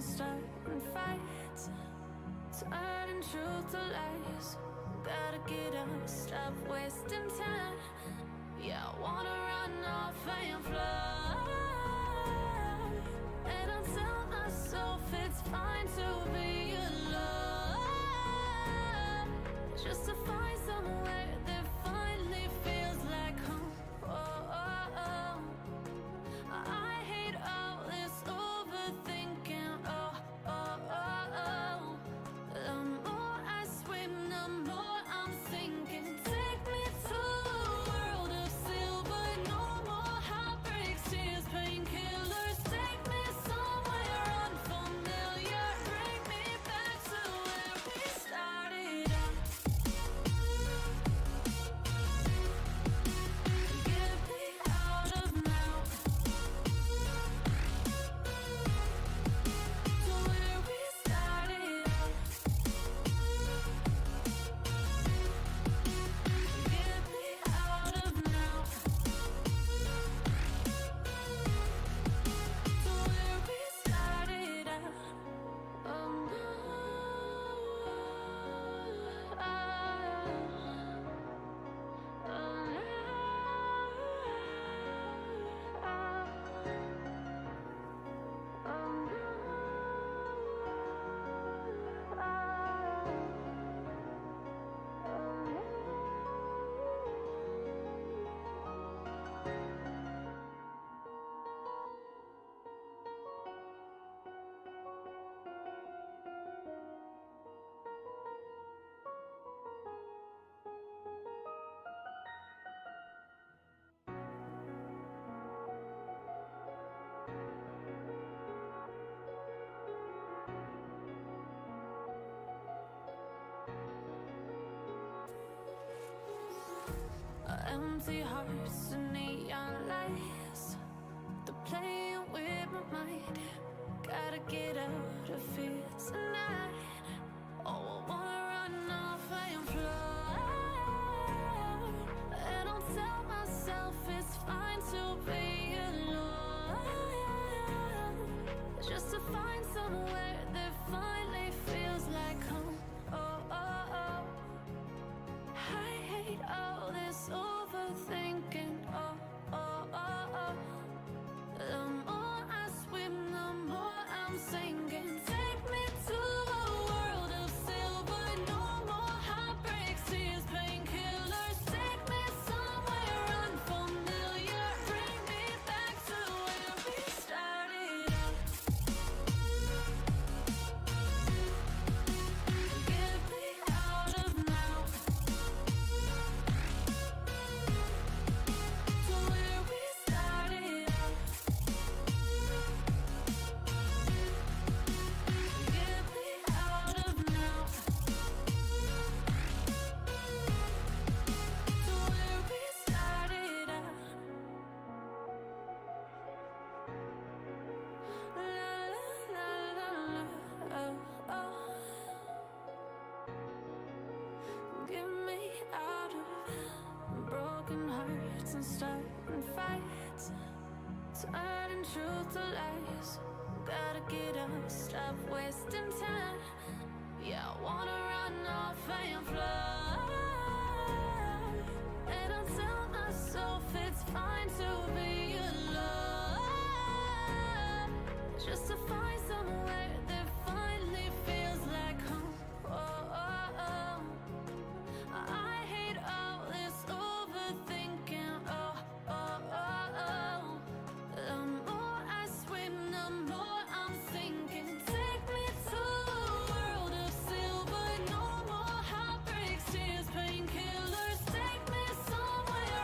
and starting fights, turning truth to lies. Gotta get up, stop wasting time. Yeah, I wanna run off and fly. And I tell myself it's fine to be alone, just to find somewhere that finally feels like home. Oh, oh, oh. I hate all this overthinking. Oh, oh, oh, oh. The more I swim, the more I'm sinking. Take me to a world of silver, no more heartbreaks, tears, painkillers. Take me somewhere unfamiliar, bring me back to where we started out. Get me out of now, to where we started out. Get me out of now, to where we started out. Oh no, empty hearts and neon lights, they're playing with my mind. Gotta get out of here tonight. Oh, I wanna run off and fly. And I'll tell myself it's fine to be alone, just to find somewhere that finally feels like home. Oh, oh, oh. I hate all this overthinking. Oh, oh, oh, oh. The more I swim, the more I'm sinking. Take me to a world of silver, no more heartbreaks, tears, painkillers. Take me somewhere unfamiliar, bring me back to where we started out. Get me out of now, to where we started out. Get me out of now, to where we started out. La la la la, oh, oh. Get me out of broken hearts and starting fights, turning truth to lies. Gotta get up, stop wasting time. Yeah, I wanna run off and fly. And I tell myself it's fine to be alone, just to find somewhere that finally feels like home. Oh, oh, oh. I hate all this overthinking. Oh, oh, oh, oh. The more I swim, the more I'm sinking. Take me to a world of silver, no more heartbreaks, tears, painkillers. Take me somewhere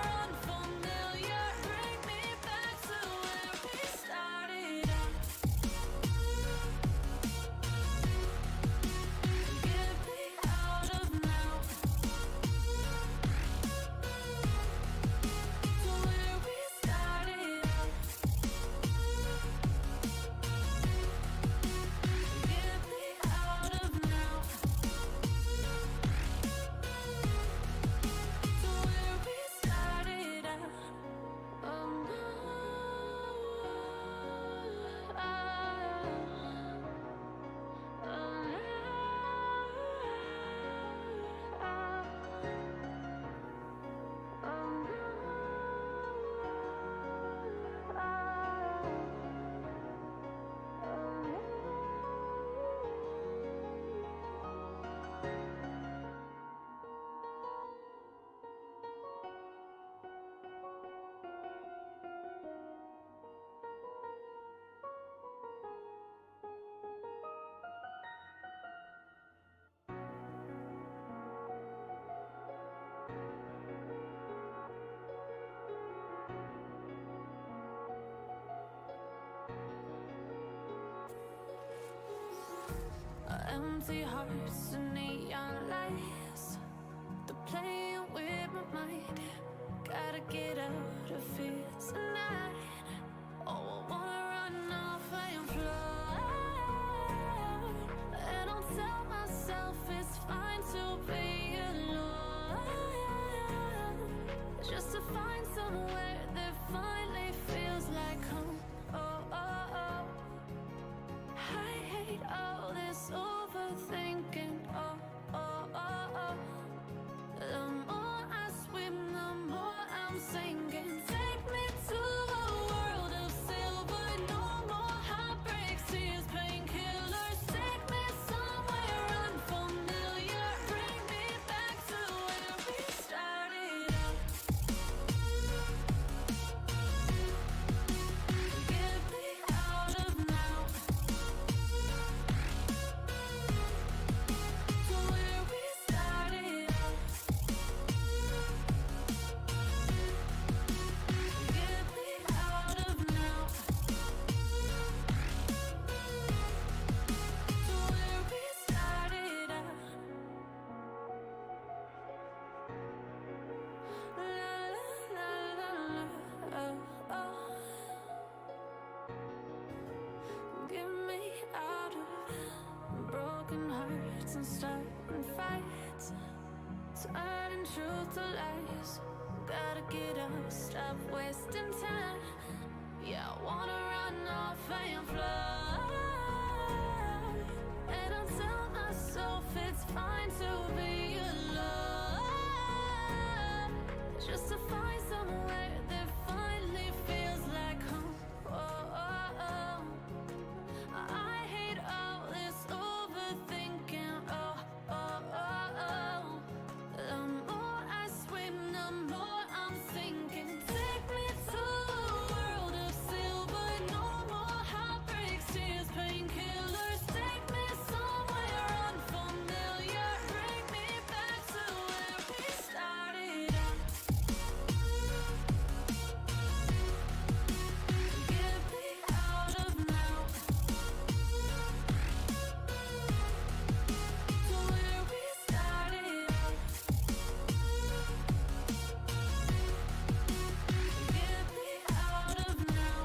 Empty hearts and neon lights, they're playing with my mind. Gotta get out of here tonight. Oh, I wanna run off and fly. And I'll tell myself it's fine to be alone, just to find somewhere that finally feels like home. Oh, oh, oh. I hate all this overthinking. Oh, oh, oh, oh. The more I swim, the more I'm sinking. Take me to a world of silver. No more heartbreaks, tears, painkillers. Take me somewhere unfamiliar. Bring me back to where we started out. Get me out of now, to where we started out. Get me out of now, to where we started out. La la la la la, oh, oh. Get me out of broken hearts and starting fights, turning truth to lies. Gotta get up, stop wasting time. Yeah, I wanna run off and fly. And I'll tell myself it's fine to be alone, just to find somewhere that finally feels like home. Oh, oh, oh. I hate all this overthinking. Oh, oh, oh, oh. The more I swim, the more I'm sinking. Take me to a world of silver. No more heartbreaks, tears, painkillers. Take me somewhere unfamiliar. Bring me back to where we started out. Get me out of now, to where we started out. Get me out of now,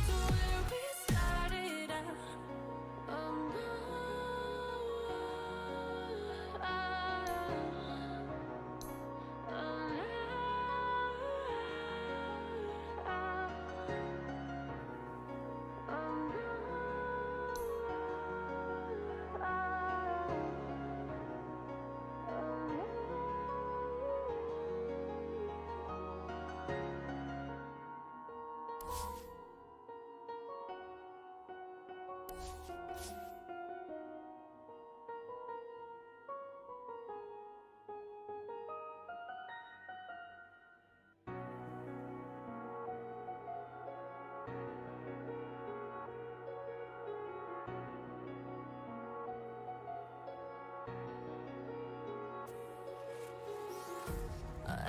to where we started out. Oh no,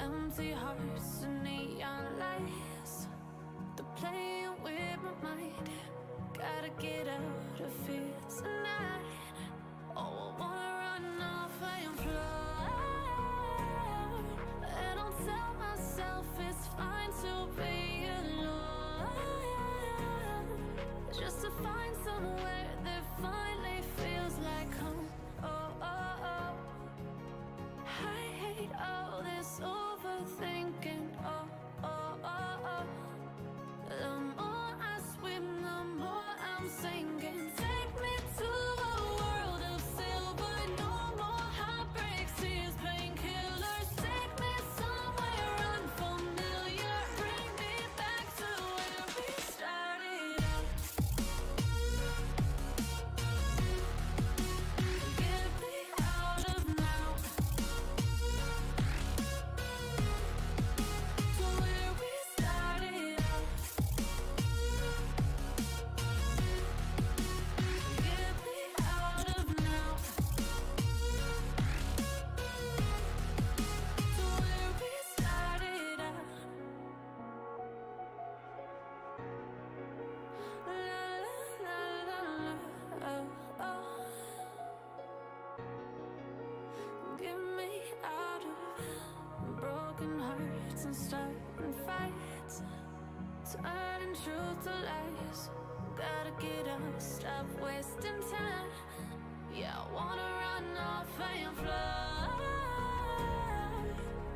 empty hearts and neon lights, they're playing with my mind. Gotta get out of here tonight. Oh, I wanna run off and fly. And I'll tell myself it's fine to be alone, just to find somewhere that finally feels like home. Oh, oh, oh. I hate all this overthinking. Oh, oh, oh, turning truth to lies. Gotta get up, stop wasting time. Yeah, I wanna run off and fly.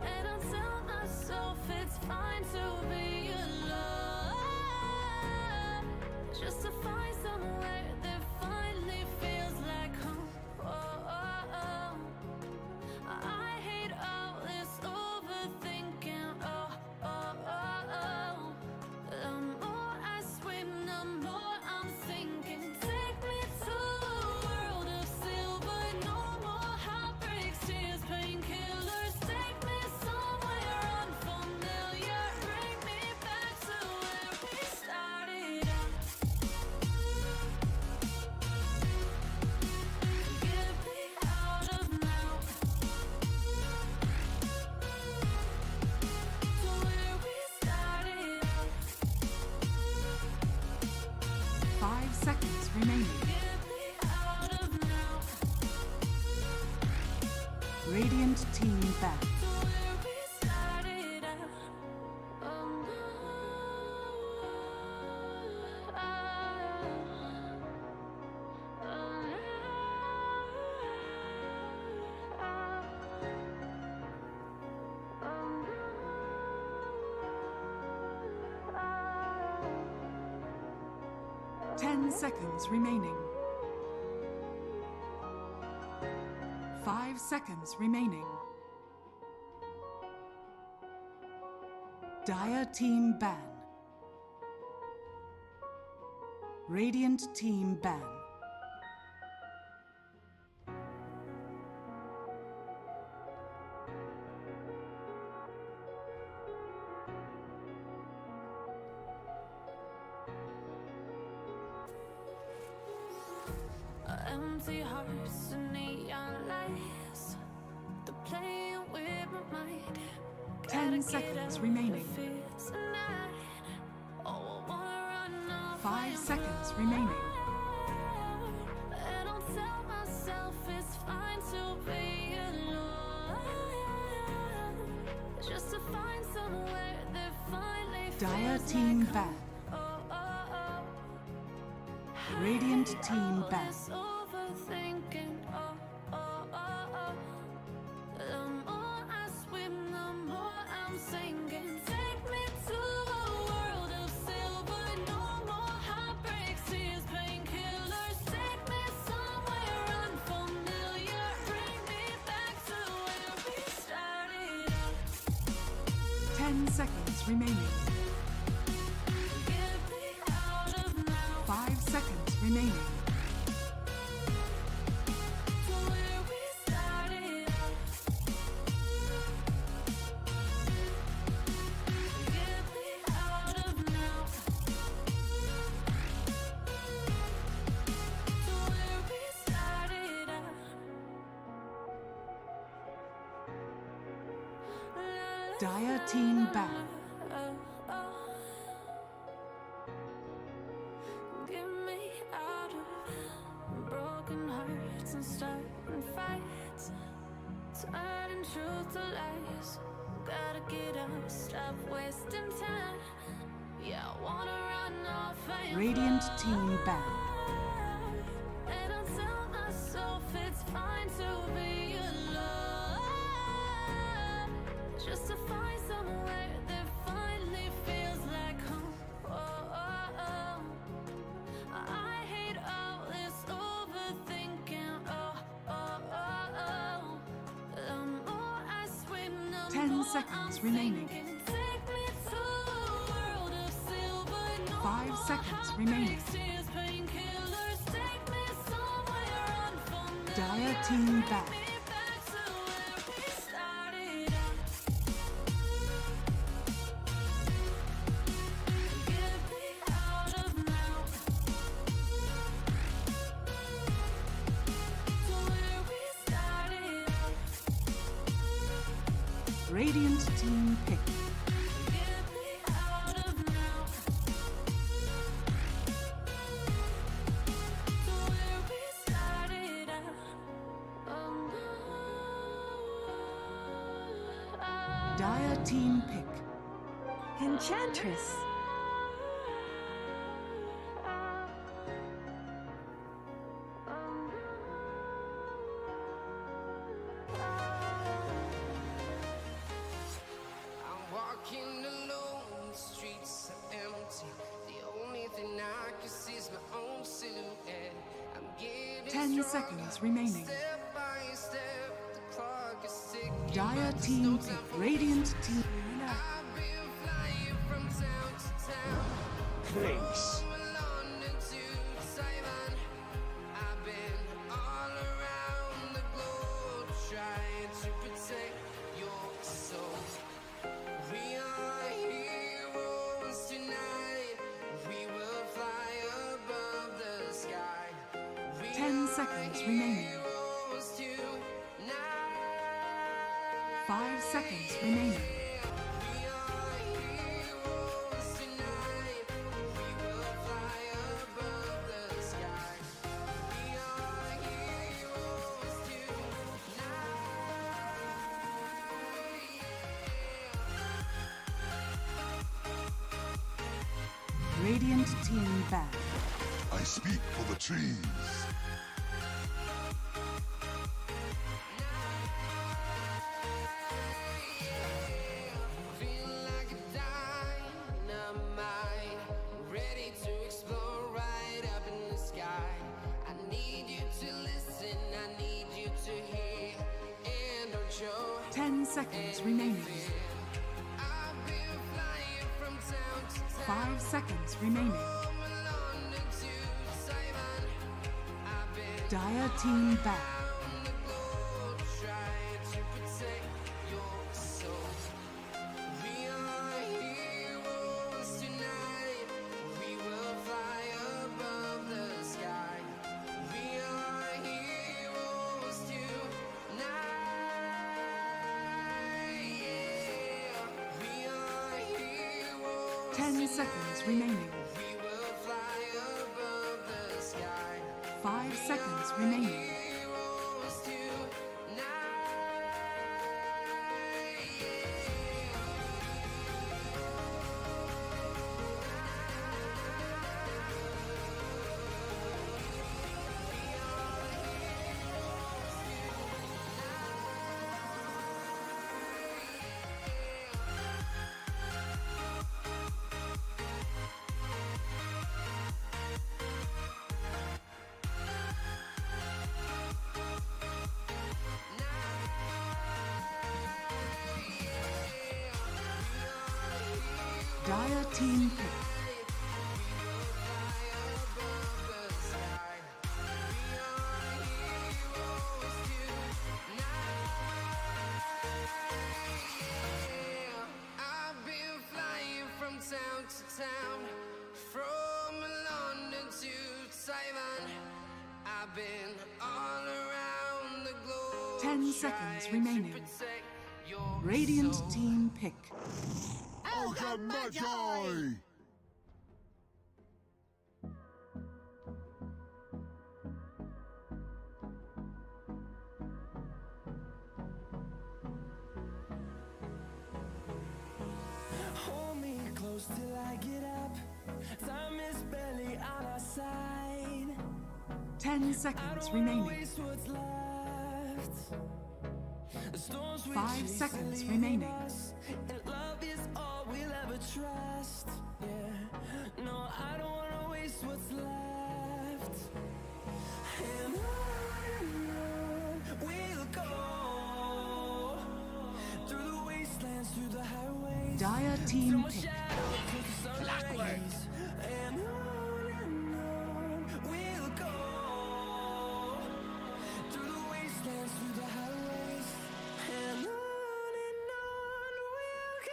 And I'll tell myself it's fine to be alone, just to find somewhere that finally feels like home. Oh, oh, oh. I hate all this overthinking. Oh, oh, oh, oh. The more I swim, the more I'm sinking. Take me to a world of silver. No more heartbreaks, tears, painkillers. Take me somewhere unfamiliar. Bring me back to where we started out. Get me out of now, to where we started out. 5 seconds remaining. Get me out of now, Radiant team back. to where we started out. Oh no. Oh, 10 seconds remaining. 5 seconds remaining. Dire team ban. Radiant team ban. empty hearts and neon lights. They're playing with my mind. 10 seconds remaining. 5 seconds remaining. And I'll tell myself it's fine to be alone, just to find somewhere that finally Dire feels team like back. home. Radiant team back. This overthinking, the more I swim, the more I'm sinking. Take me to a world of silver, no more heartbreaks, tears, painkillers. Take me somewhere unfamiliar, bring me back to where we started out. 10 seconds remaining. Get me out of now, 5 seconds remaining. to where we started out. Get me out of now, to where we started out. Dire team back. Get me out of broken hearts and starting fights, turning truth to lies. Gotta get up, stop wasting time. Yeah, I wanna run off and Radiant fly. team back. And I'll tell myself it's fine to be alone, just to find somewhere that finally feels like home. I hate all this overthinking. The more I swim, the 10 more seconds I'm remaining. sinking. Take me to a world of silver, no 5 more seconds remaining. heartbreaks, tears, painkillers. Take me somewhere unfamiliar. Dire team back. Bring me back to where we started out. Get me out of now, to where we started out. Radiant team pick. Get me out of now, to where we started out. Dire team pick. Enchantress. 10 seconds remaining. Dire team pick. Radiant team. Place. We are heroes tonight. We will fly above the sky. 10 seconds remaining. 5 seconds remaining. Radiant team back. I speak for the trees. Ready to explore right up in the sky. I need you to listen, I need you to hear. And don't show 10 seconds remaining. I've been flying from town to town. 5 seconds remaining. Dire team back. Seconds remaining. 5 seconds remaining. Dire team pick. I've been flying from town to town, from London to Taiwan. I've been all around the globe. 10 seconds trying to remaining. protect your Radiant soul. team pick. Ogre Magi! Hold me close till I get up. Time is barely on our side. 10 seconds remaining. Waste what's left. The storms we 5 chase seconds leave remaining. us, and love is all we'll ever trust. Yeah, no, I don't wanna waste what's left. And on we'll go through the wastelands, through the highways. Dire team pick. Flashlight. And on we'll go through the wastelands, through the highways. And on we'll go.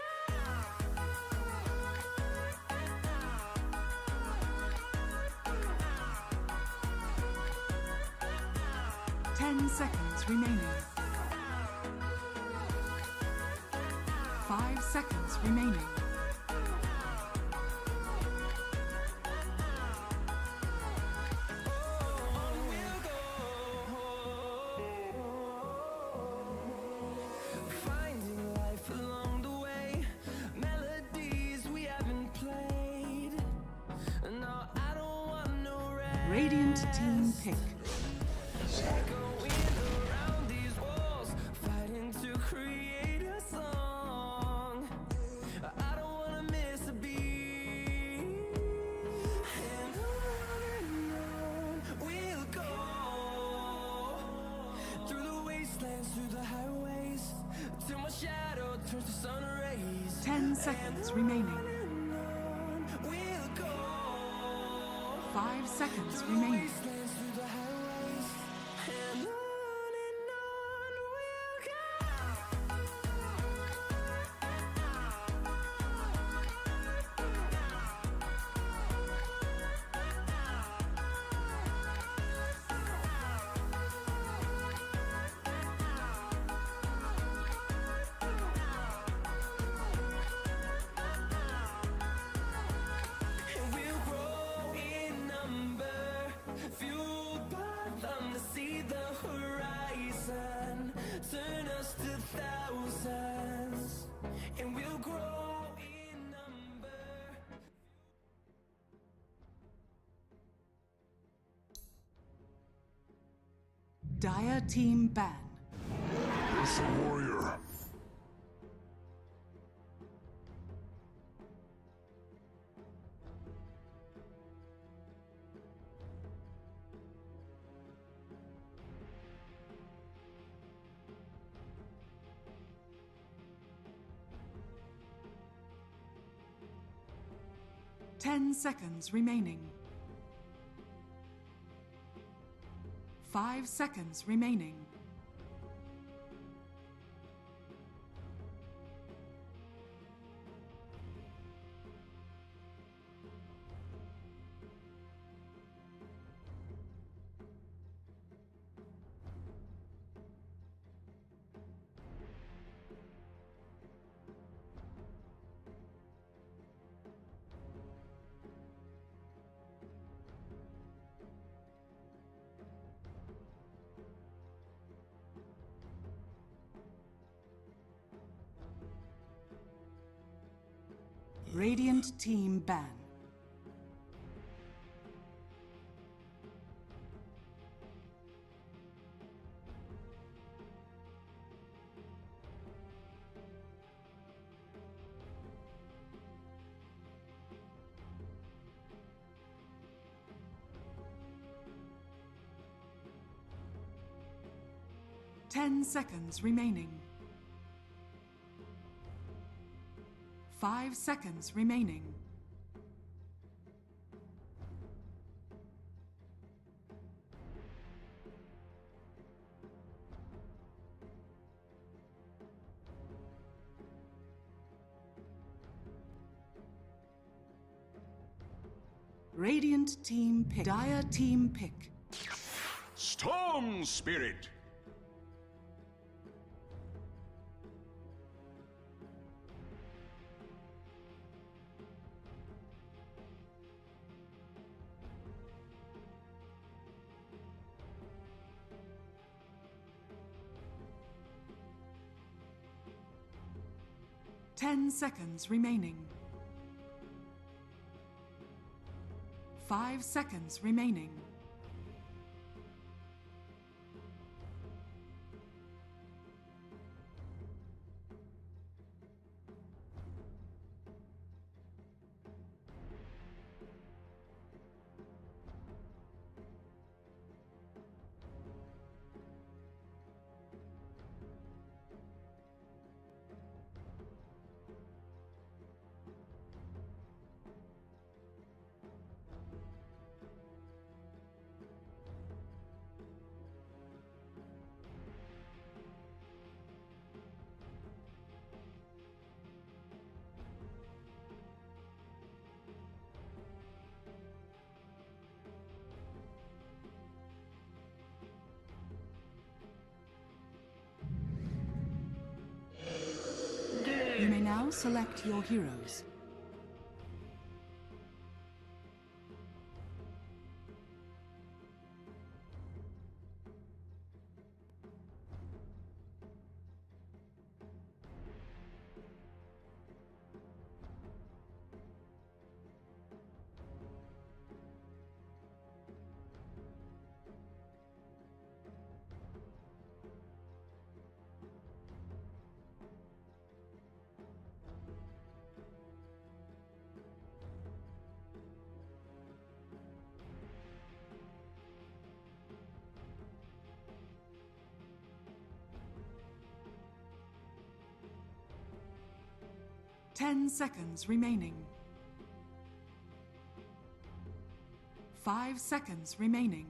10 seconds remaining. 5 seconds remaining. Finding life along the way, melodies we haven't played. No, I don't want no rest. Radiant team pick. Echoing around these walls, fighting to create a song. I don't wanna miss a beat. And on we'll go seconds remaining. We'll go 5 seconds remaining. wastelands through the highways, and on we'll go. And we'll grow in number, fueled by them to see the horizon, turn us to thousands. And we'll grow in number. Dire team ban. It's a warrior. Ten seconds remaining. 5 seconds remaining. Radiant team ban. Ten seconds remaining. 5 seconds remaining. Radiant team pick. Dire team pick. Storm Spirit. Ten seconds remaining. 5 seconds remaining. You may now select your heroes. 10 seconds remaining. 5 seconds remaining.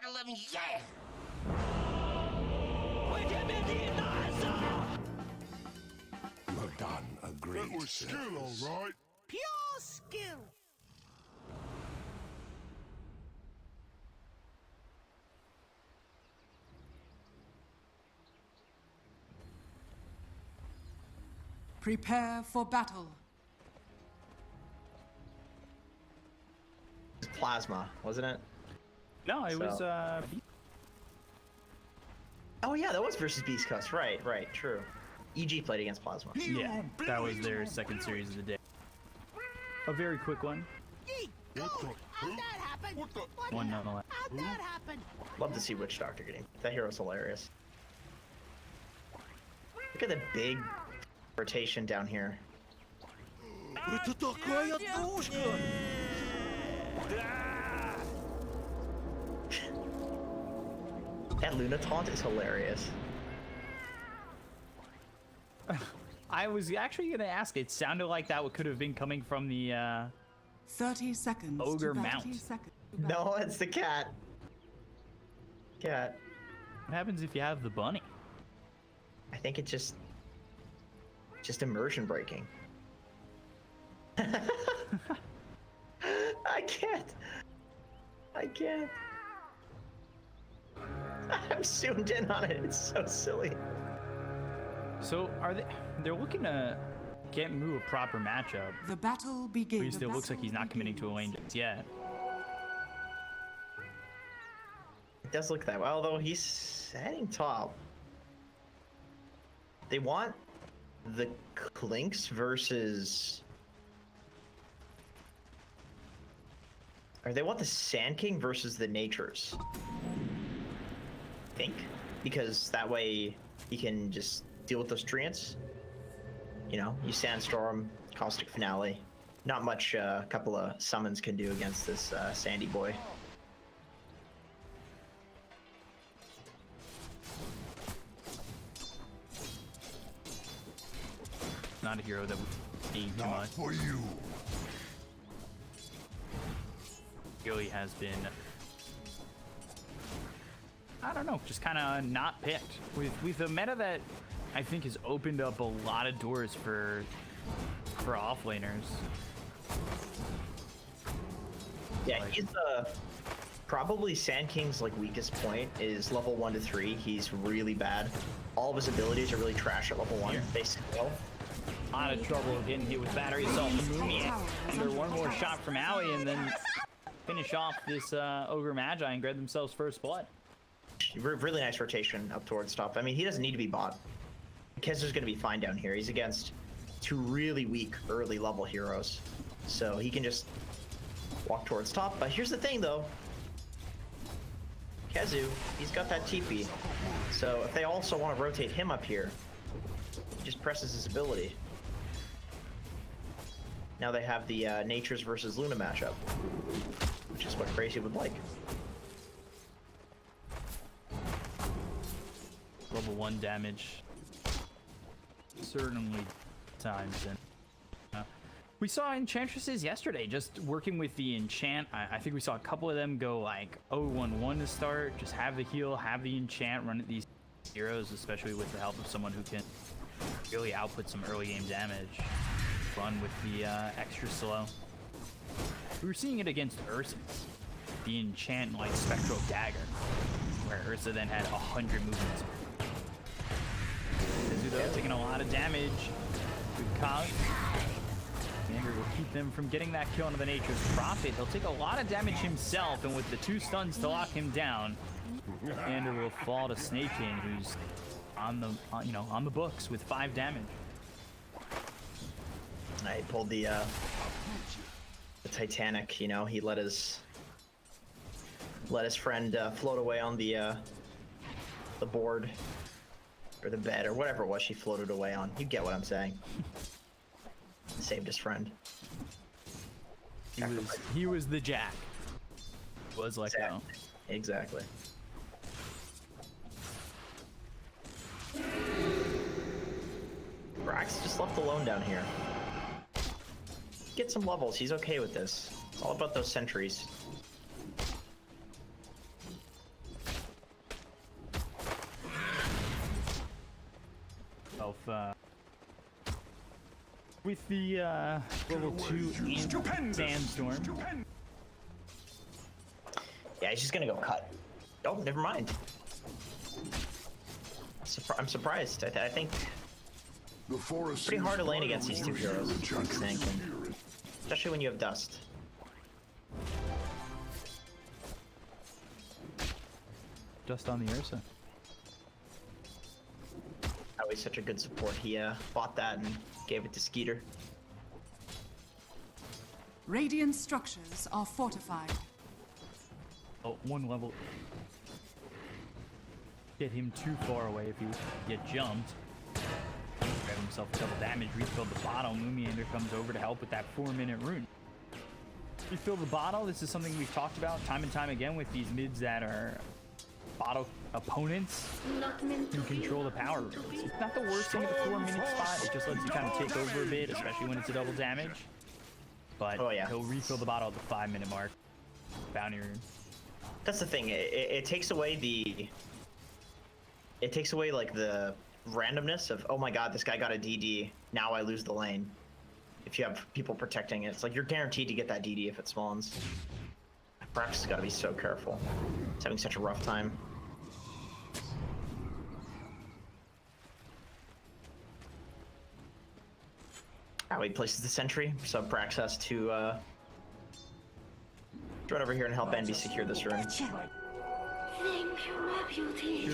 Rattle 'em, yeah! Ladan agrees. That was skill, all right. Pure skill! Prepare for battle. Plasma, wasn't it? No, it was Oh yeah, that was versus Beast Coast. Right, true. EG played against Plasma. yeah, that was their second series of the day. A very quick one. How'd that happen? One nonetheless. How'd that happen? Love to see Witch Doctor getting. That hero's hilarious. Look at the big rotation down here. That Luna taunt is hilarious. I was actually gonna ask. It sounded like that could have been coming from the 30 seconds. Ogre to 30 mount. seconds. No, it's the cat. Cat. What happens if you have the bunny? I think it's just immersion breaking. I can't. I'm zoomed in on it. It's so silly. So they're looking to get Moo a proper matchup. The battle begins. At least it looks like he's not committing to a lane just yet. It does look that way, although he's heading top. They want the Clinks versus... Or they want the Sand King versus the Natures. I think. Because that way he can just deal with those treants. You know, you Sandstorm, Caustic Finale. Not much a couple of summons can do against this Sandy boy. Not a hero that would be too Not much. for you. Really has been, I don't know, just kind of not picked. With a meta that I think has opened up a lot of doors for offlaners. Yeah, he's probably Sand King's like weakest point is level 1 to 3. He's really bad. All of his abilities are really trash at level 1. They skill. A lot of trouble getting hit with battery assault. Yeah. Under one more shot from Owie and then finish off this Ogre Magi and grab themselves first blood. Really nice rotation up towards top. I mean, he doesn't need to be bought. Kezer's going to be fine down here. He's against two really weak early level heroes. So he can just walk towards top. But here's the thing though. Kezu, he's got that TP. So if they also want to rotate him up here, he just presses his ability. Now they have the Natures versus Luna matchup, which is what Crazy would like. Level 1 damage. Certainly times. And We saw enchantresses yesterday, just working with the enchant. I think we saw a couple of them go like 0-1-1 to start. Just have the heal, have the enchant, run at these heroes, especially with the help of someone who can really output some early game damage. Run with the extra slow. We were seeing it against Ursa, the enchant like spectral dagger, where Ursa then had 100 movements. Kazuto taking a lot of damage. Good cog. Anger will keep them from getting that kill onto the Nature's Prophet. He'll take a lot of damage himself, and with the 2 stuns to lock him down, Ander will fall to Snakekin, who's on the books with 5 damage. I pulled the Titanic. You know, he let his friend float away on the board or the bed or whatever it was she floated away on. You get what I'm saying. Saved his friend. He was the Jack. Was like that. Exactly. Brax just left alone down here. Get some levels. He's okay with this. It's all about those sentries. With the level 2 and Sandstorm. Yeah, he's just gonna go cut. Oh, never mind. I'm surprised. I think pretty hard to lane against these 2 heroes. Especially when you have Dust. Dust on the Ursa. Always such a good support. He bought that and gave it to Skeeter. Radiant structures are fortified. Oh, 1 level. Get him too far away if he get jumped. Grab himself double damage, refill the bottle. Moomiander comes over to help with that 4-minute rune. Refill the bottle. This is something we've talked about time and time again with these mids that are bottle opponents who control the power runes. It's not the worst thing at the 4-minute spot. It just lets you kind of take over a bit, especially when it's a double damage. But he'll refill the bottle at the 5-minute mark. Bounty rune. That's the thing. It takes away the. It takes away like the randomness of, oh my god, this guy got a DD. Now I lose the lane. If you have people protecting it, it's like you're guaranteed to get that DD if it spawns. Brax has got to be so careful. He's having such a rough time. He places the sentry, so Brax has to run over here and help Envy secure this rune. 2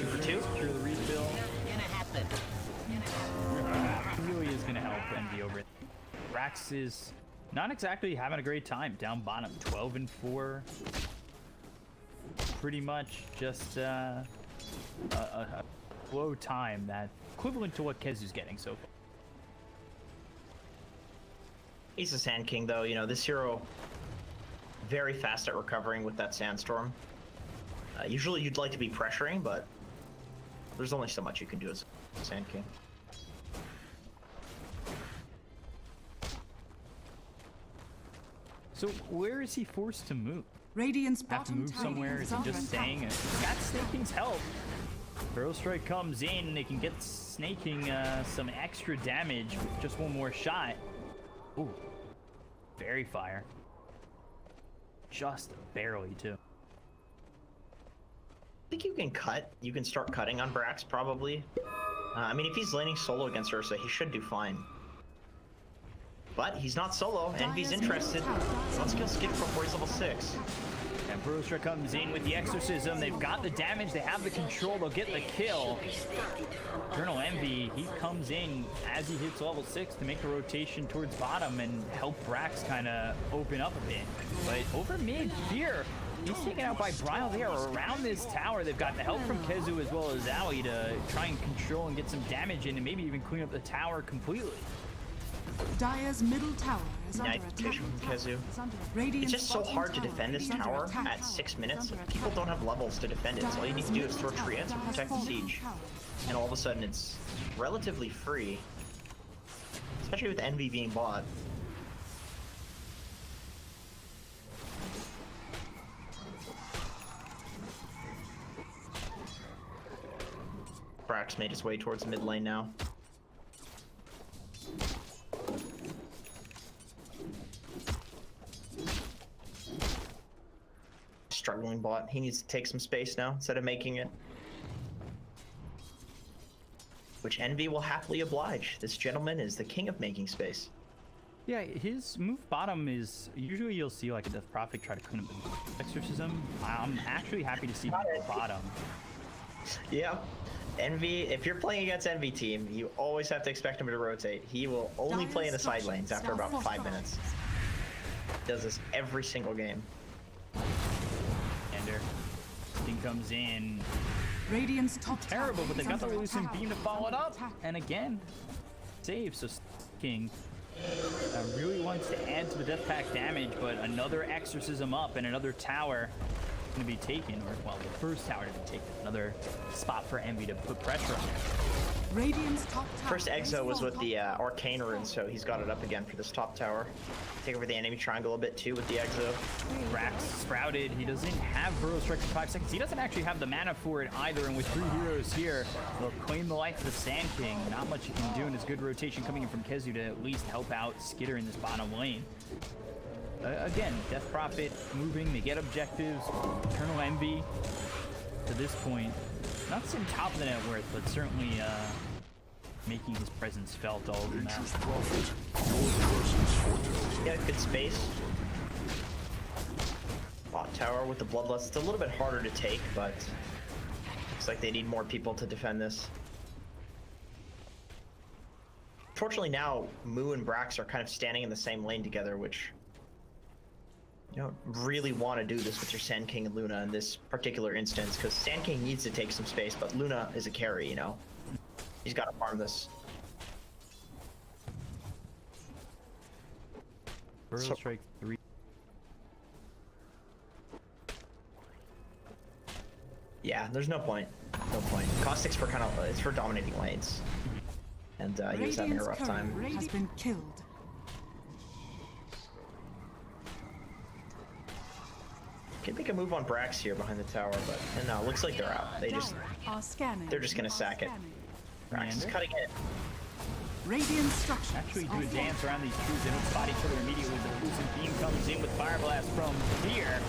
for 2. Secure the refill. Gonna happen. Really is gonna help Envy over it. Brax is not exactly having a great time down bottom. 12-4. Pretty much just a slow time that equivalent to what Kezu's getting so far. He's a Sand King, though. You know, this hero very fast at recovering with that Sandstorm. Usually you'd like to be pressuring, but there's only so much you can do as a Sand King. So where is he forced to move? Radiant's Have to move somewhere? Is he just staying? Got Snake King's help. Throw Strike comes in. They can get Snake King some extra damage with just 1 more shot. Ooh. Very fire. Just barely, too. I think you can cut. You can start cutting on Brax, probably. I mean, if he's laning solo against Ursa, he should do fine. But he's not solo, and he's interested. Let's kill Skip before he's level 6. And Brostra comes in with the Exorcism. They've got the damage. They have the control. They'll get the kill. Colonel Envy, he comes in as he hits level 6 to make the rotation towards bottom and help Brax kind of open up a bit. But over mid here, he's taken out by Brile. They are around this tower. They've got the help from Kezu as well as Zowie to try and control and get some damage in and maybe even clean up the tower completely. Dire's middle tower is under attack. From Kezu. It's just so hard to defend this tower at 6 minutes. People don't have levels to defend it, so all you need to do is throw treants and protect the siege. And all of a sudden it's relatively free. Especially with Envy being bought. Brax made his way towards the mid lane now. Struggling bot. He needs to take some space now instead of making it. Which Envy will happily oblige. This gentleman is the king of making space. Yeah, his move bottom is usually you'll see like a Death Prophet try to clean up the exorcism. I'm actually happy to see bottom. Yeah. Envy, if you're playing against Envy team, you always have to expect him to rotate. He will only play in the side lanes after about 5 minutes. Does this every single game. Ender. Thing comes in. Radiant's top Terrible, but they got the under Lucent attack. Beam to follow it up. Attack. And again, save. So King really wants to add to the death pack damage, but another exorcism up and another tower going to be taken, or well, the first tower to be taken. Another spot for Envy to put pressure on. Radiant's top tower First Exo was with the top Arcane Rune, so he's got it up again for this top tower. Take over the enemy triangle a bit too with the Exo. Brax sprouted. He doesn't have Burrow Strike for 5 seconds. He doesn't actually have the mana for it either, and with 3 heroes here, they'll claim the life of the Sand King. Not much you can do, and there's good rotation coming in from Kezu to at least help out Skitter in this bottom lane. Again, Death Prophet moving, they get objectives. Eternal Envy, to this point, not sitting top of the net worth, but certainly making his presence felt all over the map. Yeah, good space. Bot tower with the Bloodlust. It's a little bit harder to take, but looks like they need more people to defend this. Fortunately now, Moo and Brax are kind of standing in the same lane together, which you don't really want to do this with your Sand King and Luna in this particular instance, because Sand King needs to take some space, but Luna is a carry, you know? He's got to farm this. Burrow So- Strike 3. Yeah, there's no point. No point. Caustic's for kind of, it's for dominating lanes. And he was having a rough time. has been killed. Can make a move on Brax here behind the tower, but no, looks like they're out. Are scanning. They're just gonna sack it. Brax is Commander? cutting it. Radiant structures. Actually do are a dance around these trees. They don't spot each other immediately. The Lucent Beam comes in with Fire Blast from here.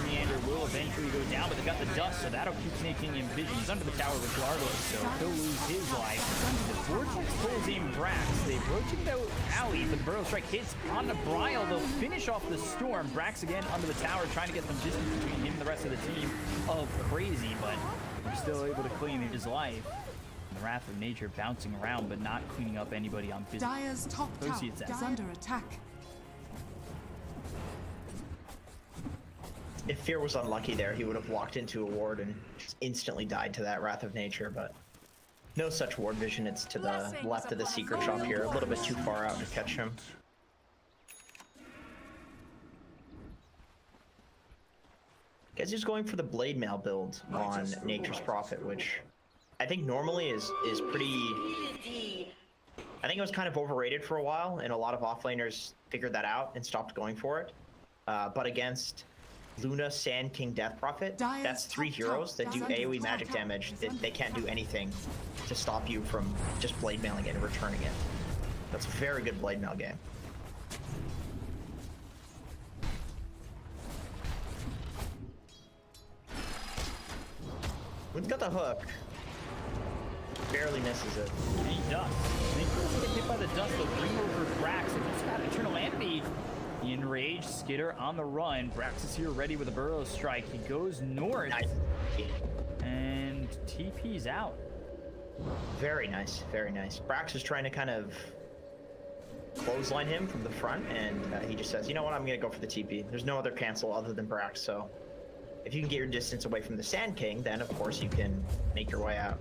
Meander will eventually go down, but they got the dust, so that'll keep making him vision. He's under the tower regardless, so he'll lose his life. The Vortex pulls in Brax. They've rotated out Alley, but the Burrow Strike hits on the Brile. They'll finish off the Storm. Brax again under the tower, trying to get some distance between him and the rest of the team of Crazy, but they're still able to claim his life. The Wrath of Nature bouncing around, but not cleaning up anybody on physical. Dire's top tower Associates is out. under attack. If Fear was unlucky there, he would have walked into a ward and just instantly died to that Wrath of Nature, but no such ward vision. It's to the left of the secret shop here, a little bit too far out to catch him. Guess he's going for the Blade Mail build on Nature's Prophet, which I think normally is pretty... I think it was kind of overrated for a while, and a lot of offlaners figured that out and stopped going for it. But against Luna, Sand King, Death Prophet, that's 3 heroes that do AoE magic damage. They can't do anything to stop you from just blade mailing it and returning it. That's a very good blade mail game. Who's got the hook? Barely misses it. And he does. And he doesn't get hit by the dust, but bring over Brax. And just got Eternal Envy. Enraged Skitter on the run. Brax is here ready with a Burrow Strike. He goes north. Nice. And TP's out. Very nice, very nice. Brax is trying to kind of clothesline him from the front, and he just says, you know what, I'm going to go for the TP. There's no other cancel other than Brax, so if you can get your distance away from the Sand King, then of course you can make your way out.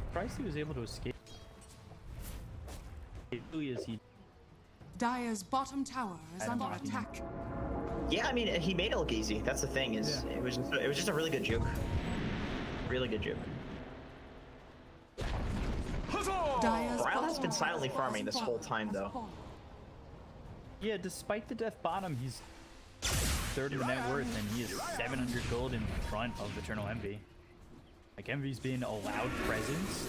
Surprised he was able to escape. It really is he. Dire's bottom tower is under attack. Yeah, I mean, he made it look easy. That's the thing, is it was just a really good juke. Really good juke. Dire's Brile has bottom been tower silently has farming this fallen, whole time, has though. fallen. Yeah, despite the death bottom, he's third in the net worth, and he is 700 gold in front of Eternal Envy. Like, Envy's been a loud presence,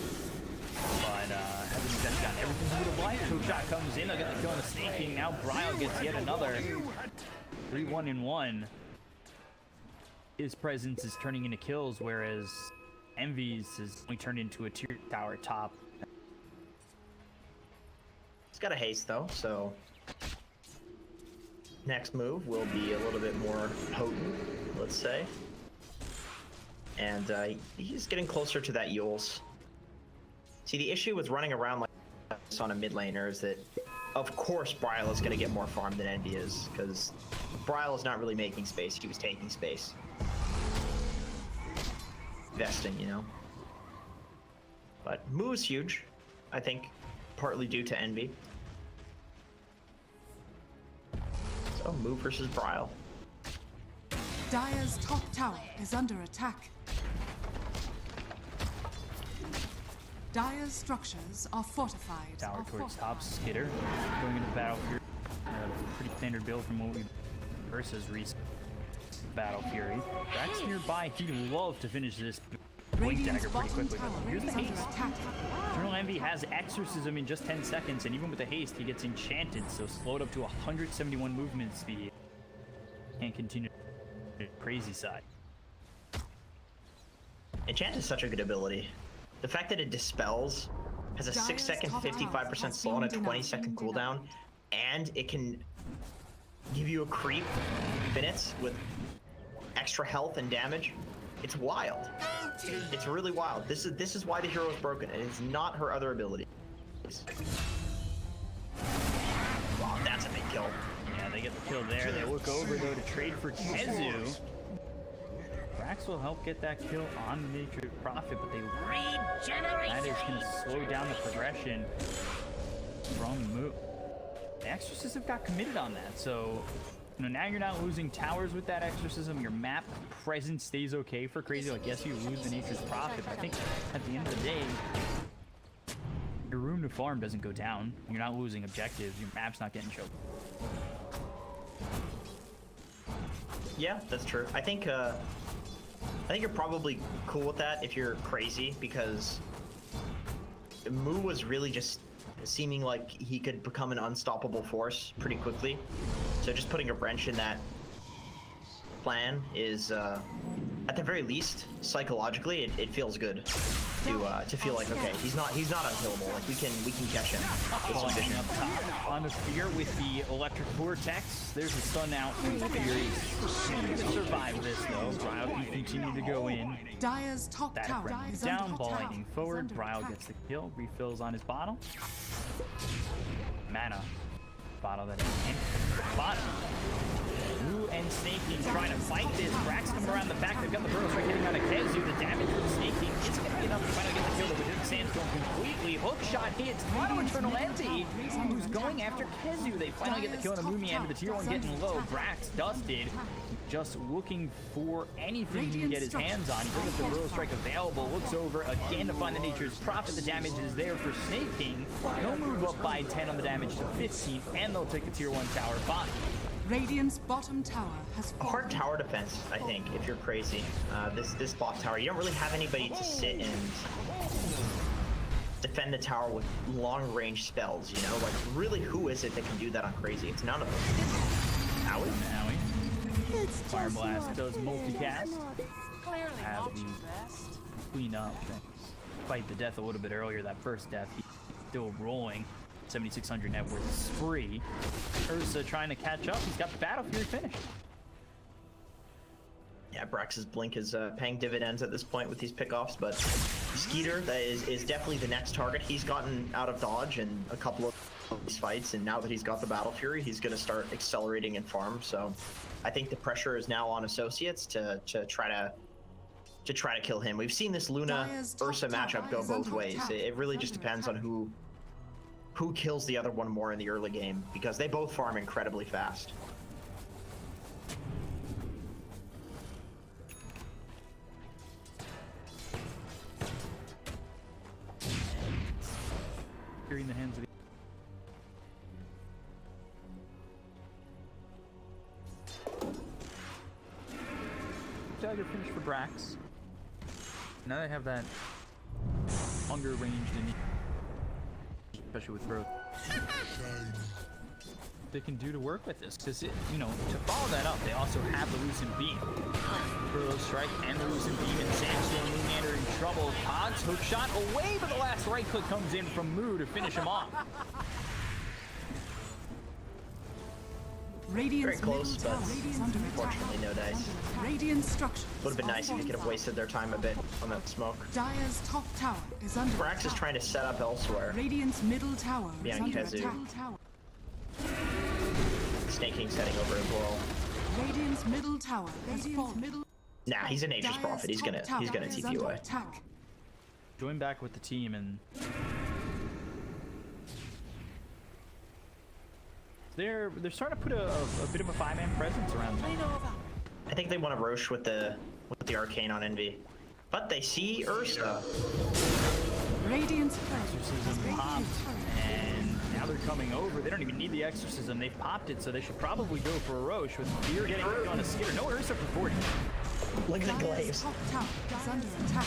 but hasn't exactly gotten everything he would have liked. Hook shot comes in, they'll get the kill on the Snake King. Now Bryle gets yet another 3-1-1. His presence is turning into kills, whereas Envy's is only turned into a tier tower top. He's got a haste though, so next move will be a little bit more potent, let's say. And he's getting closer to that Yules. See, the issue with running around like this on a mid laner is that, of course, Bryle is going to get more farm than Envy is, because Bryle is not really making space, he was taking space. Investing, you know. But Moo's huge, I think, partly due to Envy. So, Moo versus Bryle. Dire's top tower is under attack. Dire's structures are fortified. Tower towards top, Skitter going into battle fury. Pretty standard build from what we versus recent Battle Fury. Drax nearby, he'd love to finish this Blink Radiant's Dagger pretty bottom quickly. tower But here's the is under haste. attack. Eternal Envy has Exorcism in just 10 seconds, and even with the haste, he gets enchanted, so slowed up to 171 movement speed. Can't continue the crazy side. Enchant is such a good ability. The fact that it dispels, has a Dire's 6 second top tower 55% has slow and a been 20 denied. second cooldown, and it can give you a creep minutes with extra health and damage. It's wild. It's really wild. This is why the hero is broken, and it's not her other ability. Wow, that's a big kill. Yeah, they get the kill there. They look over, though, to trade for Kezu. Brax will help get that kill on the Nature Prophet, but that is going to slow down the progression from Moo. The Exorcism got committed on that, so you know, now you're not losing towers with that Exorcism. Your map presence stays okay for Crazy. Like, yes, you lose the Nature's Prophet, but I think at the end of the day, your room to farm doesn't go down. You're not losing objectives. Your map's not getting choked. Yeah, that's true. I think you're probably cool with that if you're Crazy, because Moo was really just seeming like he could become an unstoppable force pretty quickly. So just putting a wrench in that plan is, at the very least, psychologically, it feels good to feel like, okay, he's not unkillable. Like we can catch him with some Flying vision. up top on the sphere with the electric vortex. There's a stun out from Fury. He's gonna survive this though. Bryle can continue to go in. Dire's top That tower friend is down, under ball attack. lightning forward. Is under Bryle attack. gets the kill, refills on his bottle. Mana bottle that is in bottom. Moo and Snake King trying to fight this. Brax coming around the back. They've got the Burrow Strike hitting on a Kezu. The damage from the Snake King isn't going to be enough to finally get the kill. But within Sandstorm completely. Hook shot hits. Auto Eternal Envy, who's going after Kezu. They finally get the kill on the Moomy end of the tier 1 getting low. Brax dusted. Just looking for anything he can get his hands on. He doesn't have the Burrow Strike available. Looks over again to find the Nature's Prophet. The damage is there for Snake King. He'll move up by 10 on the damage to 15, and they'll take the tier 1 tower bottom. Radiant's bottom tower has A hard fallen. tower defense, I think, if you're Crazy. This bot tower, you don't really have anybody to sit and defend the tower with long-range spells, you know? Like, really, who is it that can do that on Crazy? It's none of them. Owie? Maui. Fire Blast does multicast. Have the clean up and fight the death a little bit earlier. That first death, he's still rolling. 7,600 net worth spree. Ursa trying to catch up. He's got the Battle Fury finished. Yeah, Brax's Blink is paying dividends at this point with these pickoffs, but Skeeter that is definitely the next target. He's gotten out of dodge in a couple of these fights, and now that he's got the Battle Fury, he's going to start accelerating in farm. So I think the pressure is now on Associates to try to kill him. We've seen this Luna Dire's top Ursa tower matchup go is both under ways. attack. It really just depends on who kills the other one more in the early game, because they both farm incredibly fast. Fury in the hands of the Tiger finish for Brax. Now they have that longer ranged in, especially with growth. They can do to work with this, because you know, to follow that up, they also have the Lucent Beam. Furlough Strike and the Lucent Beam, and Sandstorm Moonlander in trouble. Cogs hook shot away, but the last right click comes in from Moo to finish him off. Radiant's Very close, middle but tower is under attack. unfortunately no dice. Radiant structure. Would have been nice if you could have wasted their time a bit on that smoke. Dire's top tower is under Brax attack. is trying to set up elsewhere. Radiant's middle tower is Behind under Khezu. attack. Snake King's heading over as well. Radiant's middle tower has fallen. Nah, he's a Nature's Dire's Prophet. He's top gonna tower is TP under away. attack. Join back with the team, and they're starting to put a bit of a 5-man presence around them. I think they want to Roche with the Arcane on Envy, but they see Ursa. Radiant's turret Exorcism popped, and now they're coming over. They don't even need the Exorcism. They've popped it, so they should probably go for a Roche with Fear getting on a Skitter. No Ursa for 40. Look at the Dire's glaze. top tower is under attack.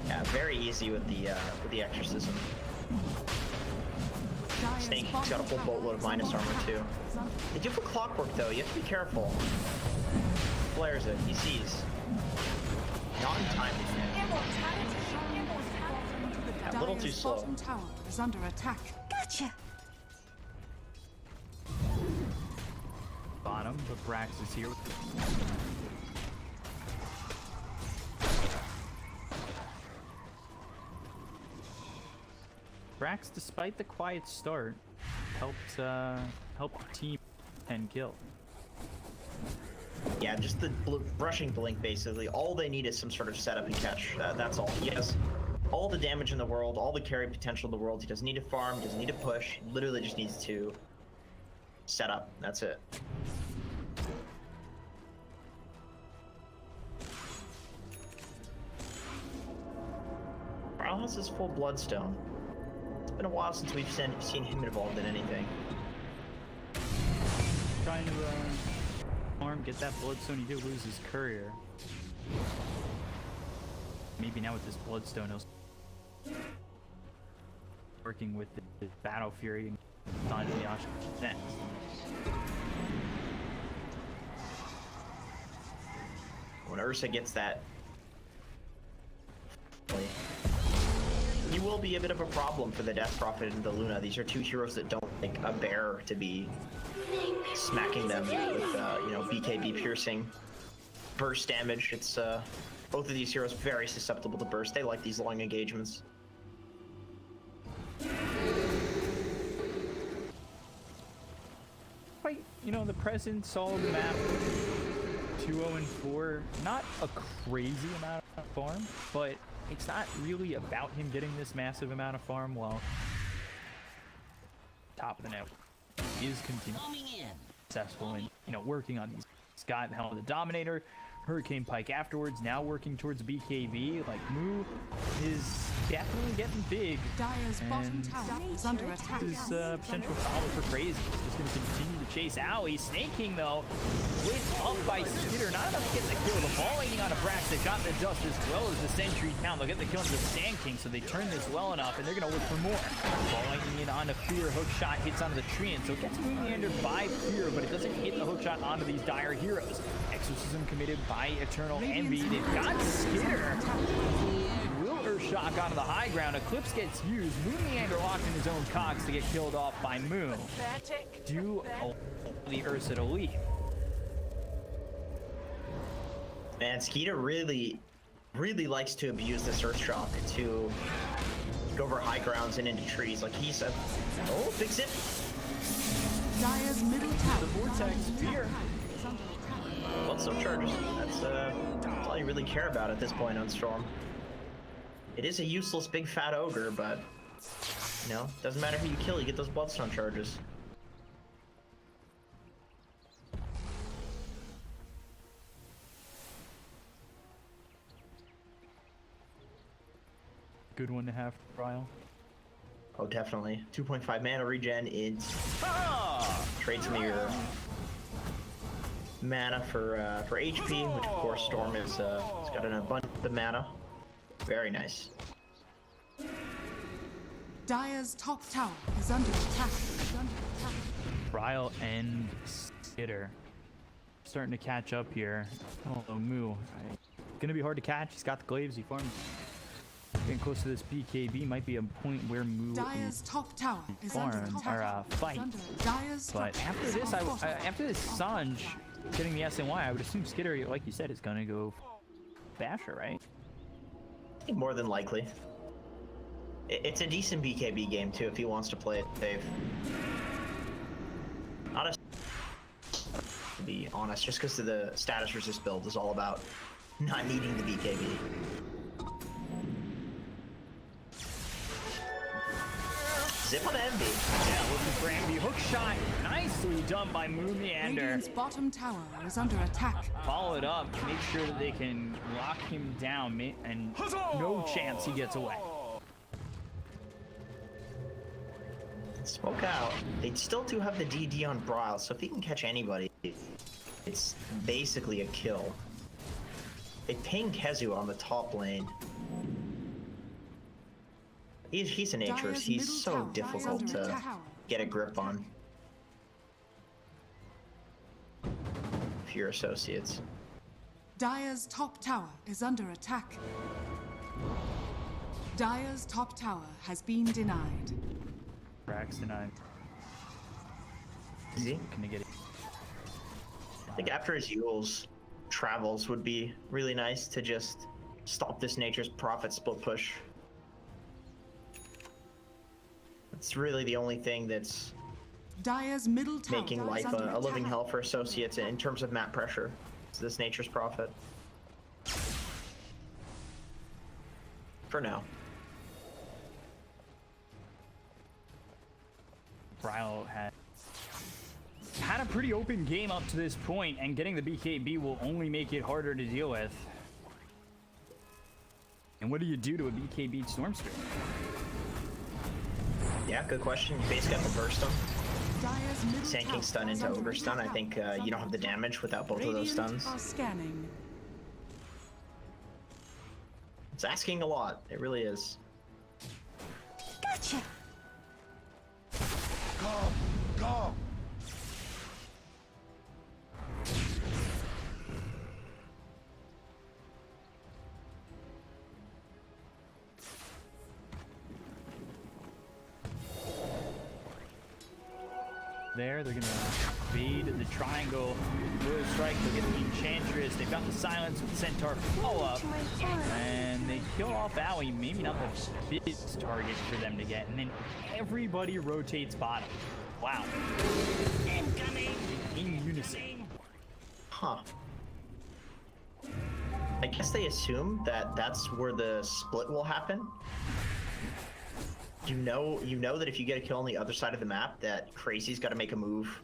Yeah, very easy with the Exorcism. Dire's Snake King's bottom got a full tower boatload of is minus under armor attack. too. They do have clockwork though. You have to be careful. Flares it. He sees. Not in time. A little too Dire's slow. bottom tower is under attack. Bottom, but Brax is here. Brax, despite the quiet start, helped the team 10 kills. Yeah, just the rushing blink basically. All they need is some sort of setup and catch. That's all. He has all the damage in the world, all the carry potential in the world. He doesn't need to farm, he doesn't need to push. He literally just needs to set up. That's it. Carl has his full Bloodstone. It's been a while since we've seen him involved in anything. Trying to farm, get that Bloodstone. He did lose his courier. Maybe now with this Bloodstone, he'll working with the Battle Fury and on the Yash next. When Ursa gets that, he will be a bit of a problem for the Death Prophet and the Luna. These are two heroes that don't like a bear to be smacking them with, you know, BKB piercing burst damage. It's both of these heroes very susceptible to burst. They like these long engagements. Quite, you know, the present solid map. 2-0 and 4. Not a crazy amount of farm, but it's not really about him getting this massive amount of farm while top of the net is continuing successful and, you know, working on these. He's got the Helm of the Dominator, Hurricane Pike afterwards, now working towards BKB. Like, Moo is definitely getting big. Dire's bottom And tower is under attack. his potential follow for Crazy. He's going to continue to chase Owie. Snake King, though, lit up by Skitter. Not enough to get the kill. The ball hanging on a Brax. They got the dust as well as the Sentry count. They'll get the kill on the Sand King, so they turn this well enough, and they're going to look for more. Ball hanging in onto Fear. Hook shot hits onto the Treant, so it gets meandered by Fear, but it doesn't hit the hook shot onto these Dire heroes. Exorcism committed by Eternal Envy. They've got Skitter. Will Urshak onto the high ground. Eclipse gets used. Moon Meander locked in his own cogs to get killed off by Moon. Do the Ursa to leave. Man, Skeeter really likes to abuse this Earth Shock to go over high grounds and into trees. Like he's a fix it. Dire's middle tower. The Vortex Fear. Bloodstone charges. That's all you really care about at this point on Storm. It is a useless big fat ogre, but you know, doesn't matter who you kill, you get those Bloodstone charges. Good one to have, Ryle. Oh, definitely. 2.5 mana regen. It's Ah! trade some of your mana for HP, which of course Storm is has got an abundance of mana. Very nice. Dire's top tower is under attack. Bryle and Skitter starting to catch up here. Oh, Moo. Gonna be hard to catch. He's got the glaives. He farms. Getting close to this BKB might be a point where Moo Dire's top tower is under farm attack. or fight. Dire's But structure after is this, under after this Sanj getting the SNY, I would assume Skitter, like you said, is gonna go Basher, right? I think more than likely. It's a decent BKB game too if he wants to play it safe. Not a to be honest, just because of the status resist build is all about not needing the BKB. Zip on Envy. Yeah, looking for Envy. Hook shot, nicely done by Moo Meander. Radiant's bottom tower is under attack. Follow it up, make sure that they can lock him down, and no chance he gets away. Smoke out. They still do have the DD on Bryle, so if he can catch anybody, it's basically a kill. They ping Kezu on the top lane. He's a Naturus. Dire's He's middle so tower is difficult under to attack. get a grip on. If you're associates. Dire's top tower is under attack. Dire's top tower has been denied. Braxton, Easy. Can they get it? I think after his Yule's travels would be really nice to just stop this Nature's Prophet split push. It's really the only thing that's Dire's middle tower making is life under a living attack. hell for associates in terms of map pressure. It's this Nature's Prophet. For now. Bryle had a pretty open game up to this point, and getting the BKB will only make it harder to deal with. And what do you do to a BKB Stormspirit? Yeah, good question. You basically have to burst them. Dire's middle Sand tower King stun is into under Ogre stun. I attack. think you don't have the damage without both of those Radiant stuns. are scanning. It's asking a lot. It really is. Gotcha. Go! There, they're gonna bait the triangle, really strike, they'll get the Enchantress, they've got the silence with Centaur follow-up, and they kill off Owie, maybe not the biggest target for them to get, and then everybody rotates bottom. Wow. Incoming. In unison. Huh. I guess they assume that that's where the split will happen. You know that if you get a kill on the other side of the map, that Crazy's got to make a move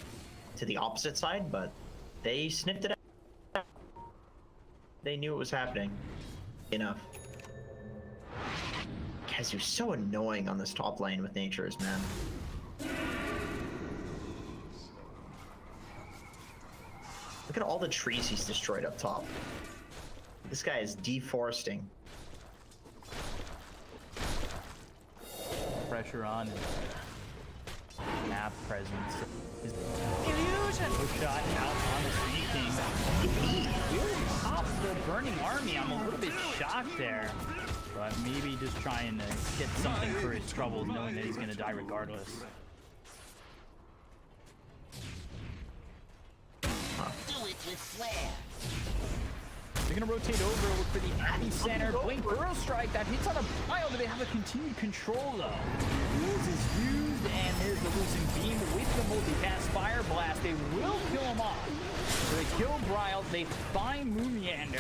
to the opposite side, but they sniffed it out. They knew it was happening. Enough. Kezu's so annoying on this top lane with Natures, man. Look at all the trees he's destroyed up top. This guy is deforesting. Pressure on and map presence. His Illusion. hook shot out on the Sea King. Really pops the burning army. I'm a little bit shocked there. But maybe just trying to get something for his troubles, knowing that he's going to die regardless. Do it with flair. They're going to rotate over, look for the Epicenter. Blink Burrow Strike, that hits on a pile. Do they have a continued control, though? Rules is used, and there's the losing beam with the multicast Fire Blast. They will kill him off. So they kill Bryle, they find Moomiander,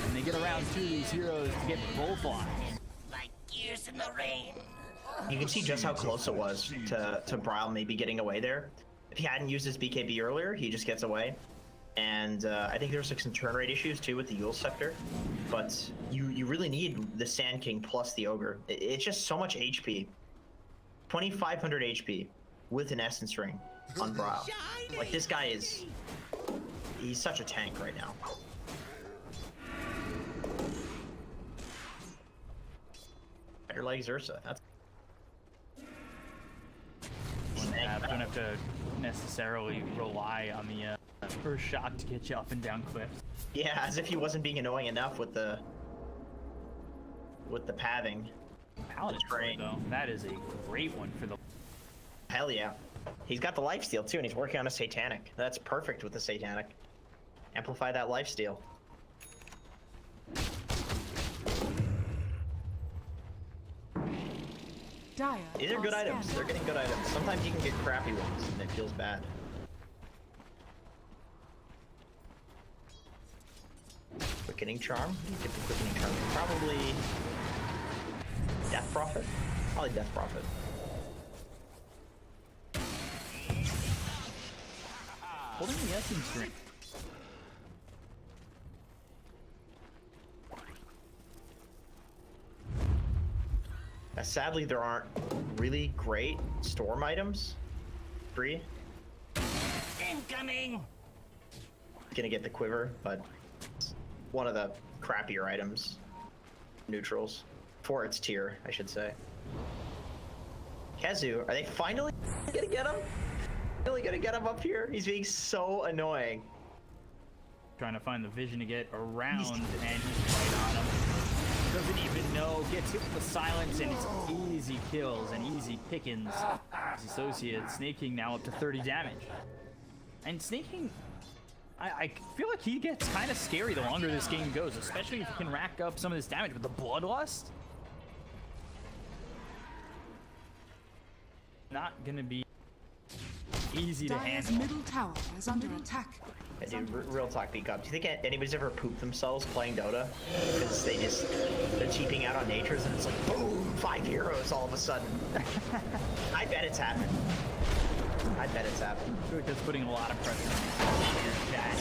and they get around two of these heroes to get both lives. Like gears in the rain. You can see just how close it was to Bryle maybe getting away there. If he hadn't used his BKB earlier, he just gets away. And I think there's like some turn rate issues too with the Yule Scepter, but you really need the Sand King plus the Ogre. It's just so much HP, 2,500 HP with an Essence Ring on Bryle. Like this guy is he's such a tank right now. Better like Ursa. That's. Yeah, don't have to necessarily rely on the first shot to get you up and down cliffs. Yeah, as if he wasn't being annoying enough with the pathing. Paladin Great. though, that is a great one for the. Hell yeah. He's got the lifesteal too, and he's working on a satanic. That's perfect with the satanic. Amplify that lifesteal. Dire These are good items. They're getting good items. Sometimes you can get crappy ones, and it feels bad. Quickening Charm? You get the Quickening Charm. Probably Death Prophet? Probably Death Prophet. Holding the essence ring. Sadly, there aren't really great storm items. Free. Incoming! Gonna get the quiver, but it's one of the crappier items. Neutrals. For its tier, I should say. Kezu, are they finally gonna get him? Really gonna get him up here? He's being so annoying. Trying to find the vision to get around, and he's right on him. Doesn't even know, gets hit with the silence, and it's easy kills and easy pickings. His associate, Snake King, now up to 30 damage. And Snake King, I feel like he gets kind of scary the longer this game goes, especially if he can rack up some of this damage with the Bloodlust. Not gonna be easy to Dire's handle. middle tower is under attack. Yeah, dude, real talk, Beak Up. Do you think anybody's ever pooped themselves playing Dota? Because they're cheaping out on natures, and it's like, boom, 5 heroes all of a sudden. I bet it's happened. I bet it's happened. I feel like that's putting a lot of pressure on your chat.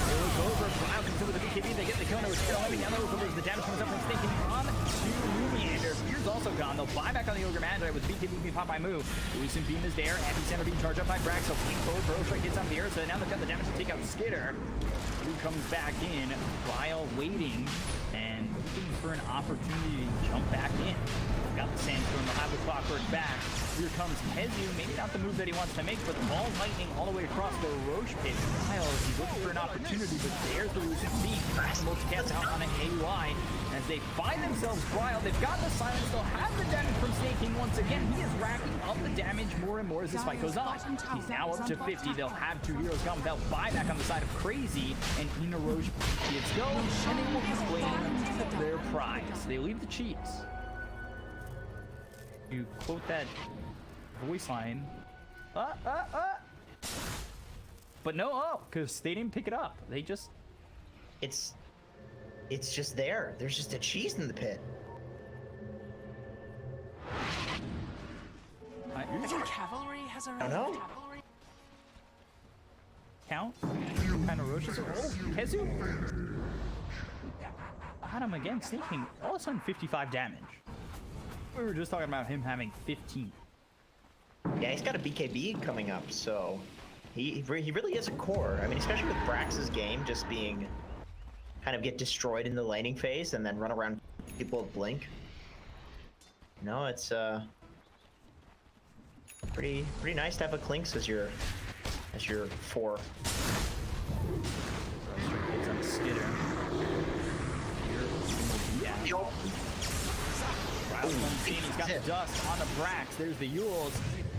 They look over, Brown comes in with the BKB, they get the kill, no, it's still heavy down the over, the damage comes up from Snake King on to Lumiander. Spear's also gone, they'll buy back on the Ogre Magi with BKB being popped by Moo. Lucent Beam is there, Epicenter being charged up by Brax, so Blink forward, Brostrike gets on the earth, so now they've got the damage to take out Skitter, who comes back in while waiting and looking for an opportunity to jump back in. Got the Sandstorm, they'll have the Clockwork back. Here comes Kezu, maybe not the move that he wants to make, but ball lightning all the way across the Roche pit. Miles, he's looking for an opportunity, but there's the Lucent Beam. Multicast out on an AUI. As they find themselves wild, they've got the silence, they'll have the damage from Snake King once again. He is racking up the damage more and more as this fight goes on. He's now up to 50. They'll have 2 heroes come without buyback on the side of Crazy, and Ina Roche gets go, and they will claim their prize. They leave the cheats. You quote that voice line. But no, because they didn't pick it up. They just... It's just there. There's just a cheese in the pit. Cavalry has arrived. I don't know. Count? Kind of Roche's. Oh, Kezu? Got him again, Snake King. All of a sudden, 55 damage. We were just talking about him having 15. Yeah, he's got a BKB coming up, so he really is a core. I mean, especially with Brax's game just being kind of get destroyed in the laning phase and then run around people with Blink. No, it's pretty nice to have a Clinks as your 4. It's on Skitter. Yeah. He's got the dust on the Brax. There's the Yules.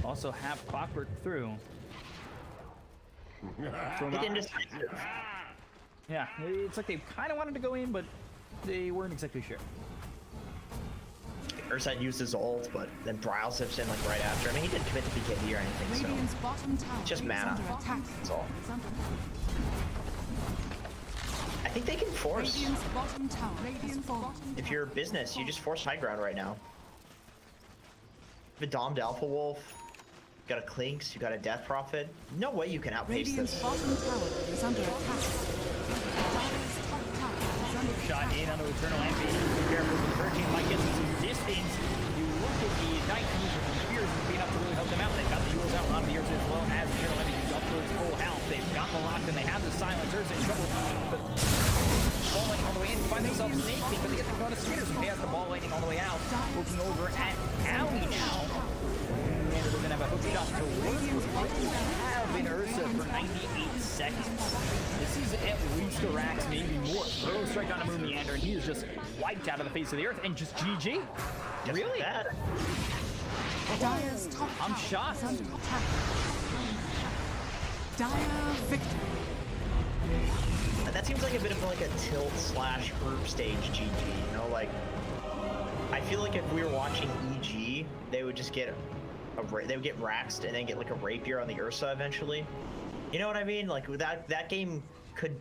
Also have Clockwork through. Yeah, it's like they kind of wanted to go in, but they weren't exactly sure. Ursa used his ult, but then Bryle zips in like right after. I mean, he didn't commit to BKB or anything, Radiant's so bottom tower just is mana. under attack. That's all. Is under I think they can force. Radiant's bottom tower. Radiant's bottom If you're a business, you just force high ground right now. The Domed Alpha Wolf, you got a Clinks, you got a Death Prophet. No way you can outpace Radiant's this. bottom tower is under attack. Dire's top tower is under Shot attack. in on the Eternal Envy. Be careful, the Hurricane might get some distance. You look at the Ignite user from Spears and being up to really help them out. They've got the Yules out on the Earth as well as Eternal Envy, who's up to its full health. silence. Urza in trouble. But ball lightning all the way in. Find themselves sneaking, but they get the bonus skitters. They have the ball lightning all the way out. Looking over at Owie now. And they're going to have a hook shot to work with. Have in Ursa for 98 seconds. This is at least a Rax, maybe more. Throw strike on a Moon Meander, and he is just wiped out of the face of the earth. And just GG. Just really? That. Dire's top I'm tower shocked. is under attack. Dire victory. That seems like a bit of like a tilt slash group stage GG, you know, like I feel like if we were watching EG, they would just get they would get Raxed and then get like a rapier on the Ursa eventually. You know what I mean? Like that game could.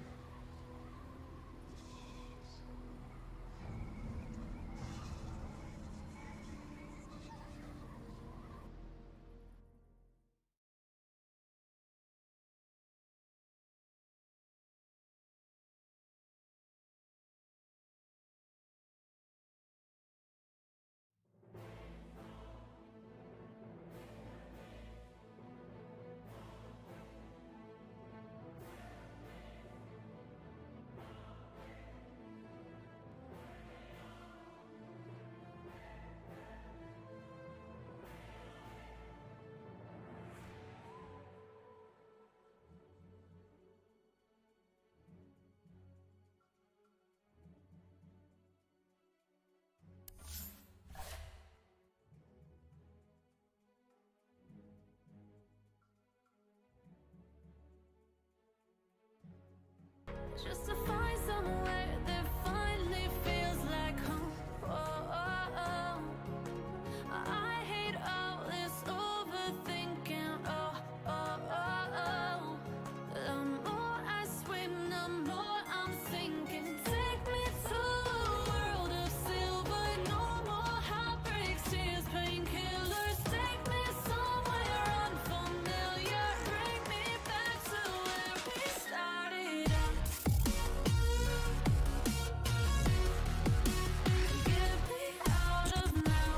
Just to find somewhere that finally feels like home. Oh, oh, oh. I hate all this overthinking. Oh, oh, oh, oh. The more I swim, the more I'm sinking. Take me to a world of silver. No more heartbreaks, tears, painkillers. Take me somewhere unfamiliar. Bring me back to where we started out. Get me out of now.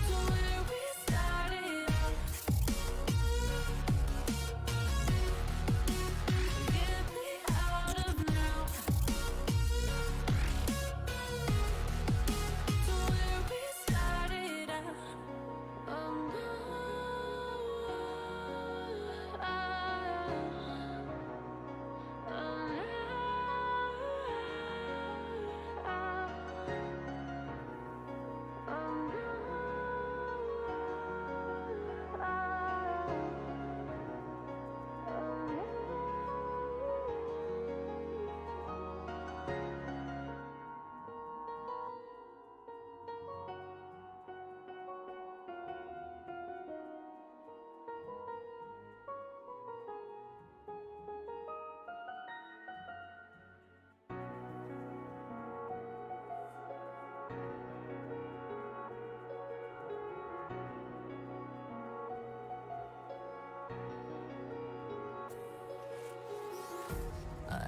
To where we started out. Get me out of now. To where we started out. Oh no.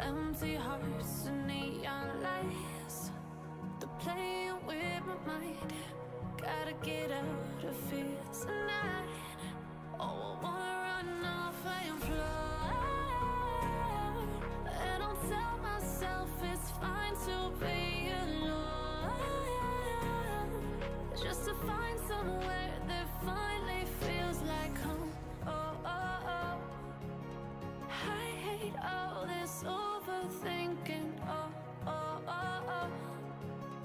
Empty hearts and neon lights. They're playing with my mind. Gotta get out of here tonight. Oh, I wanna run off and fly. And I'll tell myself it's fine to be alone. Just to find somewhere that finally feels like home. Oh, oh, oh. I hate all this overthinking. Oh, oh, oh, oh.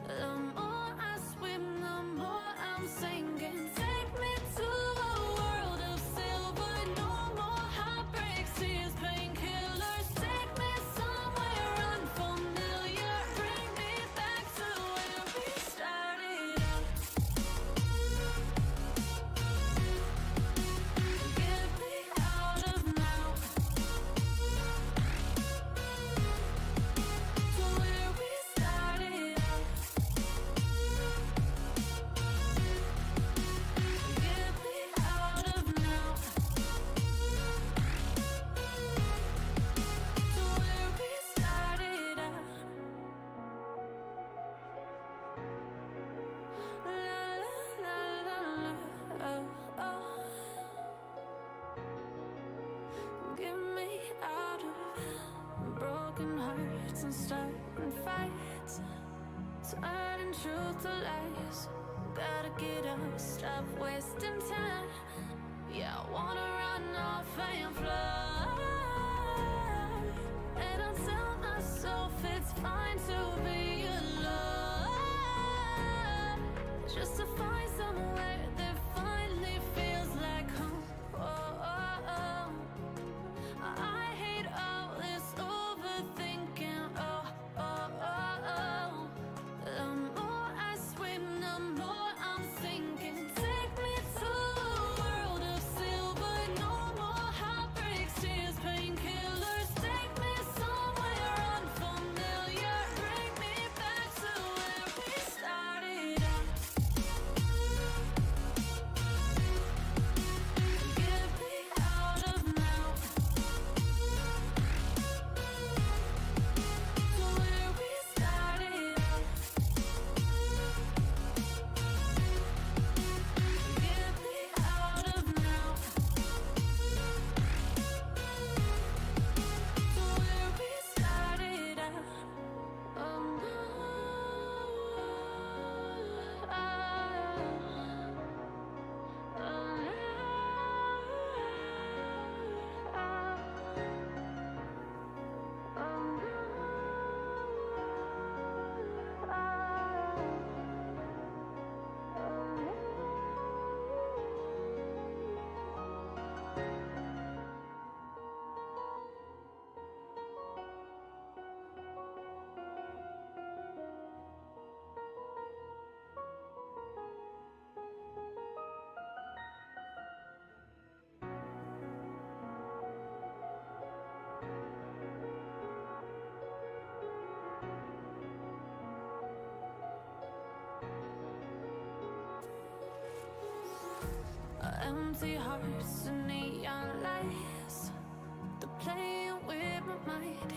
The more I swim, the more I'm sinking. Take me to a world of silver. No more heartbreaks, tears, painkillers. Take me somewhere unfamiliar. Bring me back to where we started out. truth to lies. Gotta get up, stop wasting time. Yeah, I wanna run off and fly. And I'll tell myself it's fine to be alone, just to find somewhere that finally feels like home. Oh, oh, oh. I hate all this overthinking. Oh, oh, oh, oh. The more I swim, the more I'm sinking. Take me to a world of silver. No more heartbreaks, tears, painkillers. Take me somewhere unfamiliar. Bring me back to where we started out. Get me out of now. To where we started out. Get me out of now. To where we started out. Oh no. Empty hearts and neon lights. They're playing with my mind.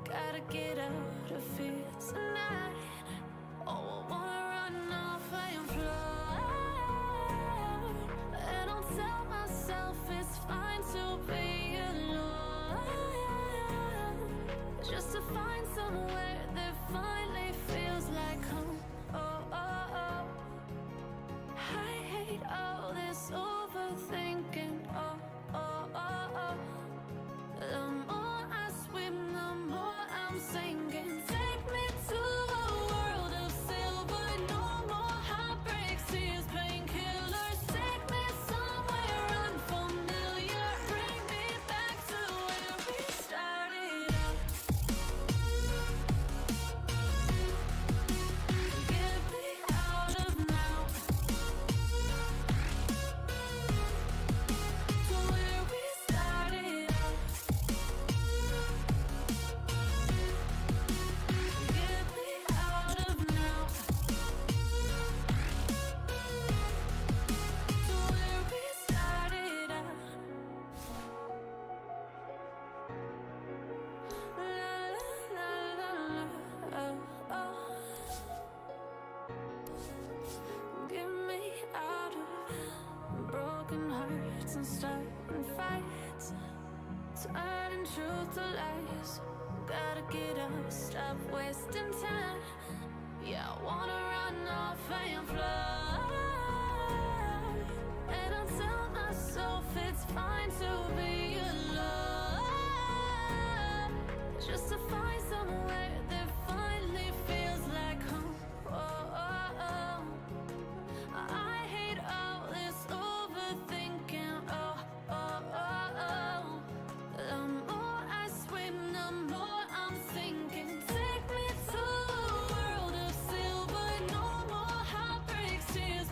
Gotta get out of here tonight. Oh, I wanna run off and fly. And I'll tell myself it's fine to be alone, just to find somewhere that finally feels like home. Oh, oh, oh. I hate all this overthinking. Oh, oh, oh, oh. The more I swim, the more I'm sinking. Take me to a world of silver. No more heartbreaks, tears, painkillers. Take me somewhere unfamiliar. Bring me back to where we started out. Get me out of now. To where we started out. Get me out of now. To where we started out. La la la la la. Oh, oh. Get me out of broken hearts and starting fights, turning truth to lies. Gotta get up, stop wasting time. Yeah, I wanna run off and fly. And I'll tell myself it's fine to be alone, just to find somewhere that finally feels like home. Oh, oh, oh. I hate all this overthinking. Oh, oh, oh, oh. The more I swim, the more I'm sinking. Take me to a world of silver. No more heartbreaks, tears,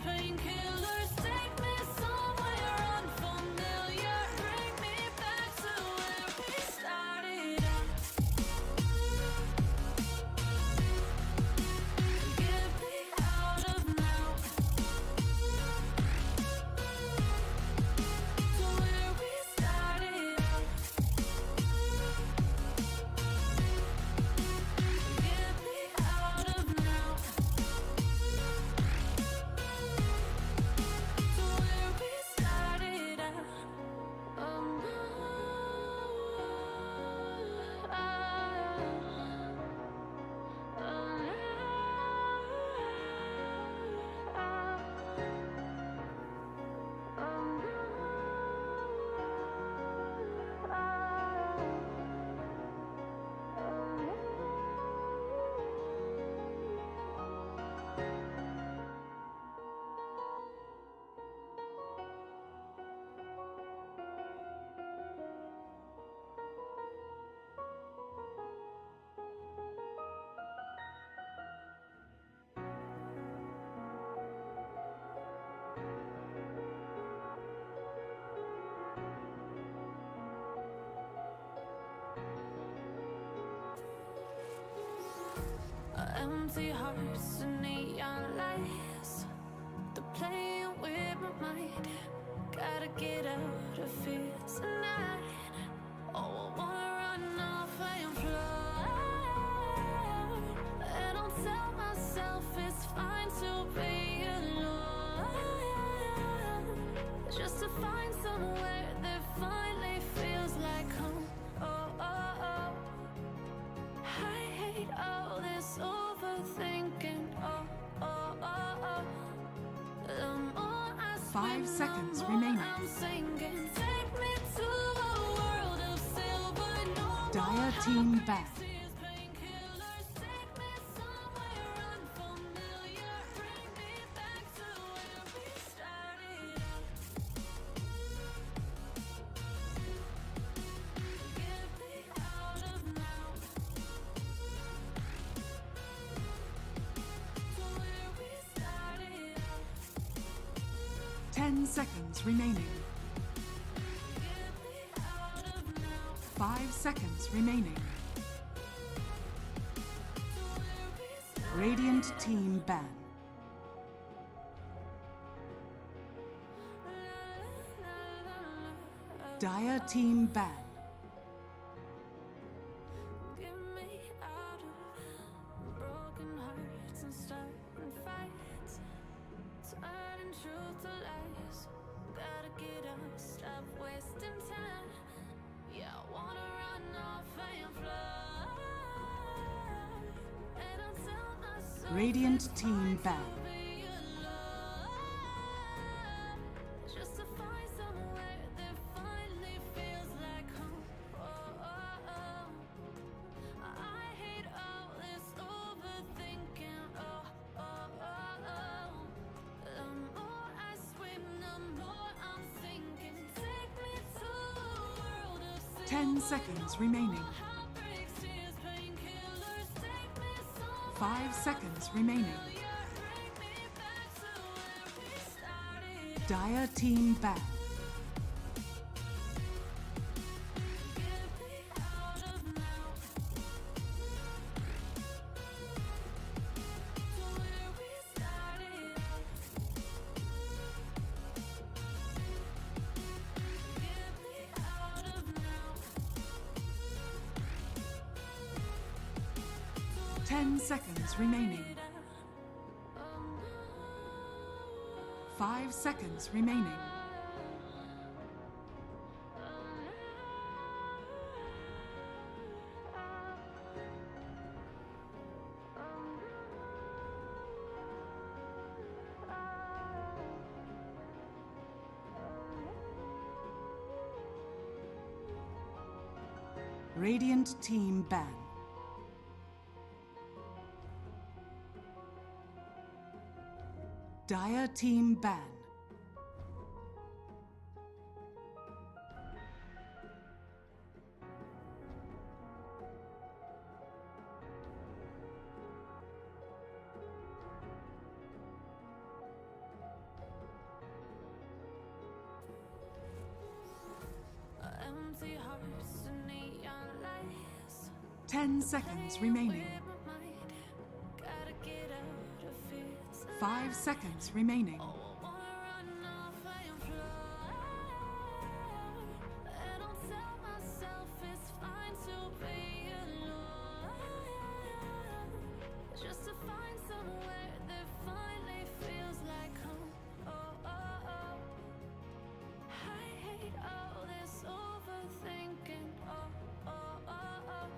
Empty hearts and neon lights. They're playing with my mind. Gotta get out of here tonight. Oh, I wanna run off and fly. And I'll tell myself it's fine to be alone. Just to find somewhere that finally feels like home. Oh, oh, oh. I hate all this overthinking. Oh, oh, oh, oh. The more I swim, 5 the seconds more remaining. I'm sinking. Take me to a world of silver. No Dire more team heartbreaks, back. tears, painkillers. Take me somewhere unfamiliar. Bring me back to where we started out. Get me out of now. To where we started out. 10 seconds remaining. Get me out of now. 5 seconds remaining. Radiant team ban. Dire team ban. Get me out of broken hearts and starting fights, turning truth to lies. Gotta get up, stop wasting time. Yeah, I wanna run off and fly. And I'll tell myself Radiant it's team fine ban. to be alone. Just to find somewhere that finally feels like home. Oh, oh, oh. I hate all this overthinking. Oh, oh, oh, oh. The more I swim, the more I'm sinking. Take me to a world of 10 seconds remaining. heartbreaks, tears, painkillers. Take me 5 seconds remaining. bring me back to where we started. Dire team ban. Get me out of now. To where we started out. Get me out of now. 10 seconds remaining. 5 seconds remaining. Radiant team ban. Dire team ban. Empty hearts and neon lights. 10 seconds remaining. My mind. Gotta get out of here. 5 seconds remaining. Oh, I wanna run off and fly. And I'll tell myself it's fine to be alone. Just to find somewhere that finally feels like home. Oh, oh, oh. I hate all this overthinking. Oh, oh, oh, oh.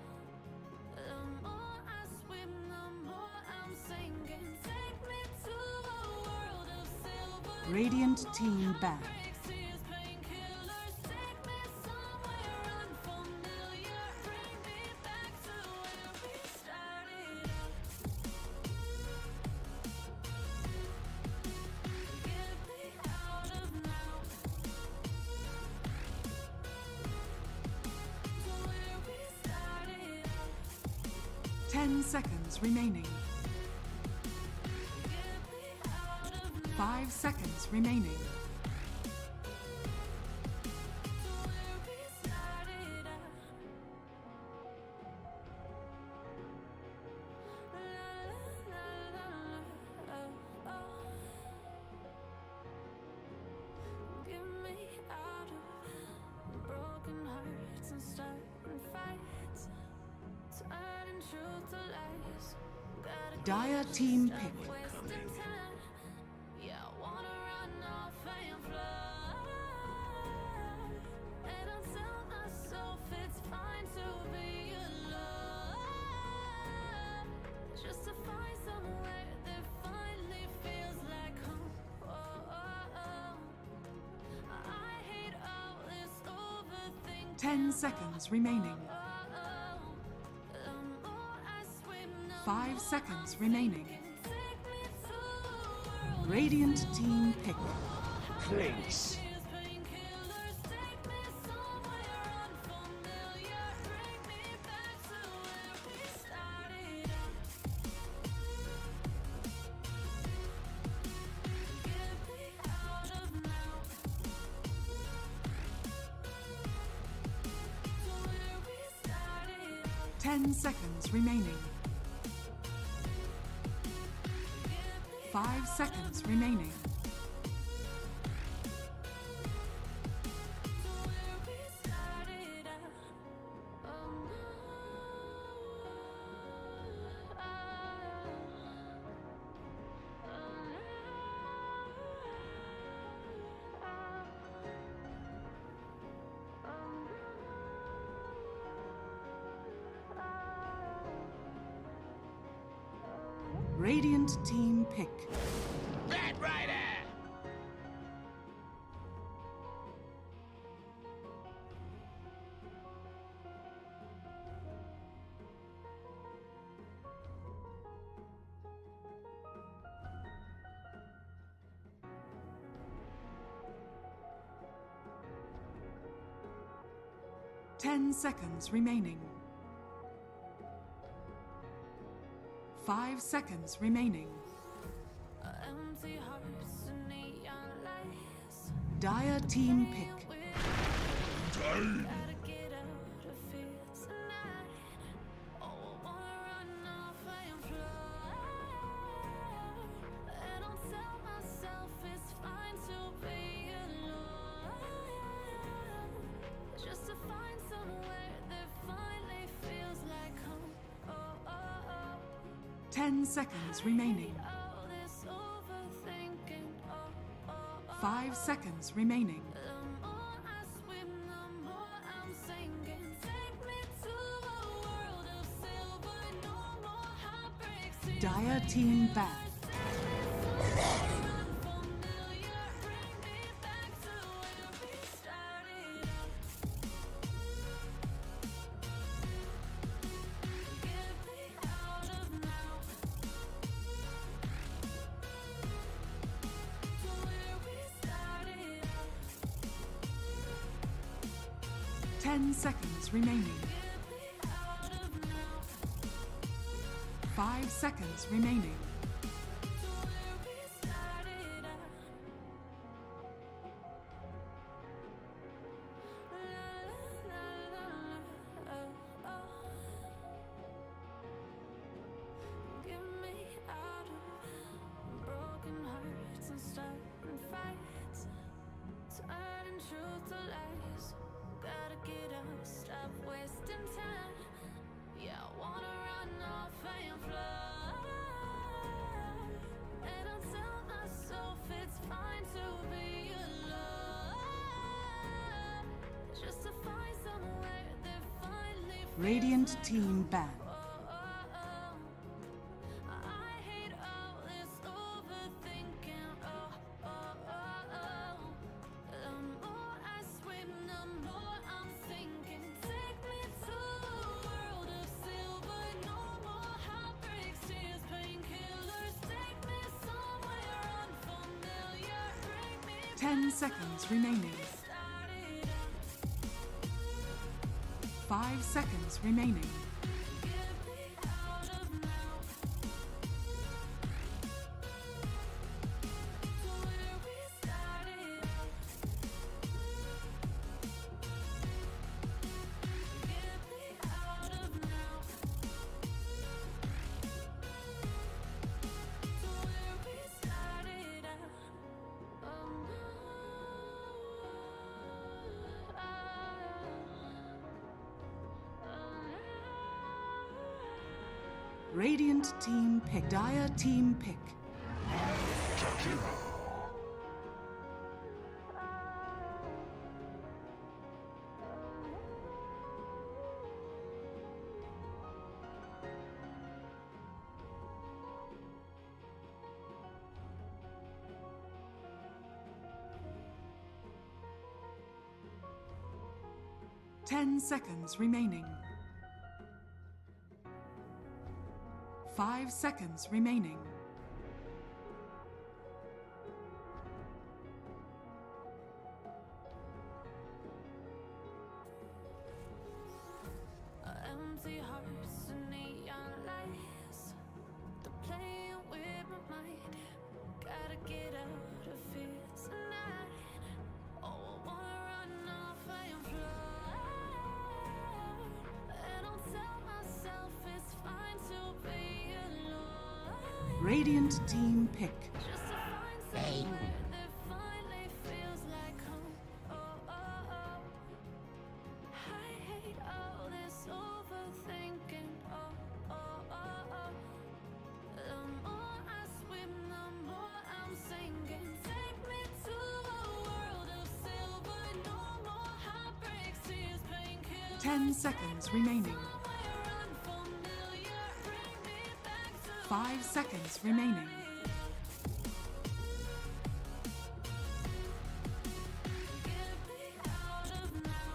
The more I swim, the more I'm sinking. Take me to a world of silver. Radiant team ban. Heartbreaks, tears, painkillers. Take me somewhere unfamiliar. Bring me back to where we started out. Get me out of now. To where we started out. 10 seconds remaining. Get me out of now. 5 seconds remaining. To where we started out. La, la, Turning truth to lies. Gotta Dire get team up, pick. wasting time. Yeah, I wanna run off and fly. And I'll tell myself it's fine to be alone. Just to find somewhere that finally feels like home. Oh, oh, oh. I hate all this overthinking. 10 seconds remaining. 5 seconds remaining. Radiant team pick. Place. Ten seconds remaining. 5 seconds remaining. Radiant team pick. Red Rider! 10 seconds remaining. 5 seconds remaining. Empty hearts and neon lights. Dire team pick. Gotta get out of here tonight. Oh, I wanna run off and fly. And I'll tell myself it's fine to be alone. Just to find somewhere that finally feels like home. Oh, oh, oh. 10 seconds remaining. All this overthinking. Oh, oh, oh. 5 seconds remaining. The more I swim, the more I'm sinking. Take me to a world of silver, no more heartbreaks. Dire team back. Unfamiliar, bring me back to where we started. Get me out of now. To where we started. 10 seconds remaining. 5 seconds remaining. Get me out of broken hearts and starting fights. Turning truth to lies. Gotta get up, stop wasting time. Yeah, I wanna run off and fly. And I'll tell myself it's fine to be alone. Just to find somewhere that finally feels Radiant like team back. I hate all this overthinking. Oh, oh, oh, oh. The more I swim, the more I'm sinking. Take me to a world of silver. No more heartbreaks, tears, painkillers. Take me somewhere unfamiliar. Bring me 10 seconds remaining. started. 5 seconds remaining. Get me out of now. To where we started. Get me out of now. To where we started. Oh no. Oh, Radiant team pick. Dire team pick. Shakira. 10 seconds remaining. 5 seconds remaining. Empty hearts and neon lights. They're playing with my mind. Gotta get out of here tonight. Oh, I wanna run off and fly. And I'll tell myself it's fine to be alone. Radiant team pick. Just to find somewhere that finally feels like home. Oh, oh, oh. I hate all this overthinking. Oh, oh, oh, oh. The more I swim, the more I'm sinking. Take me to a world of silver. No more heartbreaks, tears, painkillers. 10 seconds remaining. Somewhere unfamiliar. Bring me back to 5 seconds remaining. get me out of now.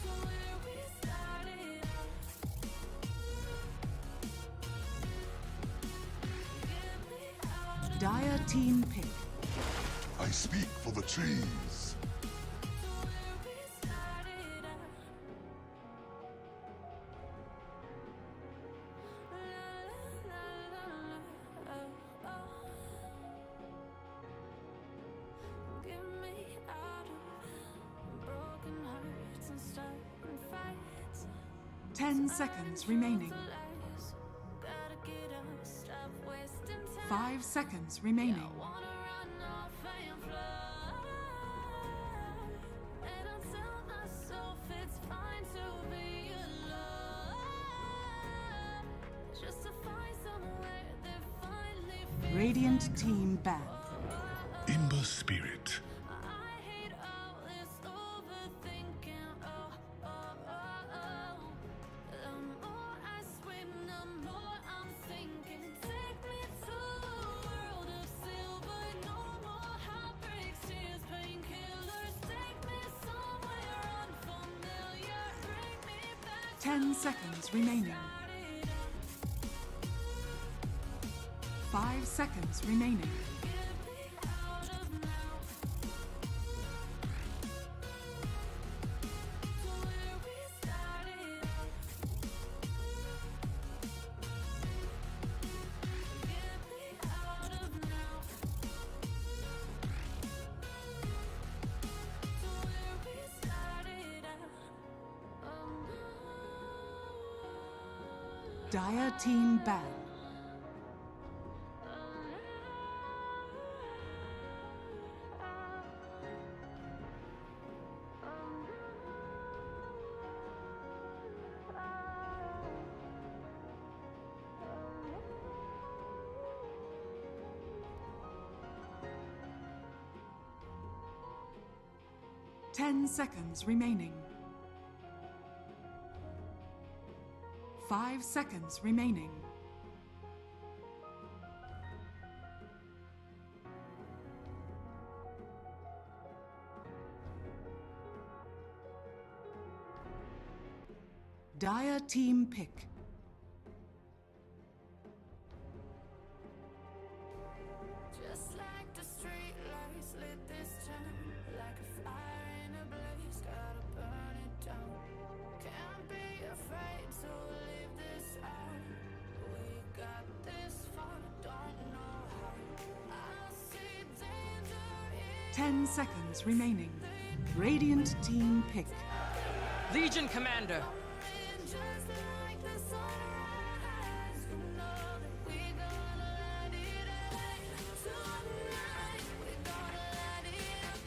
To where we started out. Get me out of Dire team pick. I speak for the trees. to where we started out. La la la la, oh, oh. Get me out of broken hearts and starting fights. 10 seconds remaining. Lies. Gotta get up, stop wasting time. 5 seconds remaining. Wanna run off and fly. And I'll tell myself it's fine to be alone. Just to find somewhere that finally feels Radiant team ban. Imber spirit. I hate all this overthinking. Oh, oh, oh, oh. The more I swim, the more I'm sinking. Take me to a world of silver. No more heartbreaks, tears, painkillers. Take me somewhere unfamiliar. Bring me back. 10 seconds remaining. 5 seconds remaining. Get me out of now. To where we started out. Get me out of now. To where we started out. Oh, Dire team ban. no. 10 seconds remaining. 5 seconds remaining. Dire team pick. Just like the street lights lit this town, like a fire in a blaze, gotta burn it down. Can't be afraid to leave this out. We got this far, don't know how. I see danger in 10 seconds remaining. Radiant team pick. Legion Commander. just like the sunrise. You know that we gonna light it up tonight. We gonna light it up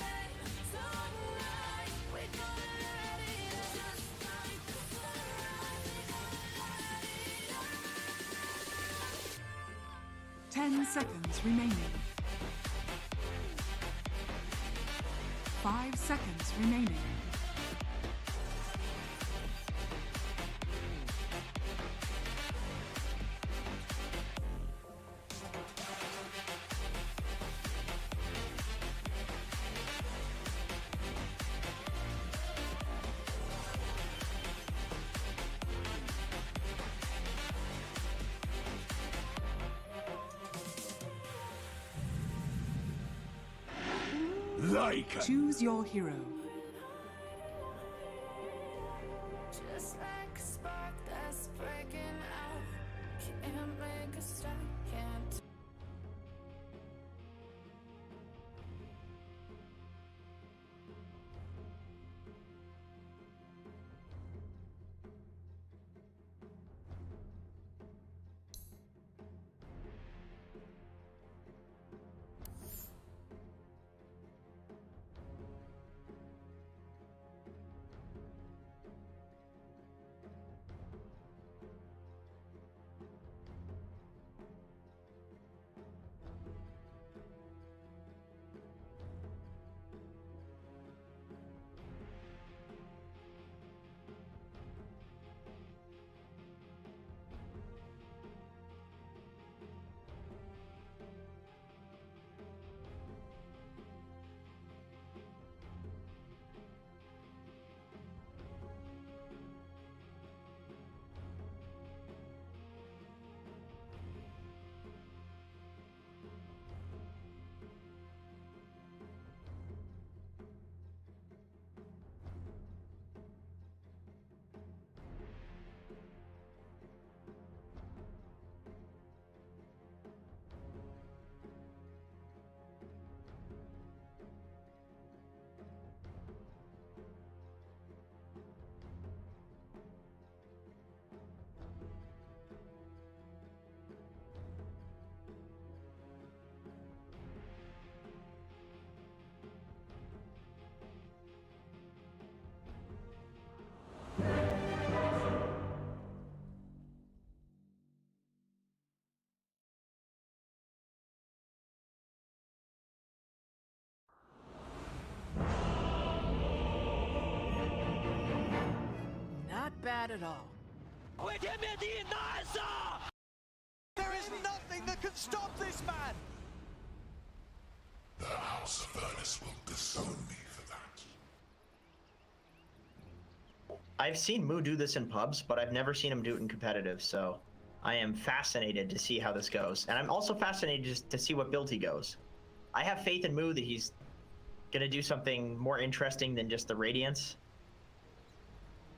tonight. We gonna light it up just like the sun. 10 seconds remaining. 5 seconds remaining. Like Choose your hero. Just like a spark that's breaking out. Can't make a stop, can't. Not bad at all. There is nothing that can stop this man! the House of Furnace will disown me for that. I've seen Mu do this in pubs, but I've never seen him do it in competitive, so I am fascinated to see how this goes. And I'm also fascinated just to see what build he goes. I have faith in Mu that he's gonna do something more interesting than just the Radiance.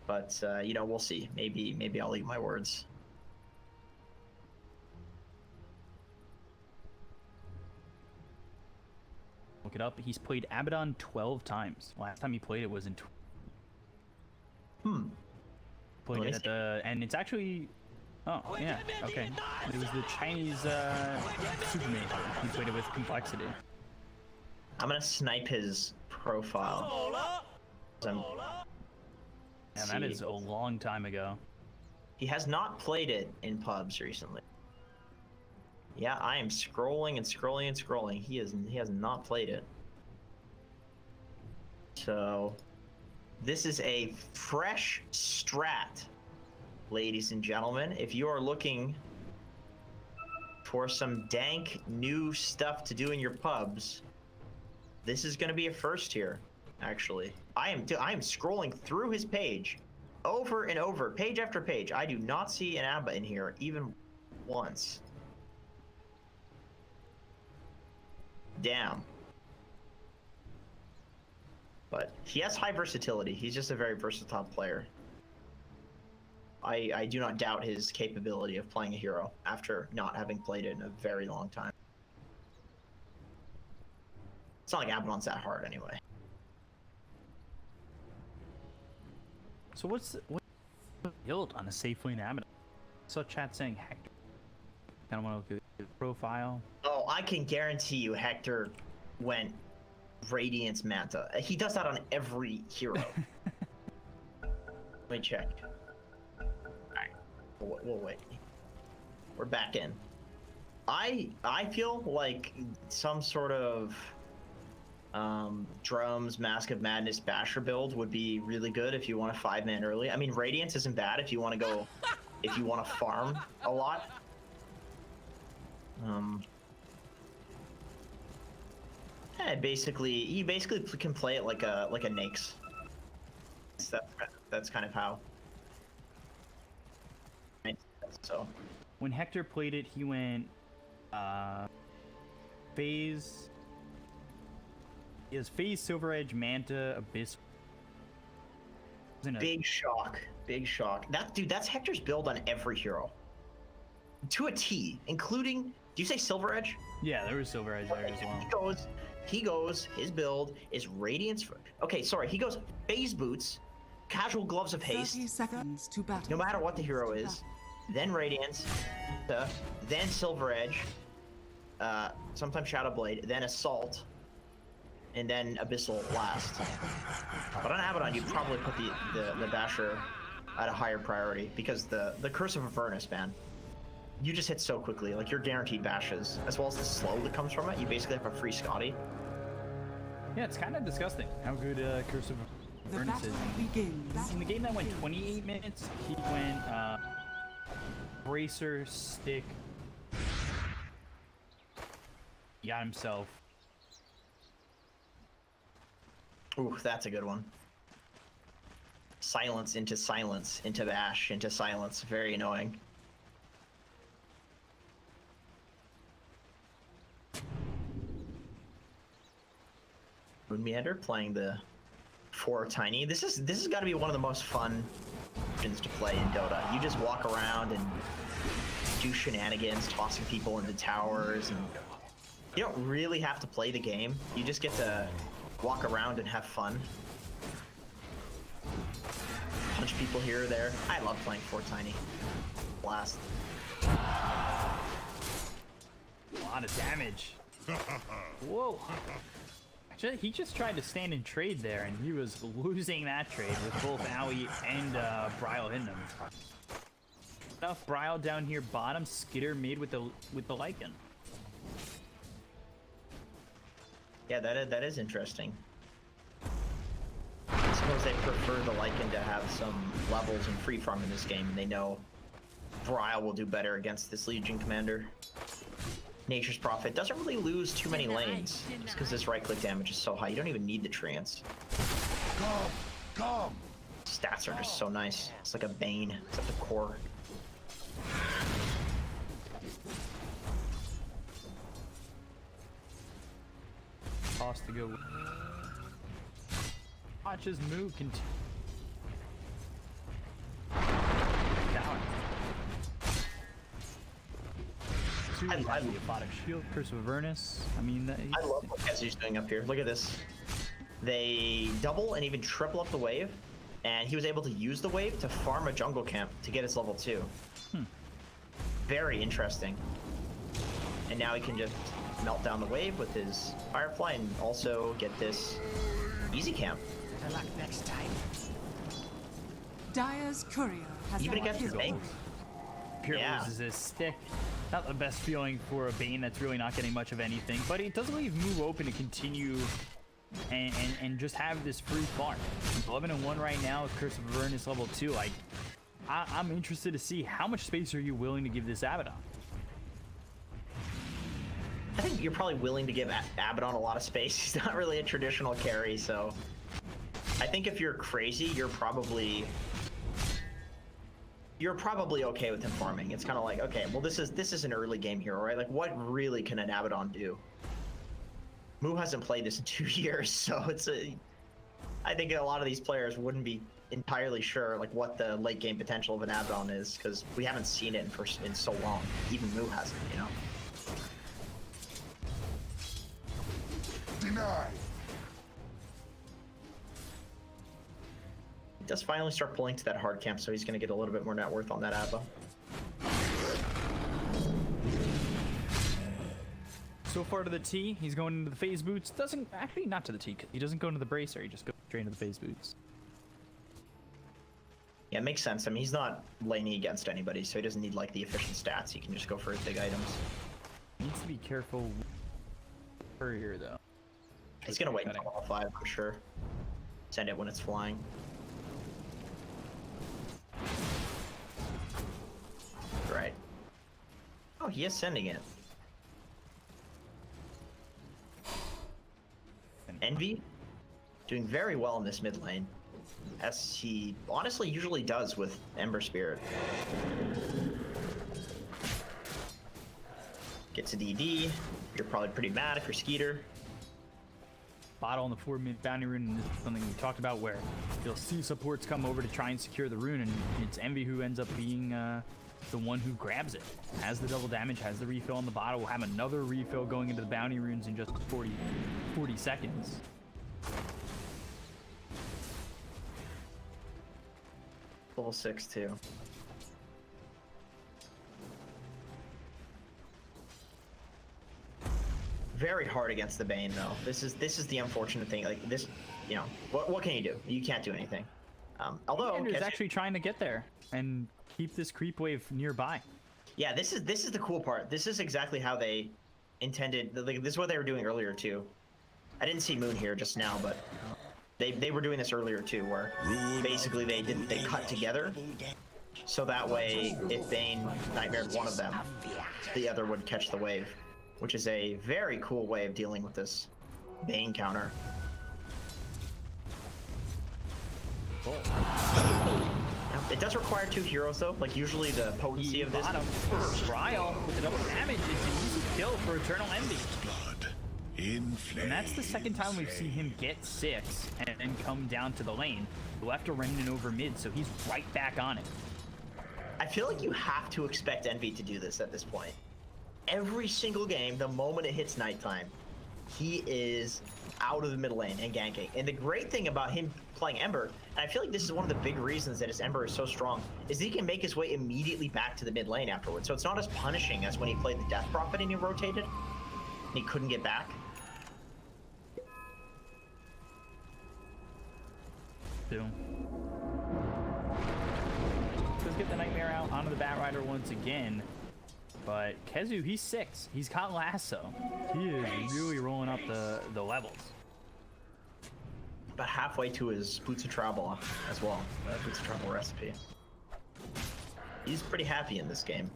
But, you know, we'll see. Maybe I'll eat my words. Look it up. He's played Abaddon 12 times. Last time he played it was in. Played it at the, and it's actually. Oh yeah. Okay. It was the Chinese Superman. He played it with Complexity. I'm gonna snipe his profile. And that is a long time ago. He has not played it in pubs recently. Yeah, I am scrolling and scrolling and scrolling. He has not played it. So this is a fresh strat, ladies and gentlemen. If you are looking for some dank new stuff to do in your pubs, this is going to be a first here. Actually, I am scrolling through his page over and over, page after page. I do not see an ABBA in here even once. Damn. But he has high versatility. He's just a very versatile player. I do not doubt his capability of playing a hero after not having played it in a very long time. It's not like Abaddon's that hard anyway. So what's build on a safe lane Abaddon? I saw chat saying Hector. I don't want to look at his profile. Oh, I can guarantee you Hector went Radiance Manta. He does that on every hero. Let me check. Alright, we'll wait. We're back in. I feel like some sort of drums, Mask of Madness, Basher build would be really good if you want to 5-man early. I mean, Radiance isn't bad if you want to go, if you want to farm a lot. Yeah, basically, you basically can play it like a Nyx. That's kind of how. So When Hector played it, he went phase. Is phase, Silver Edge, Manta, Abyss. Big shock. Big shock. That's Hector's build on every hero. To a T, including, do you say Silver Edge? Yeah, there was Silver Edge there as well. He goes, his build is Radiance. Okay, sorry, he goes phase boots, casual gloves of 30 haste, seconds to battle. no matter what the hero is, then Radiance, then Silver Edge, sometimes Shadow Blade, then Assault, and then Abyssal last. But on Abaddon, you'd probably put the Basher at a higher priority because the Curse of Avernus, man. You just hit so quickly, like you're guaranteed bashes, as well as the slow that comes from it. You basically have a free Scotty. Yeah, it's kind of disgusting how good Curse of The Avernus is. battle begins. In the game that went 28 minutes, he went Bracer, Stick. He got himself. Ooh, that's a good one. Silence into bash, into silence. Very annoying. Moon Meander playing the 4 Tiny. This has got to be one of the most fun options to play in Dota. You just walk around and do shenanigans, tossing people into towers, and you don't really have to play the game. You just get to walk around and have fun. Punch people here or there. I love playing 4 Tiny. Blast. A lot of damage. Whoa. He just tried to stand and trade there, and he was losing that trade with both Owie and Bryle hitting him. Enough Bryle down here bottom, Skitter made with the Lycan. Yeah, that is interesting. I suppose they prefer the Lycan to have some levels and free farm in this game, and they know Bryle will do better against this Legion commander. Nature's Prophet doesn't really lose too many lanes, just because this right-click damage is so high. You don't even need the Treants. Come! Stats are just so nice. It's like a Bane. It's at the core. Toss to go. Watch his move continue. Down. I love Bottom Shield, Curse of Avernus. I mean, I love what Kessy's doing up here. Look at this. They double and even triple up the wave, and he was able to use the wave to farm a jungle camp to get his level 2. Very interesting. And now he can just melt down the wave with his Firefly and also get this easy camp. Good luck next time. Dire's courier has Even been against his killed. Bane. Pure Yeah. loses his stick. Not the best feeling for a Bane that's really not getting much of anything, but it does leave move open to continue and just have this free farm. 11-1 right now with Curse of Avernus level 2. Like, I'm interested to see how much space are you willing to give this Abaddon? I think you're probably willing to give Abaddon a lot of space. He's not really a traditional carry, so I think if you're crazy, you're probably okay with him farming. It's kind of like, okay, well, this is an early game hero, right? Like, what really can an Abaddon do? Moo hasn't played this in 2 years, so I think a lot of these players wouldn't be entirely sure like what the late game potential of an Abaddon is, because we haven't seen it in so long. Even Moo hasn't, you know. Denied! He does finally start pulling to that hard camp, so he's going to get a little bit more net worth on that Abba. So far to the T, he's going into the phase boots. Doesn't actually not to the T. He doesn't go into the bracer. He just goes straight into the phase boots. Yeah, it makes sense. I mean, he's not laning against anybody, so he doesn't need like the efficient stats. He can just go for his big items. Needs to be careful here though. He's gonna wait Cutting. until level 5 for sure. Send it when it's flying. Right. Oh, he is sending it. Envy doing very well in this mid lane, as he honestly usually does with Ember Spirit. Gets a DD. You're probably pretty mad if you're Skeeter. Bottle on the 4-minute bounty rune, and this is something we talked about where you'll see supports come over to try and secure the rune, and it's Envy who ends up being the one who grabs it. Has the double damage, has the refill on the bottle, will have another refill going into the bounty runes in just 40 seconds. Level 6 too. Very hard against the Bane though. This is the unfortunate thing. Like this, you know, what can you do? You can't do anything. Although Andrew's actually trying to get there and keep this creep wave nearby. yeah, this is the cool part. This is exactly how they intended. Like, this is what they were doing earlier too. I didn't see Moon here just now, but they were doing this earlier too, where basically they cut together, so that way if Bane nightmared one of them, the other would catch the wave, which is a very cool way of dealing with this Bane counter. It does require 2 heroes though. Like usually the potency of this. Trial with the double damage is an easy kill for Eternal Envy. Blood in flames. And that's the second time we've seen him get 6 and then come down to the lane. Left a remnant over mid, so he's right back on it. I feel like you have to expect Envy to do this at this point. Every single game, the moment it hits nighttime, he is out of the mid lane and ganking. And the great thing about him playing Ember, and I feel like this is one of the big reasons that his Ember is so strong, is that he can make his way immediately back to the mid lane afterwards. So it's not as punishing as when he played the Death Prophet and he rotated and he couldn't get back. Boom. Let's get the Nightmare out onto the Batrider once again. But Kezu, he's 6. He's got Lasso. He is really rolling up the levels. About halfway to his Boots of Travel as well. Boots of Travel recipe. He's pretty happy in this game.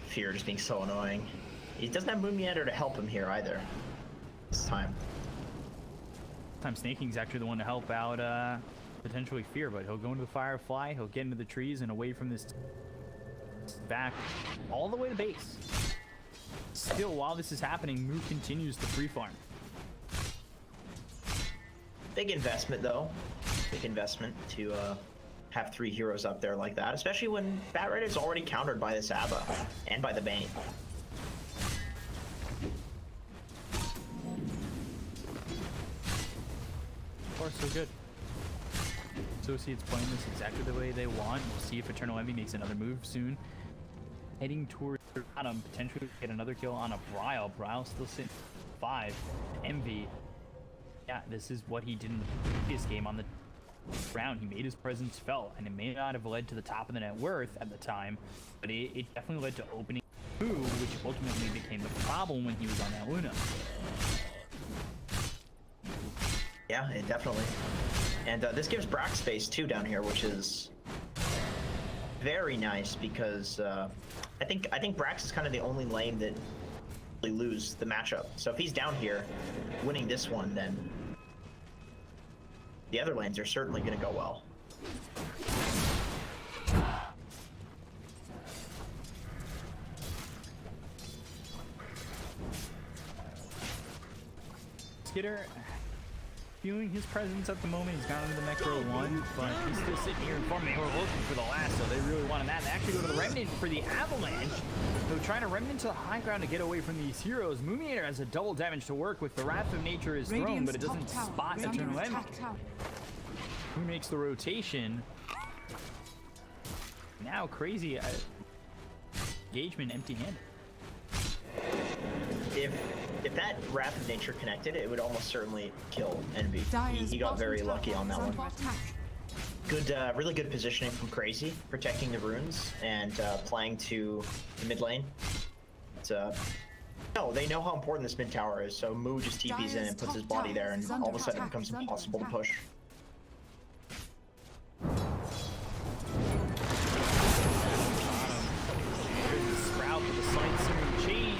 Fear just being so annoying. He doesn't have Moon Meander to help him here either. This time. Snaking's actually the one to help out potentially Fear, but he'll go into the Firefly, he'll get into the trees and away from this back all the way to base. Still, while this is happening, Moo continues to free farm. Big investment though. Big investment to have 3 heroes up there like that, especially when Batrider is already countered by this Abba and by the Bane. So far, so good. Associates playing this exactly the way they want. We'll see if Eternal Envy makes another move soon. Heading towards the bottom, potentially get another kill on a Bryle. Bryle still sitting 5. Envy. Yeah, this is what he did in the previous game on the round. He made his presence felt, and it may not have led to the top of the net worth at the time, but it definitely led to opening move, which ultimately became the problem when he was on that Luna. Yeah, it definitely. And this gives Brax space too down here, which is very nice because I think Brax is kind of the only lane that really lose the matchup. So if he's down here winning this one, then the other lanes are certainly going to go well. Skitter feeling his presence at the moment. He's gone into the Necro 1, but he's still sitting here in farm. They were looking for the lasso. They really wanted that. They actually go to the Remnant for the Avalanche. They're trying to Remnant to the high ground to get away from these heroes. Moomiator has a double damage to work with. The Wrath of Nature is thrown, but it doesn't spot Eternal Envy. Who makes the rotation? Now Crazy engagement empty-handed. If that Wrath of Nature connected, it would almost certainly kill Envy. He got very lucky on that one. Good, really good positioning from Crazy, protecting the runes and playing to the mid lane. It's no, they know how important this mid tower is, so Mu just TPs in and puts his body there, and all of a sudden it becomes impossible to push. Sprout with the side-searing chains.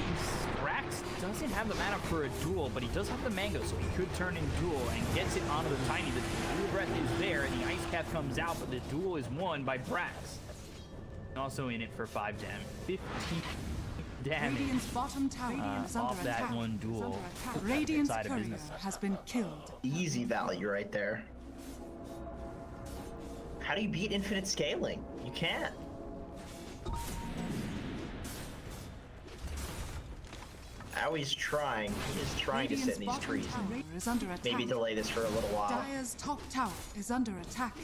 Brax doesn't have the mana for a duel, but he does have the mango, so he could turn in duel and gets it onto the tiny. The dual breath is there, and the ice cap comes out, but the duel is won by Brax. Also in it for 5 damage. 15 damage. Radiant's bottom tower is under off that attack. one duel. Radiant's Inside of courier business. has been killed. Easy value right there. How do you beat infinite scaling? You can't. Now he's trying. He is trying to sit in these trees. Is under attack. Maybe delay this for a little while. Dire's top tower is under attack.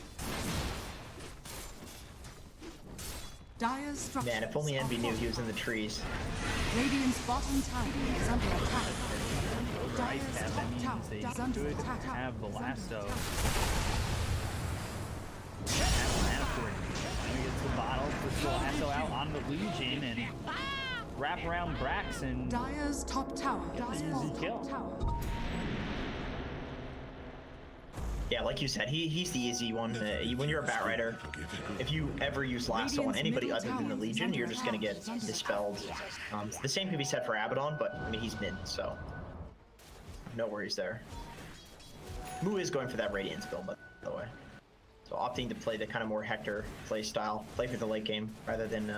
Dire's structures. Man, if only Envy knew he was in the trees. Radiant's bottom tower is under attack. Ice Dire's cap, top that tower means they is under could attack. have the Is under lasso. attack. Have mana for it. He gets the bottle, puts the lasso out on the Legion, and wrap around Brax and Dire's top tower. Dire's easy kill. top tower. Yeah, like you said, he's the easy one. When you're a Batrider, if you ever use lasso on anybody other than the Legion, you're just gonna get dispelled. The same can be said for Abaddon, but I mean he's mid, so no worries there. Mu is going for that Radiance build, by the way. So opting to play the kind of more Hector play style, play for the late game rather than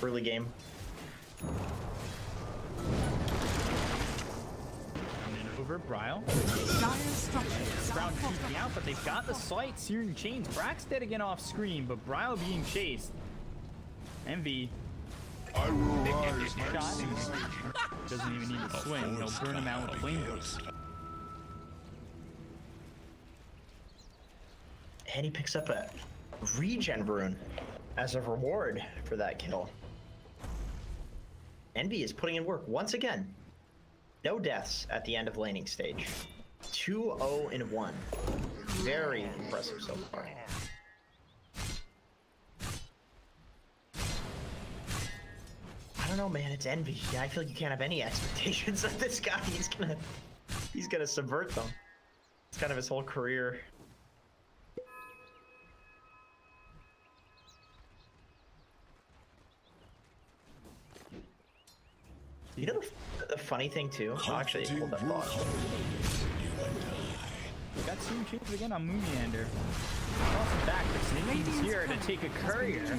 early game. Over Bryle. Dire's structures. Sprout TP out, but they've got the slight searing chains. Brax dead again off screen, but Bryle being chased. Envy. I will rise Shot. Doesn't even need to swing. He'll burn him out with a flame ghost. And he picks up a regen rune as a reward for that kill. Envy is putting in work once again. No deaths at the end of laning stage. 2-0-1. Very impressive so far. I don't know, man. It's Envy. Yeah, I feel like you can't have any expectations of this guy. He's gonna subvert them. It's kind of his whole career. You know the funny thing too? Oh, actually, hold that thought. We got searing chains again on Moomiander. Crossing back, but Sneaky's here to take a courier.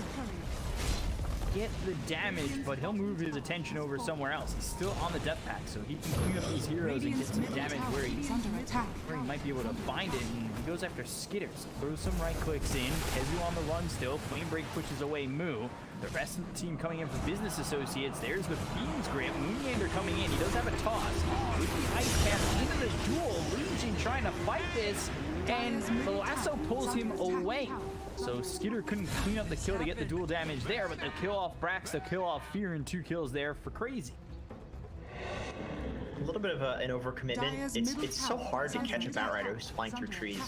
Get the damage, but he'll move his attention over somewhere else. He's still on the death pack, so he can clean up these heroes and get some damage where he might be able to find it. And he goes after Skitters, throws some right clicks in. Kezu on the run still. Flame Break pushes away Moo. The rest of the team coming in for Business Associates. There's the Fiend's Grip. Moomiander coming in. He does have a toss. With the ice cap into the duel. Legion trying to fight this, and the lasso pulls him away. So Skitter couldn't clean up the kill to get the dual damage there, but the kill off Brax, the kill off Fear, and 2 kills there for Crazy. A little bit of an overcommitment. It's so hard to catch a Batrider who's flying through trees.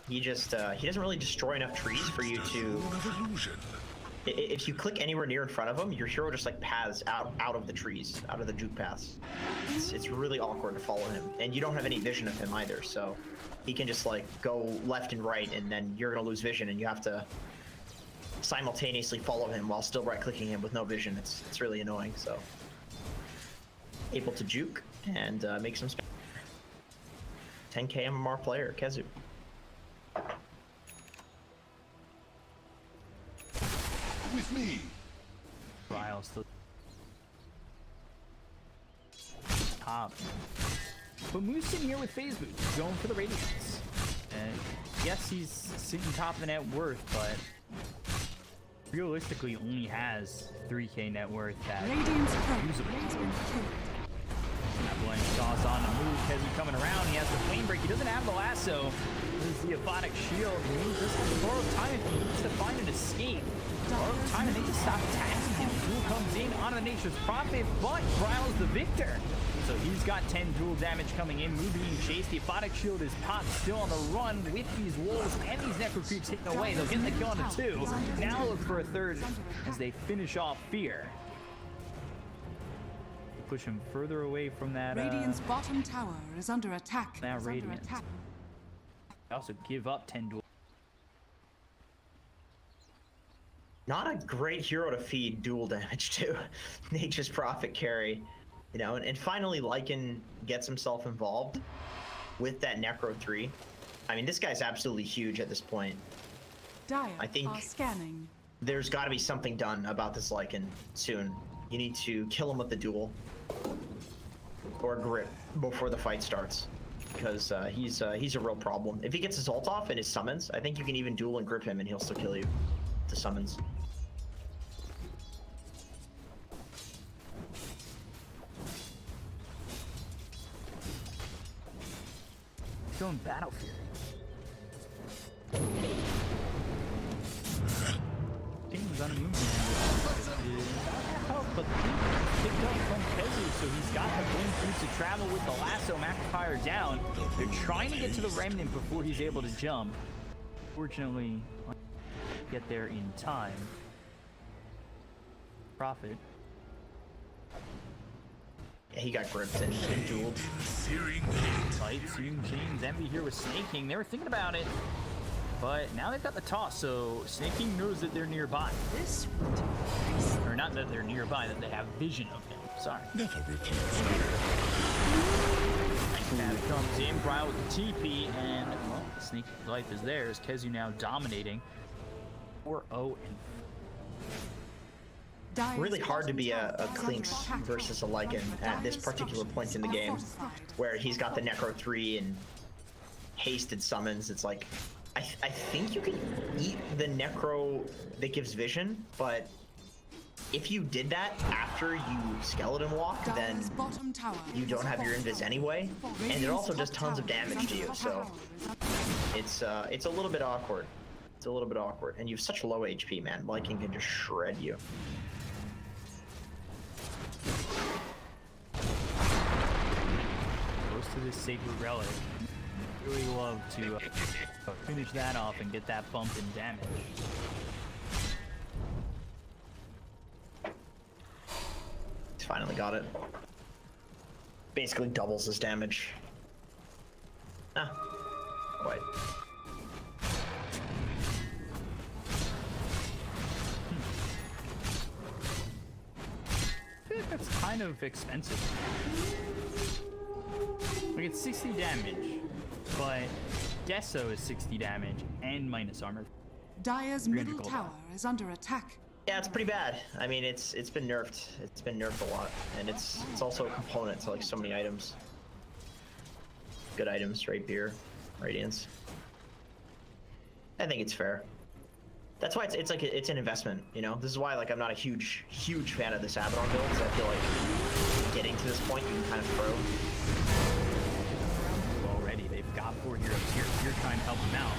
He just he doesn't really destroy enough trees for you to. If you click anywhere near in front of him, your hero just like paths out of the trees, out of the juke paths. It's really awkward to follow him, and you don't have any vision of him either, so he can just like go left and right, and then you're gonna lose vision, and you have to simultaneously follow him while still right-clicking him with no vision. It's really annoying. So able to juke and make some 10k MMR player Kezu. with me. Bryle still top. But Moose in here with phase boot, going for the Radiance. And yes, he's sitting top of the net worth, but realistically only has 3k net worth that Radiant's usable. has been killed. Avalanche toss on the move. Kezu coming around. He has the flame break. He doesn't have the lasso. There's the Aphotic Shield. He needs just to borrow time if he needs to find an escape. Borrow time and they just stop attacking him. Duel comes in onto the Nature's Prophet, but Bryle's the victor. So he's got 10 dual damage coming in. Moving and chase. The Aphotic Shield is popped, still on the run with these wolves and these Necro Creeps hitting away. They'll get the kill on the 2. Now look for a third as they finish off Fear. Push him further away from that. Radiant's bottom tower is under attack. Now Is under Radiant. attack. They also give up 10 dual. Not a great hero to feed dual damage to. Nature's Prophet carry. You know, and finally Lycan gets himself involved with that Necro 3. I mean, this guy's absolutely huge at this point. Dire I think are scanning. there's got to be something done about this Lycan soon. You need to kill him with the duel or grip before the fight starts, because he's a real problem. If he gets his ult off and his summons, I think you can even duel and grip him and he'll still kill you. The summons. Going Battlefield. Team's on a move. But the team picked up from Kezu, so he's got the flame fruits to travel with the lasso. Magnifier down. They're trying to get to the remnant before he's able to jump. Fortunately, get there in time. Prophet. Yeah, he got gripped and dueled. Fight soon. James Envy here with Snaking. They were thinking about it, but now they've got the toss, so Snaking knows that they're nearby. This Or not that they're nearby, that they have vision of him. Sorry. Nav comes in, Bryle with the TP, and well, Snake's life is theirs. Kezu now dominating. 4-0 and Really hard to be a Clinks versus a Lycan at this particular point in the game, where he's got the Necro 3 and hasted summons. It's like, I think you can eat the Necro that gives vision, but if you did that after you skeleton walk, then you don't have your invis anyway, and it also does tons of damage to you, so it's a little bit awkward. It's a little bit awkward, and you have such low HP, man. Lycan can just shred you. goes to this Sacred Relic. Really love to finish that off and get that bump in damage. He's finally got it. Basically doubles his damage. Ah, quite. I feel like that's kind of expensive. Like it's 60 damage, but Deso is 60 damage and minus armor. Dire's middle tower is under attack. Yeah, it's pretty bad. I mean, it's been nerfed. It's been nerfed a lot, and it's also a component to like so many items. Good items, Rapier, Radiance. I think it's fair. That's why it's like it's an investment, you know. This is why like I'm not a huge fan of this Abaddon build, because I feel like getting to this point you can kind of throw. Already, they've got 4 heroes here. You're trying to help them out.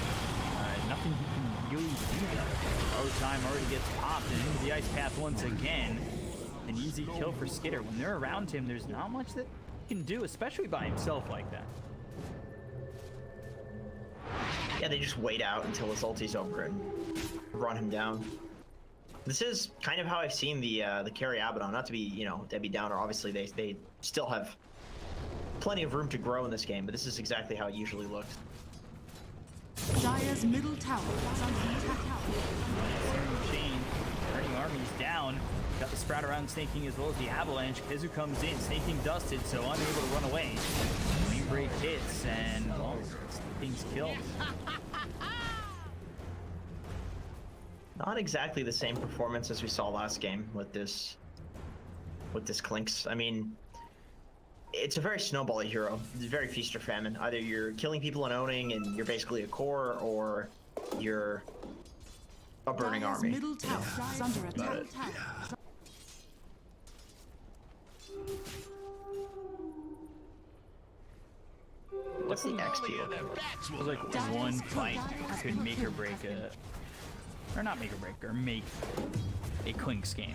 Nothing you can really do though. Low time already gets popped and into the ice path once again. An easy kill for Skitter. When they're around him, there's not much that he can do, especially by himself like that. Yeah, they just wait out until his ulti's over and run him down. This is kind of how I've seen the carry Abaddon. Not to be, you know, Debbie Downer. Obviously, they still have plenty of room to grow in this game, but this is exactly how it usually looks. Dire's middle tower is under attack. Chain, turning armies down. Got the Sprout around Snaking as well as the Avalanche. Kezu comes in, Snaking dusted, so unable to run away. Flame break hits, and well, Snaking's killed. Not exactly the same performance as we saw last game with this Clinks. I mean, it's a very snowbally hero. It's very feast or famine. Either you're killing people and owning and you're basically a core, or you're a burning Dire's army. middle tower is under attack. What's the XP? It was like one fight could make or break a, or not make or break, or make a Clinks game.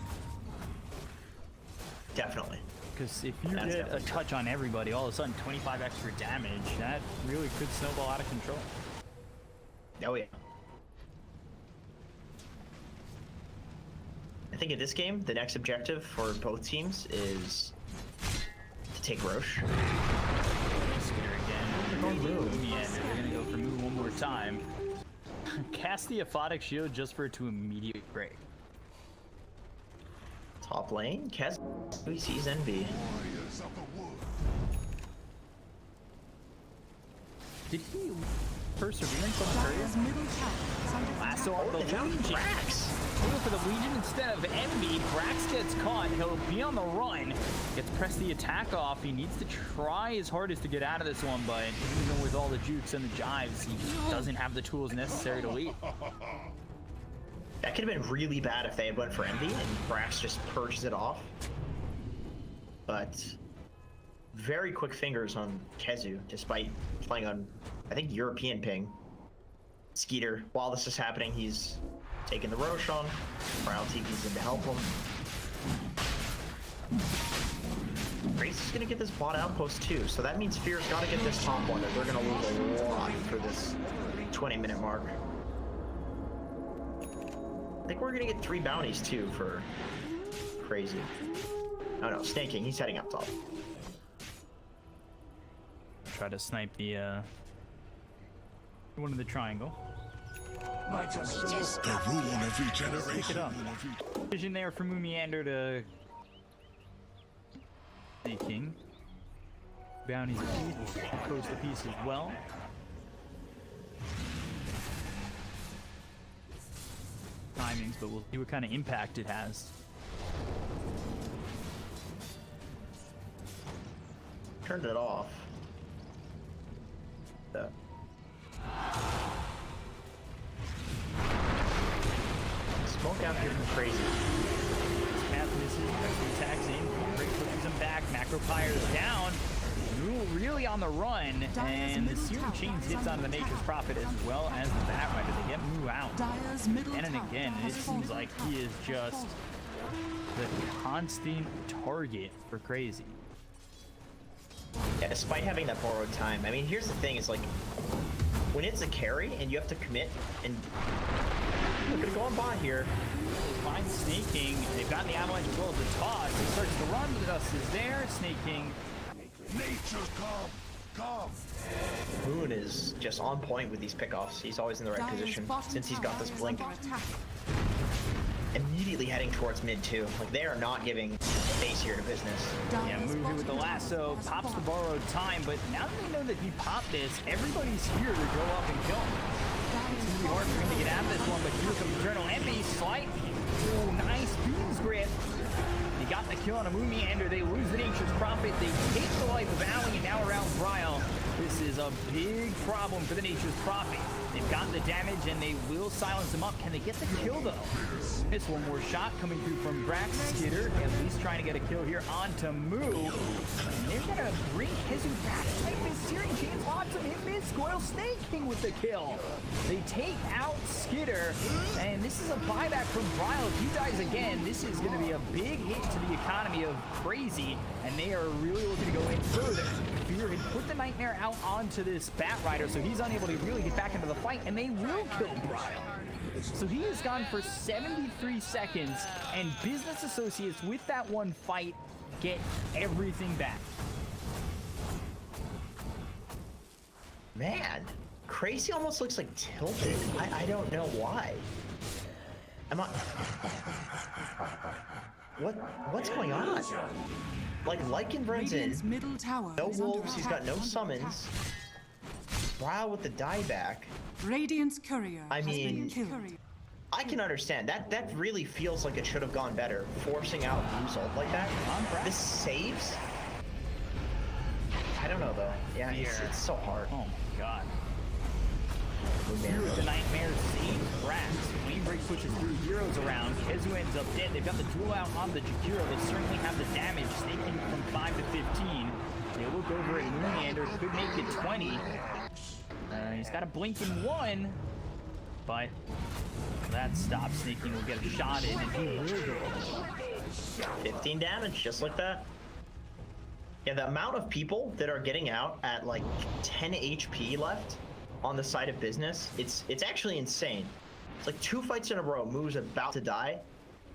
Definitely. Because if you That's get a definitely touch on everybody, all of a sudden 25 extra damage, that really could snowball out of control. Oh yeah. I think in this game, the next objective for both teams is to take Roche. Skitter again. They're going Moo. Yeah, they're gonna go for Moo one more time. Cast the aphotic shield just for it to immediately break. Top lane, Kez. He sees Envy. Warriors of the wood. Did he perseverance on Dire's Courier? middle tower is under attack. Lasso on the They found Legion. Brax. Going for the Legion instead of Envy. Brax gets caught. He'll be on the run. Gets pressed the attack off. He needs to try his hardest to get out of this one, but even with all the jukes and the jives, he just doesn't have the tools necessary to lead. That could have been really bad if they had went for Envy and Brax just purges it off. But very quick fingers on Kezu, despite playing on, I think, European ping. Skeeter, while this is happening, he's taking the Roche on. Brown TP's in to help him. Grace is gonna get this bot outpost too, so that means Fear's gotta get this top one, or they're gonna lose a lot for this 20-minute mark. I think we're gonna get 3 bounties too for Crazy. Oh no, Snake King, he's heading up top. Try to snipe the one in the triangle. The rule every Pick generation. it up. Vision there for Moomiander to Snake King. Bounties close the piece as well. Timings, but we'll see what kind of impact it has. Turned it off. Smoke out here from Crazy. Path misses, attacks in, break pushes him back, Macro Pyre's down. Moo really on the run, and the Searing Chains hits onto the Nature's Prophet as well as the Batrider. They get Moo out. Dire's middle And tower again, it has seems fallen. like he is just the constant target for Crazy. Yeah, despite having that borrowed time. I mean, here's the thing, is like, when it's a carry and you have to commit, and we're gonna go on bot here. Find Snake King. They've got the Avalanche as well as the toss. He starts to run, the dust is there. Snake King. Nature, come. Moon is just on point with these pickoffs. He's always in the right Dire's position bottom since he's got tower this is blink. under attack. Immediately heading towards mid too. Like, they are not giving face here to business. Yeah, Dire's moving with the bottom lasso, tower has pops the fallen. borrowed time, but now that they know that he popped this, everybody's here to go up and kill him. It's gonna be hard for him to get out of this one, but here comes Eternal Envy, slight. Oh, nice Beam's grip. He got the kill on a Moomiander. They lose the Nature's Prophet. They take the life of Alley, and now around Bryle. This is a big problem for the Nature's Prophet. They've got the damage, and they will silence him up. Can they get the kill, though? Miss one more shot coming through from Brax. Skitter, at least trying to get a kill here onto Moo. And they're going to bring Kizu back. Miss Searing Chains, lots of him. Miss Squirrel Snake King with the kill. They take out Skitter, and this is a buyback from Bryle. If he dies again, this is going to be a big hit to the economy of Crazy, and they are really looking to go in further. Fear had put the Nightmare out onto this Batrider, so he's unable to really get back into the fight, and they will kill Bryle. So he has gone for 73 seconds, and Business Associates with that one fight get everything back. Man, Crazy almost looks like tilted. I don't know why. Am I... What's going on? Like, Lycan runs Radiant's in, middle tower no is under wolves, he's attack. got no summons. Bryle with the dieback. Radiant's courier I has mean- been killed. I can understand that really feels like it should have gone better, forcing out a result like that. This saves. I don't know though. Yeah, it's so hard. Oh my god. Man. Here with the Nightmare saves Brax. Flame Break pushes through, heroes around. Kezu ends up dead. They've got the duel out on the Jakiro. They certainly have the damage. Snaking from 5 to 15. They look over at Moonlander, could make it 20. He's got a blink in 1, but that stops. Snaking will get a shot in, and he will go. 15 damage, just like that. Yeah, the amount of people that are getting out at like 10 HP left on the side of business, it's actually insane. It's like 2 fights in a row, Moo's about to die,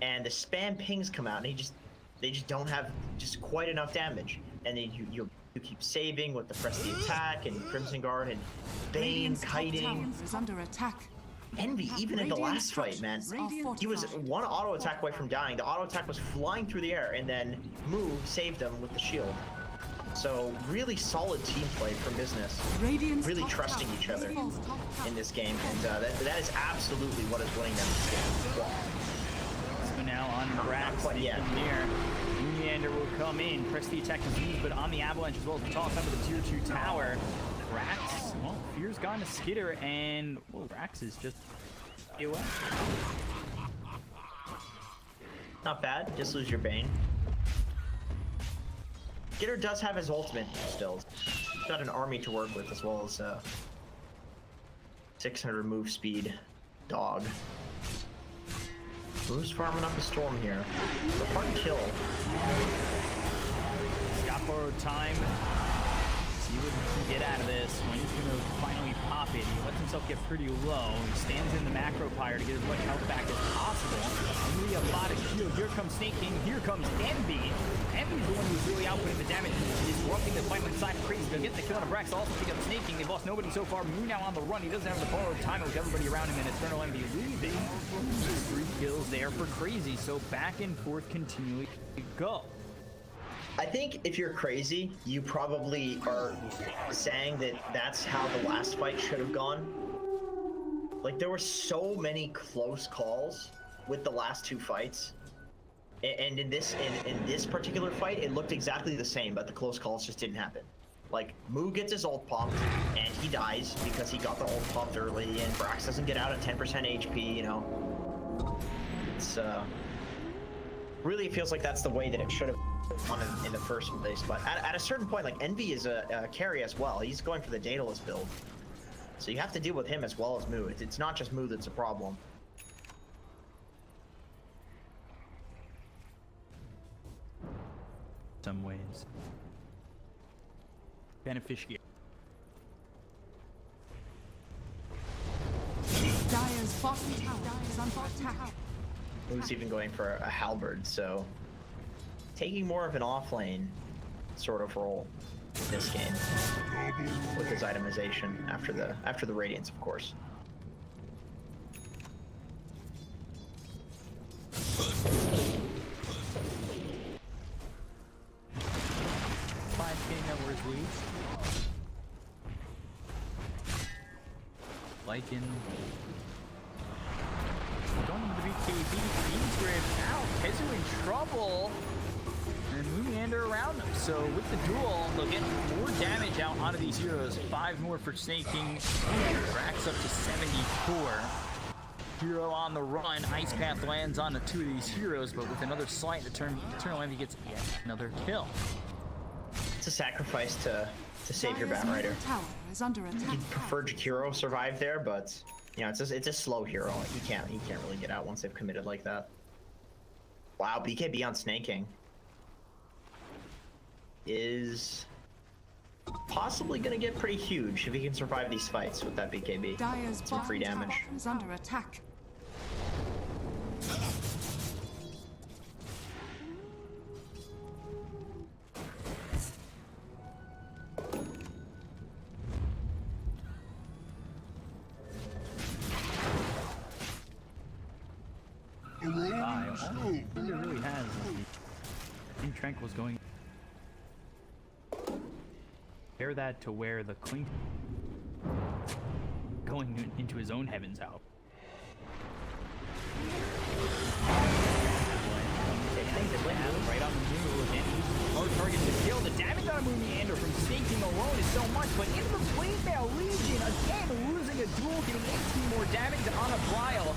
and the spam pings come out, and they just don't have just quite enough damage. And then you keep saving with the press the attack and Crimson Guard and Bane Radiant's top kiting. tower is under attack. Envy, even in the last fight, man, Radiant he was one auto attack away from dying. The auto attack was flying through the air, and then Moo saved him with the shield. So really solid team play from business. Radiant's Really top trusting tower each other is top tower. in this game, and that is absolutely what is winning them this game. So now on Brax, quite yet. near. Moonlander will come in, press the attack is used, but on the avalanche as well as the toss under the tier 2 tower. Brax, well, Fear's gone to Skitter, and well, Brax is just away. Not bad, just lose your Bane. Skitter does have his ultimate still. He's got an army to work with as well as 600 move speed dog. Who's farming up a storm here? It's a hard kill. He's got borrowed time. See what he can get out of this. When he's going to finally pop it, he lets himself get pretty low. He stands in the macro pyre to get as much health back as possible. Really a lot of shield. Here comes Snaking. Here comes Envy. Envy's the one who's really outputting the damage. He's disrupting the fight inside of Crazy. They'll get the kill on Brax. Also pick up Snaking. They've lost nobody so far. Moon now on the run. He doesn't have the borrowed time with everybody around him, and Eternal Envy leaving. 3 kills there for Crazy. So back and forth continually go. I think if you're Crazy, you probably are saying that that's how the last fight should have gone. Like, there were so many close calls with the last 2 fights. And in this particular fight, it looked exactly the same, but the close calls just didn't happen. Like, Moo gets his ult popped, and he dies because he got the ult popped early, and Brax doesn't get out at 10% HP, you know. It's, really, it feels like that's the way that it should have gone in the first place. But at a certain point, like, Envy is a carry as well. He's going for the Daedalus build. So you have to deal with him as well as Moo. It's not just Moo that's a problem. Some ways. Beneficiary. Dire's bottom tower is under attack. Moo's even going for a halberd, so taking more of an off-lane sort of role in this game with his itemization after the Radiance, of course. 5K networks leads. Lycan. Going to the BKB. Fiends Grip out. Kezu in trouble. And Moonlander around them. So with the duel, they'll get more damage out onto these heroes. 5 more for Snaking. Racks up to 74. Hero on the run. Ice Path lands on the 2 of these heroes, but with another slight, Eternal Envy gets yet another kill. It's a sacrifice to save your Dire's Batrider. middle tower is under attack. You'd prefer Jakiro survive there, but you know, it's a slow hero. He can't really get out once they've committed like that. Wow, BKB on Snaking is possibly gonna get pretty huge if he can survive these fights with that BKB. Dire's Some free bottom damage. tower is under attack. All it really has is Team Tranquil's going. Compare that to where the Clink going into his own heavens out. Right on the move again. Hard target to kill. The damage on Moonlander from Snaking alone is so much, but in the blade now, Legion again losing a duel, getting 18 more damage on a Brile.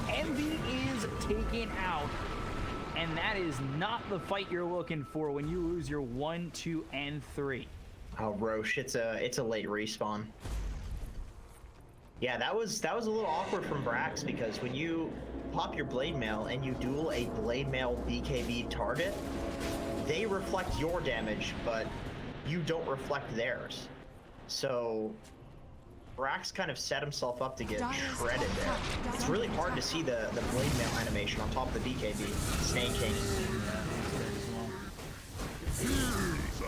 Envy is taken out. and that is not the fight you're looking for when you lose your 1, 2, and 3. Oh, Roche, it's a late respawn. Yeah, that was a little awkward from Brax because when you pop your blade mail and you duel a blade mail BKB target, they reflect your damage, but you don't reflect theirs. So Brax kind of set himself up to get shredded there. It's really hard to see the blade mail animation on top of the BKB. Snake King.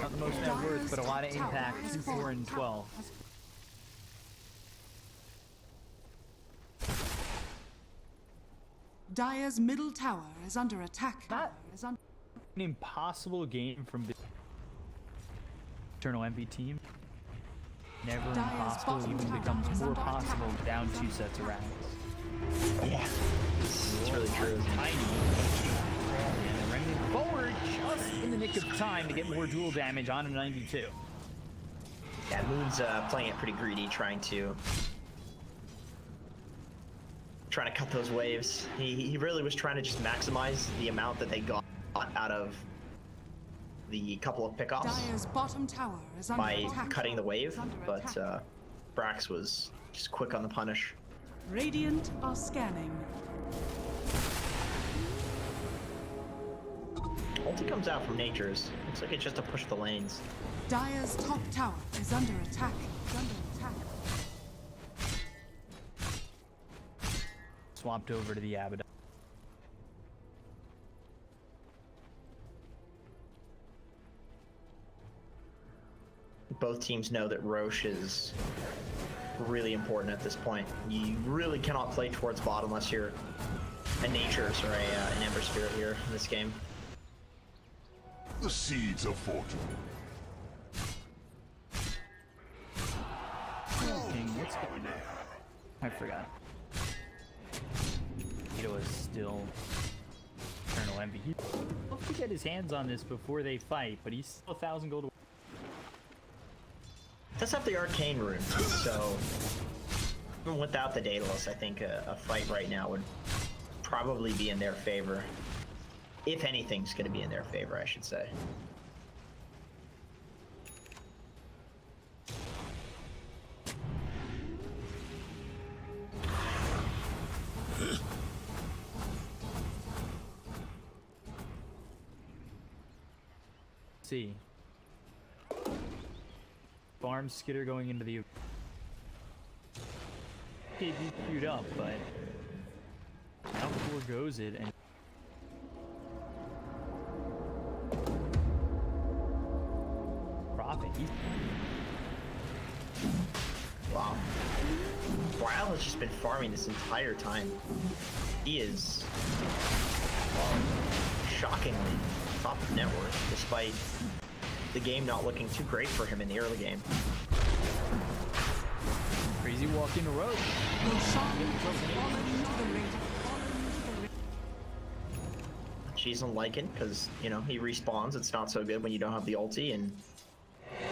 Not the most net worth, but a lot of impact. 2, 4, and 12. Dire's middle tower is under attack. Not an impossible game from Eternal Envy team. Never impossible, even becomes more possible down 2 sets of rounds. Yeah, it's really true. Tiny. And the Remnant forward just in the nick of time to get more dual damage on a 92. Yeah, Moon's playing it pretty greedy, trying to cut those waves. He really was trying to just maximize the amount that they got out of the couple of pickoffs Dire's bottom tower is under by attack. cutting the wave, but Brax was just quick on the punish. Radiant are scanning. Ulti comes out from Nature's. Looks like it's just to push the lanes. Dire's top tower is under attack. Swapped over to the Abaddon. Both teams know that Roche is really important at this point. You really cannot play towards bot unless you're a Nature's or an Ember Spirit here in this game. The seeds of fortune. King, what's going on? I forgot. Vito is still Eternal Envy. He hopes to get his hands on this before they fight, but he's still 1,000 gold away. Does have the Arcane rune, so even without the Daedalus, I think a fight right now would probably be in their favor. If anything's going to be in their favor, I should say. See. Farm Skitter going into the... Okay, he queued up, but... How goes it, and... Profit, Wow. Ryle has just been farming this entire time. He is shockingly top of net worth, despite the game not looking too great for him in the early game. Crazy walk in the road. She's unliking because, you know, he respawns. It's not so good when you don't have the ulti. And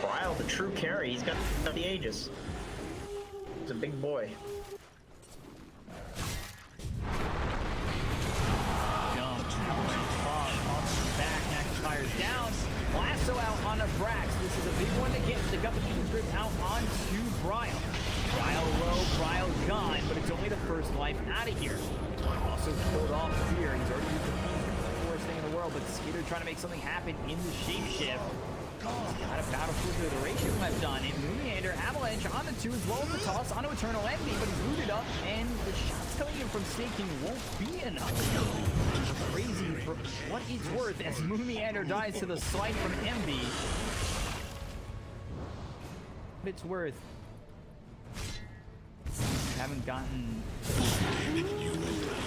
Ryle, the true carry, he's got the Aegis. He's a big boy. Fires down. Lasso out on a Brax. This is a big one to get. They got the beam grip out onto Bryle. Bryle low, Bryle gone, but it's only the first life out of here. Also killed off Fear. He's already used the beam grip, the worst thing in the world, but Skitter trying to make something happen in the shapeshift. Got a battle for the ratio left on him. Moonyander, Avalanche on the 2 as well as the toss onto Eternal Envy, but he's rooted up, and the shots coming in from Staking won't be enough. Crazy for what it's worth as Moonyander dies to the slight from Envy. It's worth. Haven't gotten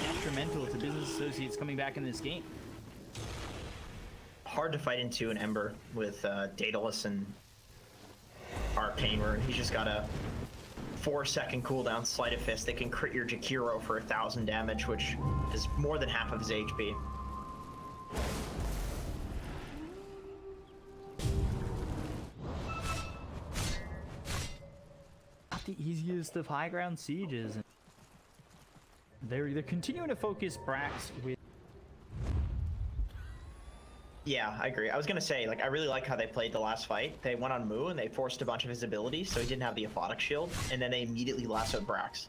detrimental to business associates coming back in this game. Hard to fight into an Ember with Daedalus and Arcane Rune. He's just got a 4-second cooldown Sleight of Fist that can crit your Jakiro for 1,000 damage, which is more than half of his HP. Not the easiest of high ground sieges. They're continuing to focus Brax with Yeah, I agree. I was gonna say, like, I really like how they played the last fight. They went on Moo and they forced a bunch of his abilities, so he didn't have the aphotic shield, and then they immediately lassoed Brax.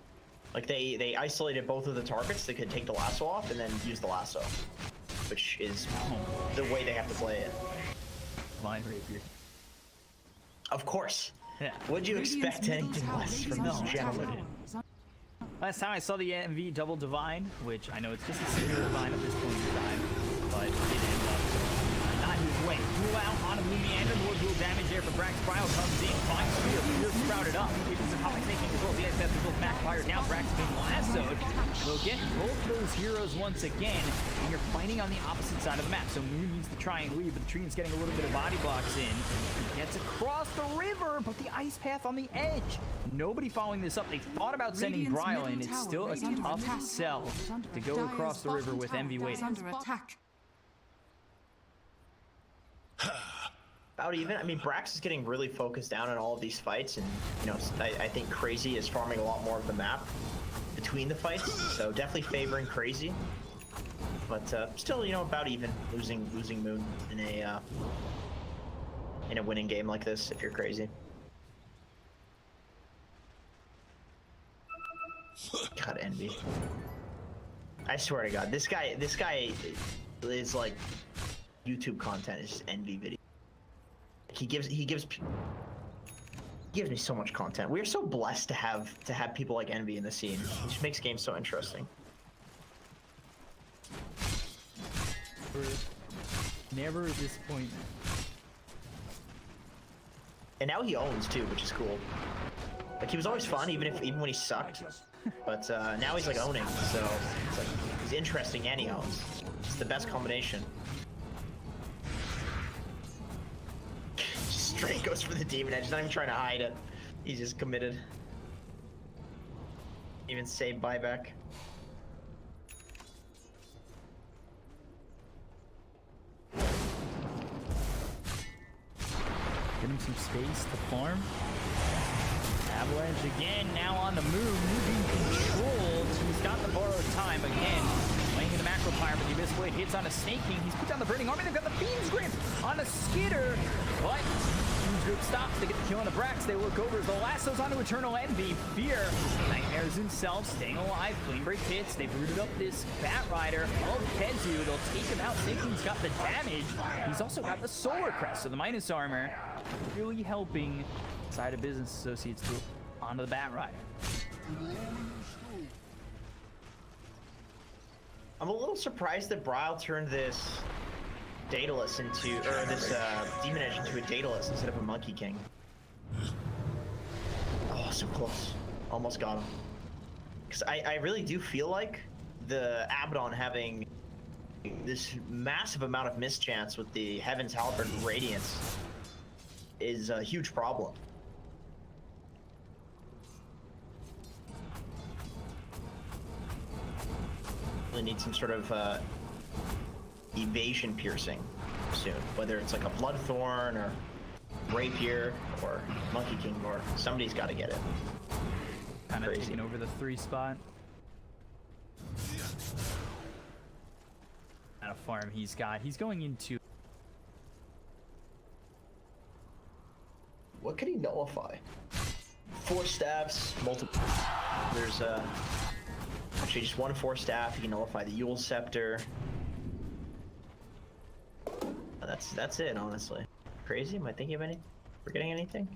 Like, they isolated both of the targets. They could take the lasso off and then use the lasso, which is the way they have to play it. Mind rapier. Of course. Yeah. Would you Radiant's expect middle anything tower less is from under this attack. gentleman? Last time I saw the MV double divine, which I know it's just a single divine at this point in time, but it ended up not his way. Duel out on a Lumiander, more dual damage there for Brax. Cryo comes in, finds Spear, Spear sprouted up. It is a comic taking control. The ice path is both backfired. Now Brax being lassoed. We'll get both those heroes once again, and you're fighting on the opposite side of the map. So Moon needs to try and leave, but the Treant's getting a little bit of body blocks in. He gets across the river, but the ice path on the edge. Nobody following this up. They thought about sending Radiant's Bryle in. middle It's tower still a is under tough attack. sell to go across the river with Envy waiting. Under attack. About even. I mean, Brax is getting really focused down in all of these fights, and you know, I think Crazy is farming a lot more of the map between the fights, so definitely favoring Crazy. But still, you know, about even losing Moon in a winning game like this if you're Crazy. God, Envy. I swear to God, this guy is like YouTube content is just Envy video. He gives me so much content. We are so blessed to have people like Envy in the scene. It just makes games so interesting. Never a disappointment. And now he owns too, which is cool. Like, he was always fun, even when he sucked. But now he's like owning, so it's like he's interesting and he owns. It's the best combination. Just straight goes for the demon edge. He's not even trying to hide it. He's just committed. Even save buyback. Give him some space to farm. Avalanche again, now on the move, moving controlled. He's got the borrowed time again. Laying in the macro pyre, but the Abyss Blade hits on a Snake King. He's put down the Burning Army. They've got the Fiend's Grip on a Skitter. But Fiend's Grip stops. They get the kill on the Brax. They look over. The lasso's onto Eternal Envy. Fear. Nightmares himself, staying alive. Flame Break hits. They've rooted up this Bat Rider of Kezu. They'll take him out. Snake King's got the damage. He's also got the Solar Crest, so the minus armor really helping side of business associates to onto the Bat Rider. I'm a little surprised that Bryle turned this Daedalus into, or this Demon Edge into a Daedalus instead of a Monkey King. Oh, so close. Almost got him. Because I really do feel like the Abaddon having this massive amount of mischance with the Heaven's Halberd Radiance is a huge problem. Really need some sort of evasion piercing soon, whether it's like a Bloodthorn or Rapier or Monkey King, or somebody's got to get it. Kind of taking over the 3 spot. Out of farm he's going into. What could he nullify? 4 staffs, multiple. There's actually just 1 4 staff. He can nullify the Yule Scepter. That's it, honestly. Crazy? Am I thinking of any? Forgetting anything?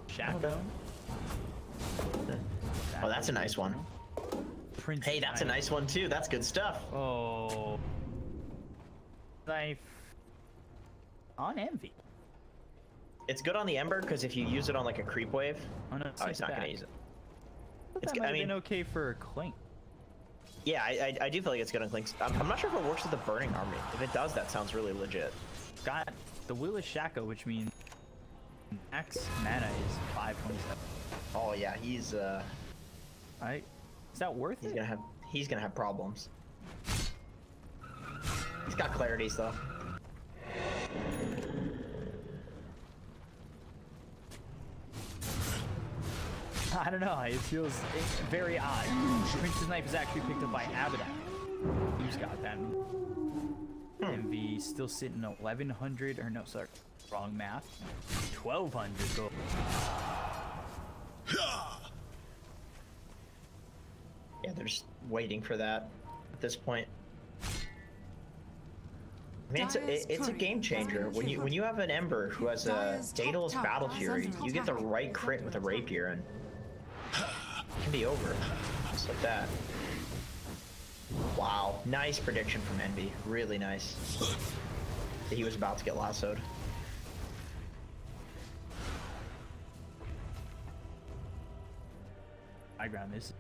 Shaco. Oh, that's a nice one. Prince Hey, that's a nice one too. That's good stuff. Oh. Knife on Envy. It's good on the Ember because if you use it on like a creep wave, Oh, no, he's not gonna use it. It's good. might I have mean, been okay for Clink. yeah, I do feel like it's good on Clinks. I'm not sure if it works with the Burning Army. If it does, that sounds really legit. Got the Will of Shaco, which means max mana is 527. Oh yeah, he's Right? Is that worth it? he's gonna have problems. He's got clarities though. I don't know. It feels very odd. Prince's Knife is actually picked up by Abaddon. Who's got that? MV still sitting at 1100, or no, sorry, wrong math. 1200 gold. Yeah, they're just waiting for that at this point. I mean, it's a game changer. When you have an Ember who has a Daedalus Battle Fury, you get the right crit with a Rapier, and it can be over. Just like that. Wow, nice prediction from Envy. Really nice. He was about to get lassoed. High ground is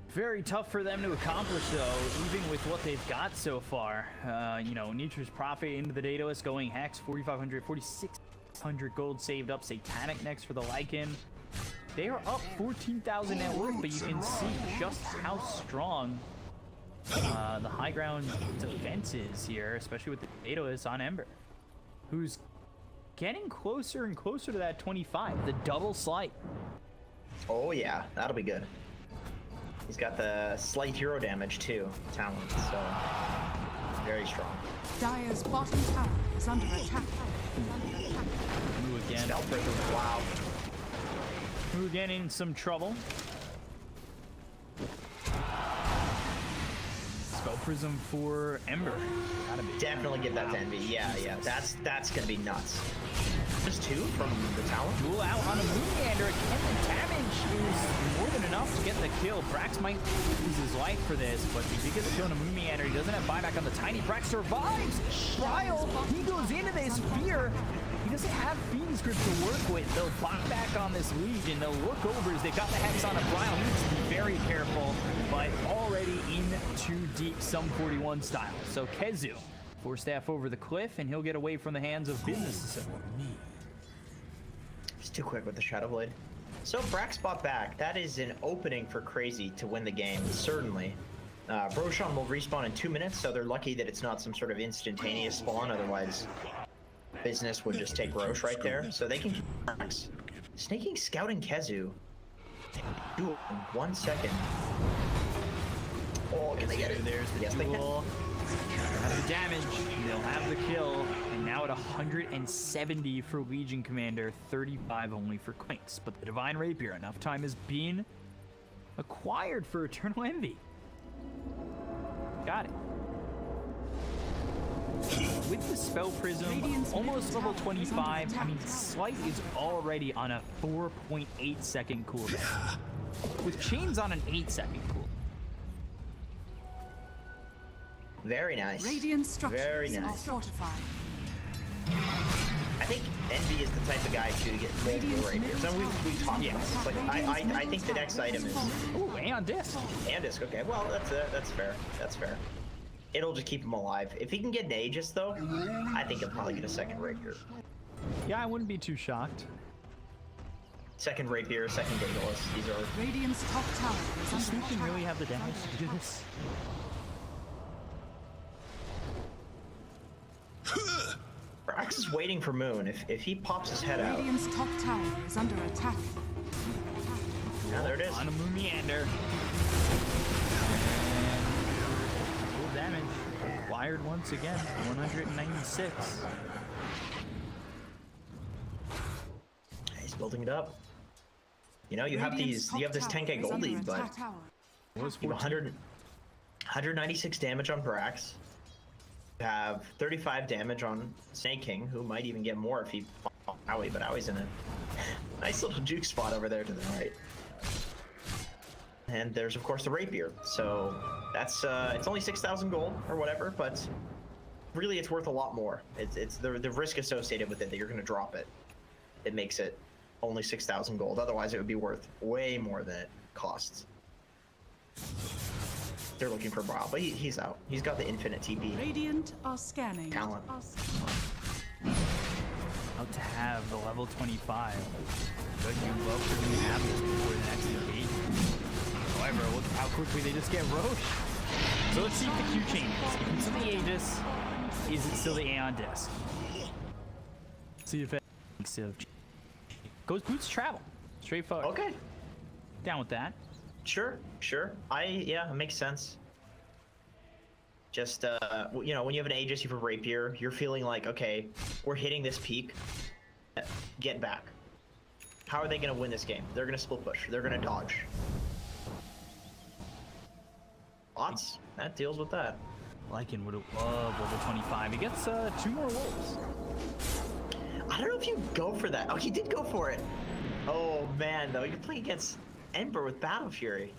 very tough for them to accomplish, though, even with what they've got so far. You know, Nietzsche's Prophet into the Daedalus, going Hex, 4,500, 4,600 gold saved up. Satanic next for the Lycan. They are up 14,000 net worth, but you can see just how strong the high ground defense is here, especially with the Daedalus on Ember, who's getting closer and closer to that 25, the double slight. Oh yeah, that'll be good. He's got the slight hero damage too, talent, so very strong. Dire's bottom tower is under attack. Moo again. Spell Prism, wow. Moo again in some trouble. Spell Prism for Ember. Gotta be. Definitely give that to Envy. Yeah, that's gonna be nuts. Just 2 from the talent. Duel out on a Moongander. Again, the damage is more than enough to get the kill. Brax might lose his life for this, but he did get the kill on a Moongander. He doesn't have buyback on the Tiny. Brax survives. Trial. He goes into this fear. He doesn't have Fiend's Grip to work with. They'll buy back on this Legion. They'll look over as they've got the Hex on a Brile. He needs to be very careful, but already in too deep, some 41 style. So Kezu, 4-staff over the cliff, and he'll get away from the hands of Business. He's too quick with the Shadow Blade. So Brax bought back. That is an opening for Crazy to win the game, certainly. Roshan will respawn in 2 minutes, so they're lucky that it's not some sort of instantaneous spawn, otherwise Business would just take Roche right there. So they can keep Brax. Snaking Scouting Kezu. Do it in 1 second. Oh, can they get it? There's the yes, they can. duel. Have the damage, they'll have the kill, and now at 170 for Legion Commander, 35 only for Quinks. But the Divine Rapier, enough time has been acquired for Eternal Envy. Got it. With the Spell Prism, almost level 25, I mean, Slight is already on a 4.8 second cooldown. With Chains on an 8-second cooldown. Very nice. Radiant structures Very are nice. fortified. I think Envy is the type of guy to get multiple rapiers. And we've talked about this. Like, I think the next item is... Ooh, Aeon Disc. Aeon Disc, okay. Well, that's fair. That's fair. It'll just keep him alive. If he can get an Aegis, though, I think he'll probably get a second rapier. Yeah, I wouldn't be too shocked. Second rapier, second Daedalus. These are... Radiant's top tower is Does under Sneaking attack. really have the damage to do this? Brax is waiting for Moon. If he pops his head out... Radiant's top tower is under attack. Yeah, there it is. On a Moon Meander. Full damage. Acquired once again. 196. He's building it up. You know, you have Radiant's these... You have this top 10k tower is gold under lead, but... attack tower. Was You have 196 damage on Brax. You have 35 damage on Snake King, who might even get more if he fought Owie, but Owie's in a nice little juke spot over there to the right. And there's of course the Rapier, so that's it's only 6,000 gold or whatever, but really it's worth a lot more. It's the risk associated with it that you're going to drop it. It makes it only 6,000 gold. Otherwise, it would be worth way more than it costs. They're looking for Brawl, but he's out. He's got the infinite TP. Radiant are scanning. Talent. out to have the level 25. But you love for them to have this before the next engagement. However, look how quickly they just get Roche. So let's see if the Q changes. Is it still the Aegis? Is it still the Aeon Disc? See if it goes Boots Travel. Straightforward. Okay. Down with that. Sure. Yeah, it makes sense. Just, you know, when you have an Aegis, you have a Rapier, you're feeling like, okay, we're hitting this peak. Get back. How are they going to win this game? They're going to split push. They're going to dodge. Lots. That deals with that. Lycan would love level 25. He gets 2 more wolves. I don't know if you go for that. Oh, he did go for it. Oh, man, though. You're playing against Ember with Battle Fury.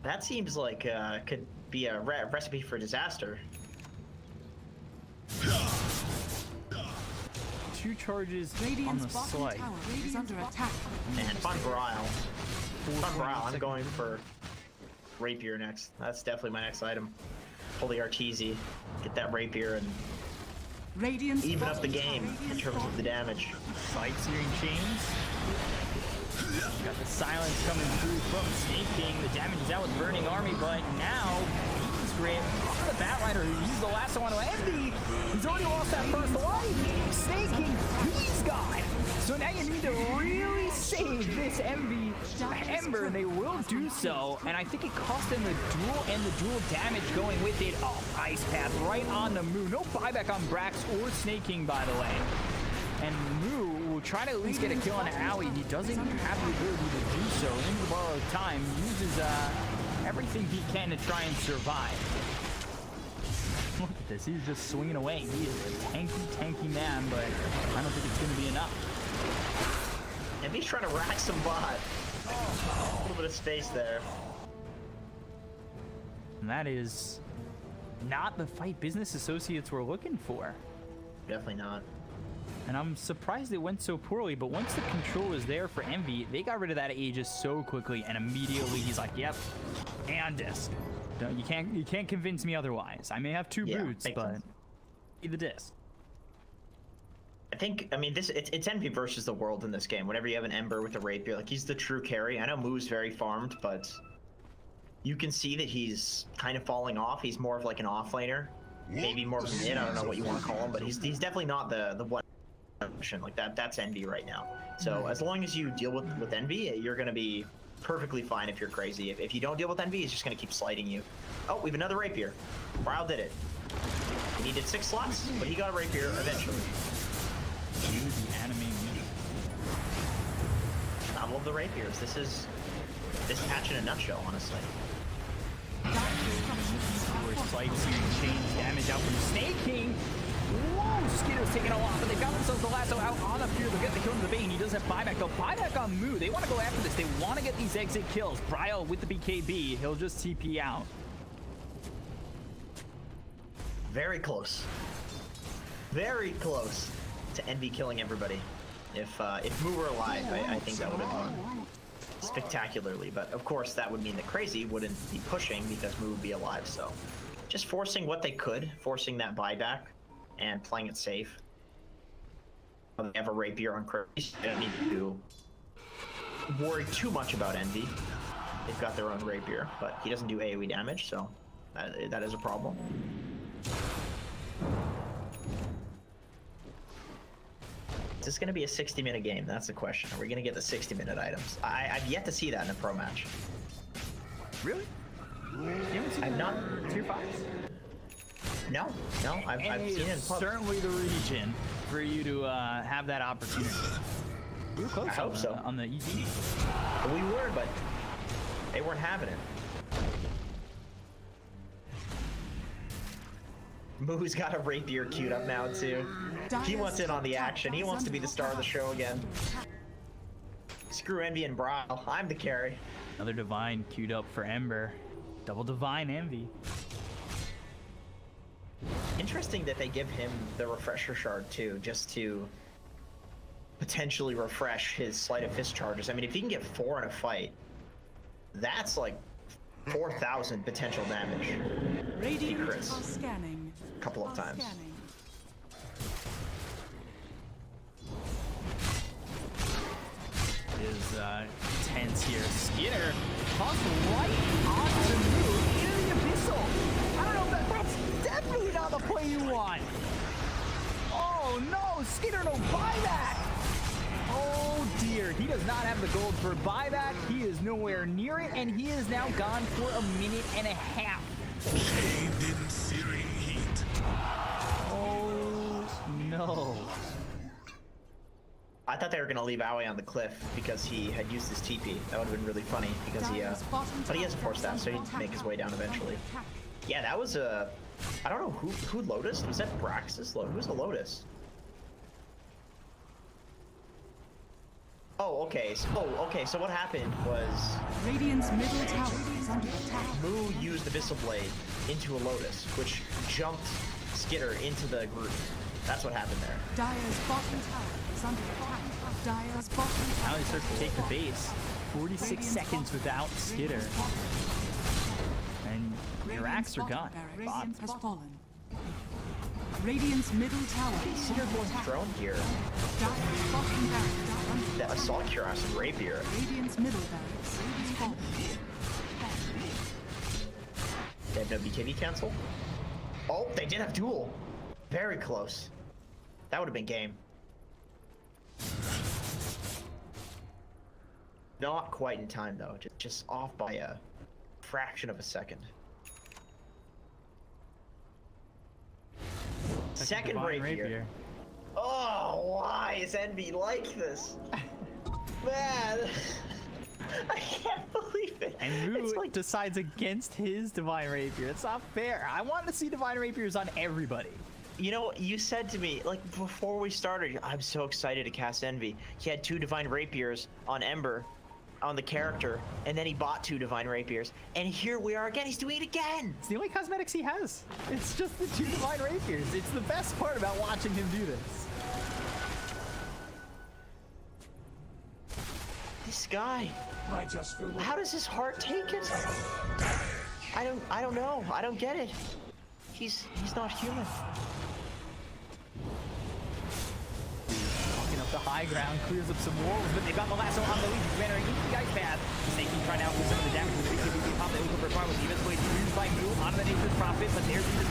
That seems like could be a recipe for disaster. 2 charges on Radiant's the bottom slide. tower is under attack. Man, if I'm Brile, I'm going for Rapier next. That's definitely my next item. Pull the Arteezy, get that Rapier, and Radiant's even up the bottom game tower in is terms of the damage. Sight-searing chains. Got the silence coming through from Snake King. The damage is out with Burning Army, but now Beast Grip on the Batrider who used the last one on Envy. He's already lost that first life. Snake King, he's gone. So now you need to really save this Ember, and they will do so. And I think it cost them the duel and the dual damage going with it. Oh, Ice Path right on the Moo. No buyback on Brax or Snake King, by the way. And Moo will try to at least get a kill on Owie. He doesn't have the ability to do so. In the borrowed time, uses everything he can to try and survive. Look at this, he's just swinging away. He is a tanky man, but I don't think it's going to be enough. And he's trying to rack some bot. A little bit of space there. And that is not the fight business associates were looking for. Definitely not. And I'm surprised it went so poorly, but once the control is there for Envy, they got rid of that Aegis so quickly, and immediately he's like, yep, and disc. No, you can't convince me otherwise. I may have 2 boots, but the disc. I mean, it's Envy versus the world in this game. Whenever you have an Ember with a Rapier, like, he's the true carry. I know Moo's very farmed, but you can see that he's kind of falling off. He's more of like an offlaner, maybe more of a mid. I don't know what you want to call him, but he's definitely not the one. Like that's Envy right now. So as long as you deal with Envy, you're gonna be perfectly fine if you're crazy. If you don't deal with Envy, he's just gonna keep sliding you. Oh, we have another Rapier. Brile did it. He needed 6 slots, but he got a Rapier eventually. Use the anime music. I love the Rapiers. This is this patch in a nutshell, honestly. Sight-searing chains damage out from Snake King. Whoa, Skitter's taking a lot, but they've got themselves the lasso out on a fear. They'll get the kill to the Bane. He does have buyback, though. Buyback on Moo. They want to go after this. They want to get these exit kills. Brile with the BKB. He'll just TP out. Very close. Very close to Envy killing everybody. If Moo were alive, I think that would have gone spectacularly. But of course, that would mean that Crazy wouldn't be pushing because Moo would be alive. So just forcing what they could, forcing that buyback, and playing it safe. They have a Rapier on Crazy. They don't need to worry too much about Envy. They've got their own Rapier, but he doesn't do AoE damage, so that is a problem. Is this going to be a 60-minute game? That's the question. Are we going to get the 60-minute items? I've yet to see that in a pro match. Really? I've not. Tier 5s? No, I've seen it in pub. Certainly the region for you to have that opportunity. We were close. I hope so. On the ED. We were, but they weren't having it. Moo's got a Rapier queued up now too. He wants in on the action. He wants to be the star of the show again. Screw Envy and Brile. I'm the carry. Another Divine queued up for Ember. Double Divine Envy. Interesting that they give him the Refresher Shard too, just to potentially refresh his Sleight of Fist charges. I mean, if he can get 4 in a fight, that's like 4,000 potential damage. Radiant Crits. are scanning. A couple of times. Scanning. Is tense here. Skinner tossed right onto the move into the Abyssal. I don't know if that's definitely not the play you want. Oh no, Skinner, no buyback. Oh dear, he does not have the gold for buyback. He is nowhere near it, and he is now gone for a minute and a half. Bathed in searing heat. Oh, no. I thought they were gonna leave Aoi on the cliff because he had used his TP. That would have been really funny because but he has a force staff, so he'd make his way down eventually. Yeah, that was a. I don't know who Lotus was that. Braxis Lotus. Who's the Lotus? Oh, okay. So what happened was Radiant's middle tower is under attack. Mu used the Abyssal Blade into a Lotus, which jumped Skitter into the group. That's what happened there. Dire's bottom tower is under attack. Dire's bottom Now tower he starts to take the base. 46 seconds without Skitter. And your racks are gone. Radiant has fallen. Radiant's middle tower is Skitter under going attack. drone here. Dire's bottom barracks is under That Assault Cuirass and Rapier. Radiant's middle barracks is fallen. They have no BKB cancel. Oh, they did have duel. Very close. That would have been game. Not quite in time though. Just off by a fraction of a second. Second Divine rapier. Oh, why is Envy like this? Man, I can't believe it. And Mu It's like decides against his Divine Rapier. It's not fair. I want to see Divine Rapiers on everybody. You know, you said to me, like, before we started, I'm so excited to cast Envy. He had 2 Divine Rapiers on Ember, on the character, and then he bought 2 Divine Rapiers. And here we are again, he's doing it again! It's the only cosmetics he has. It's just the 2 Divine Rapiers. It's the best part about watching him do this. This guy, how does his heart take it? I don't know, I don't get it. He's not human. Walking up the high ground, clears up some walls, but they've got the lasso on the lead. Commander into the ice path. Snaky trying out with some of the damage with the BKB pop. They look for farm with the event blade used by Mu onto the Nature's Prophet, but there's the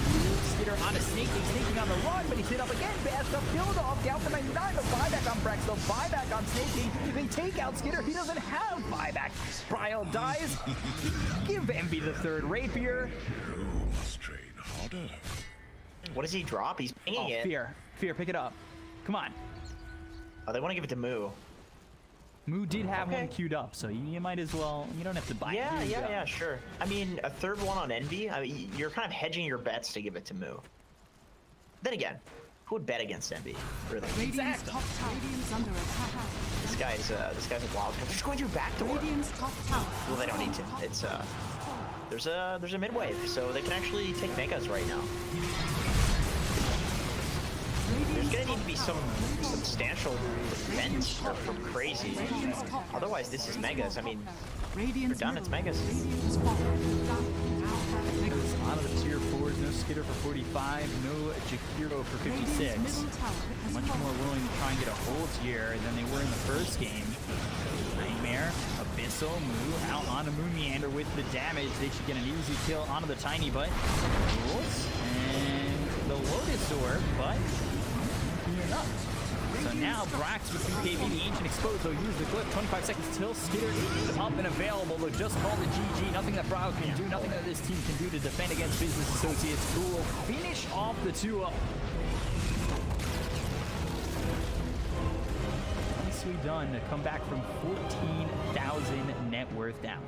Skitter on a snaking on the run, but he's hit up again. Bashed up, killed off, down to 99. The buyback on Brex, the buyback on snaking. They take out Skitter. He doesn't have buyback. Bryle dies. Give Envy the 3rd rapier. You must train harder. What does he drop? He's pinging it. Fear, pick it up. Come on. Oh, they want to give it to Mu. Mu did have one queued up, so you might as well. You don't have to buy it. Yeah, sure. I mean, a 3rd one on Envy. I mean, you're kind of hedging your bets to give it to Mu. Then again, who would bet against Envy? Really? Radiant's top tower is under attack. This guy's a wild card. They're just going through backdoor. Radiant's top tower. Well, they don't need to. It's there's a mid wave, so they can actually take megas right now. There's gonna need to be some substantial defense or crazy. Otherwise, this is megas. I mean, we're done. It's megas. A lot of the tier 4s, no Skitter for 45, no Jakiro for 56. Much more willing to try and get a hold here than they were in the first game. Nightmare, Abyssal, Mu out onto Mu Meander with the damage. They should get an easy kill onto the Tiny Butt. Rules, and the Lotus Orb, but enough. So now Brax with BKB, the Ancient Exposed, they'll use the clip. 25 seconds till Skitter is up and available. They'll just call the GG. Nothing that Bryle can do, nothing that this team can do to defend against Business Associates. Cool. Finish off the 2-0. Nicely done to come back from 14,000 net worth down.